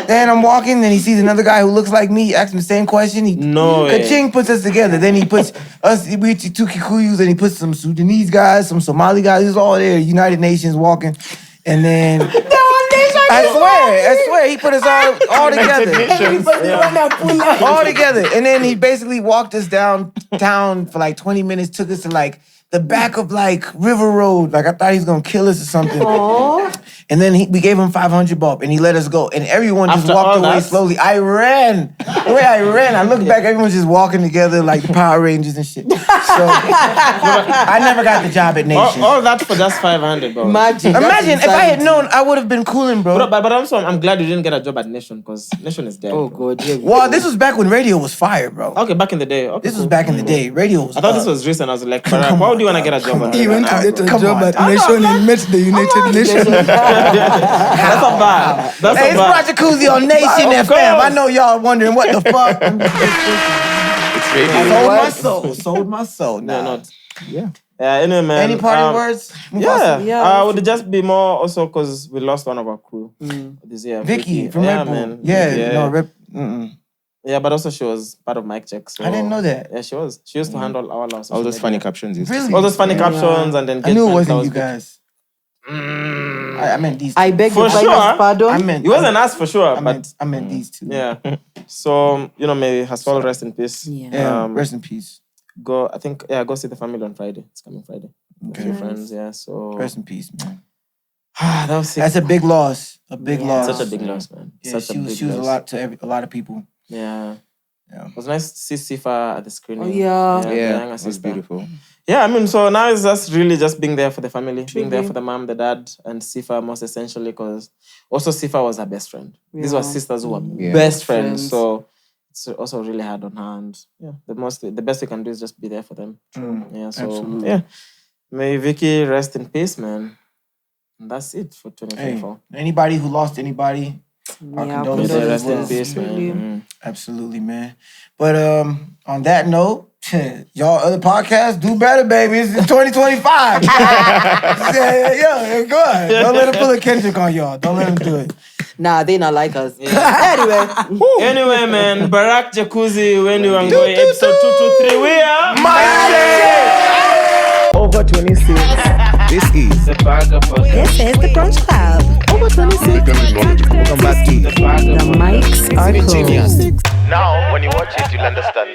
S2: Then I'm walking, and he sees another guy who looks like me, asks him the same question. He
S5: No way.
S2: Ka-ching puts us together. Then he puts us, we two Kikuyus, and he puts some Sudanese guys, some Somali guys. It was all there, United Nations walking, and then. I swear, he put us all together. All together. And then he basically walked us downtown for like 20 minutes, took us to like the back of like River Road. Like I thought he was gonna kill us or something. And then we gave him 500 bob and he let us go. And everyone just
S5: After
S2: walked
S5: all
S2: away
S5: that?
S2: slowly. I ran. The way I ran, I looked back, everyone's just walking together like Power Rangers and shit. So I never got the job at Nation.
S5: All that for just 500, bro.
S3: Imagine
S2: If I had known, I would have been cooling, bro.
S5: But I'm glad you didn't get a job at Nation because Nation is dead.
S3: Oh,
S5: bro.
S3: God. Yeah.
S2: Well, this was back when radio was fire, bro.
S5: Okay, back in the day. Okay,
S2: This was back in the day. Radio was
S5: I thought this was recent. I was like, Barak, why would you want to get a job at
S4: He went to get a
S2: Come
S4: job
S2: on.
S4: at Nation and met the United Nations.
S5: That's not bad. That's
S2: Hey, it's
S5: not
S2: Barak
S5: bad.
S2: Jacuzzi on Nation
S5: Of
S2: FM. I
S5: course.
S2: know y'all wondering what the fuck.
S1: It's radio.
S2: Sold my soul.
S5: No,
S2: Nah.
S5: not. Yeah. Anyway, man.
S2: Any parting words?
S5: Yeah. I would just be more also because we lost one of our crew this year.
S2: Vicky from Red Bull.
S5: Man.
S2: Yeah, no,
S5: Yeah, but also she was part of Mic Check. So
S2: I didn't know that.
S5: Yeah, she was. She used to handle all our social
S1: All those
S5: media.
S1: funny captions. you used to
S2: Really?
S1: see.
S5: All those funny captions and then
S2: I knew it wasn't
S5: was
S2: you guys. I meant these two.
S3: I beg
S5: For
S3: your
S5: sure.
S3: finest pardon.
S2: I meant
S5: It wasn't us for sure, but
S2: I meant these two.
S5: yeah. So may her soul rest in peace.
S3: Yeah.
S2: Rest in peace.
S5: Go see the family on Friday. It's coming Friday. With your friends, yeah. So
S2: Rest in peace, man.
S5: that was sick.
S2: That's a big loss. A big loss.
S5: Such a big loss, man.
S2: Yeah,
S5: Such a big
S2: she was a
S5: loss.
S2: lot to a lot of people.
S5: Yeah.
S2: Yeah.
S5: It was nice to see Sifa at the screening.
S3: Oh, yeah.
S5: the
S1: Yeah,
S5: younger
S1: it was
S5: sister.
S1: beautiful.
S5: Yeah, I mean, so now it's just really just being there for the family, being there for the mom, the dad, and Sifa most essentially because also Sifa was her best friend. These were sisters who were best friends. So it's also really hard on her. And yeah, the best we can do is just be there for them. Yeah, so
S2: absolutely.
S5: yeah. May Vicky rest in peace, man. And that's it for 2024.
S2: Anybody who lost anybody, our
S3: Yeah,
S2: condolences
S5: May they
S2: as
S5: rest
S2: well.
S5: in peace, man.
S3: Really.
S2: Absolutely, man. But on that note, y'all other podcasts, do better, baby. It's 2025. yeah, go ahead. Don't let him pull a Kendrick on y'all. Don't let him do it.
S3: Nah, they not like us. Anyway.
S5: Anyway, man, Barak Jacuzzi Wendy Wangui, episode 223. We are
S1: Over 26. This is
S5: the Bag of Us.
S7: This is the Brunch Club. Over 26.
S1: Welcome back to
S7: The mics are closed.
S1: Now, when you watch it, you'll understand.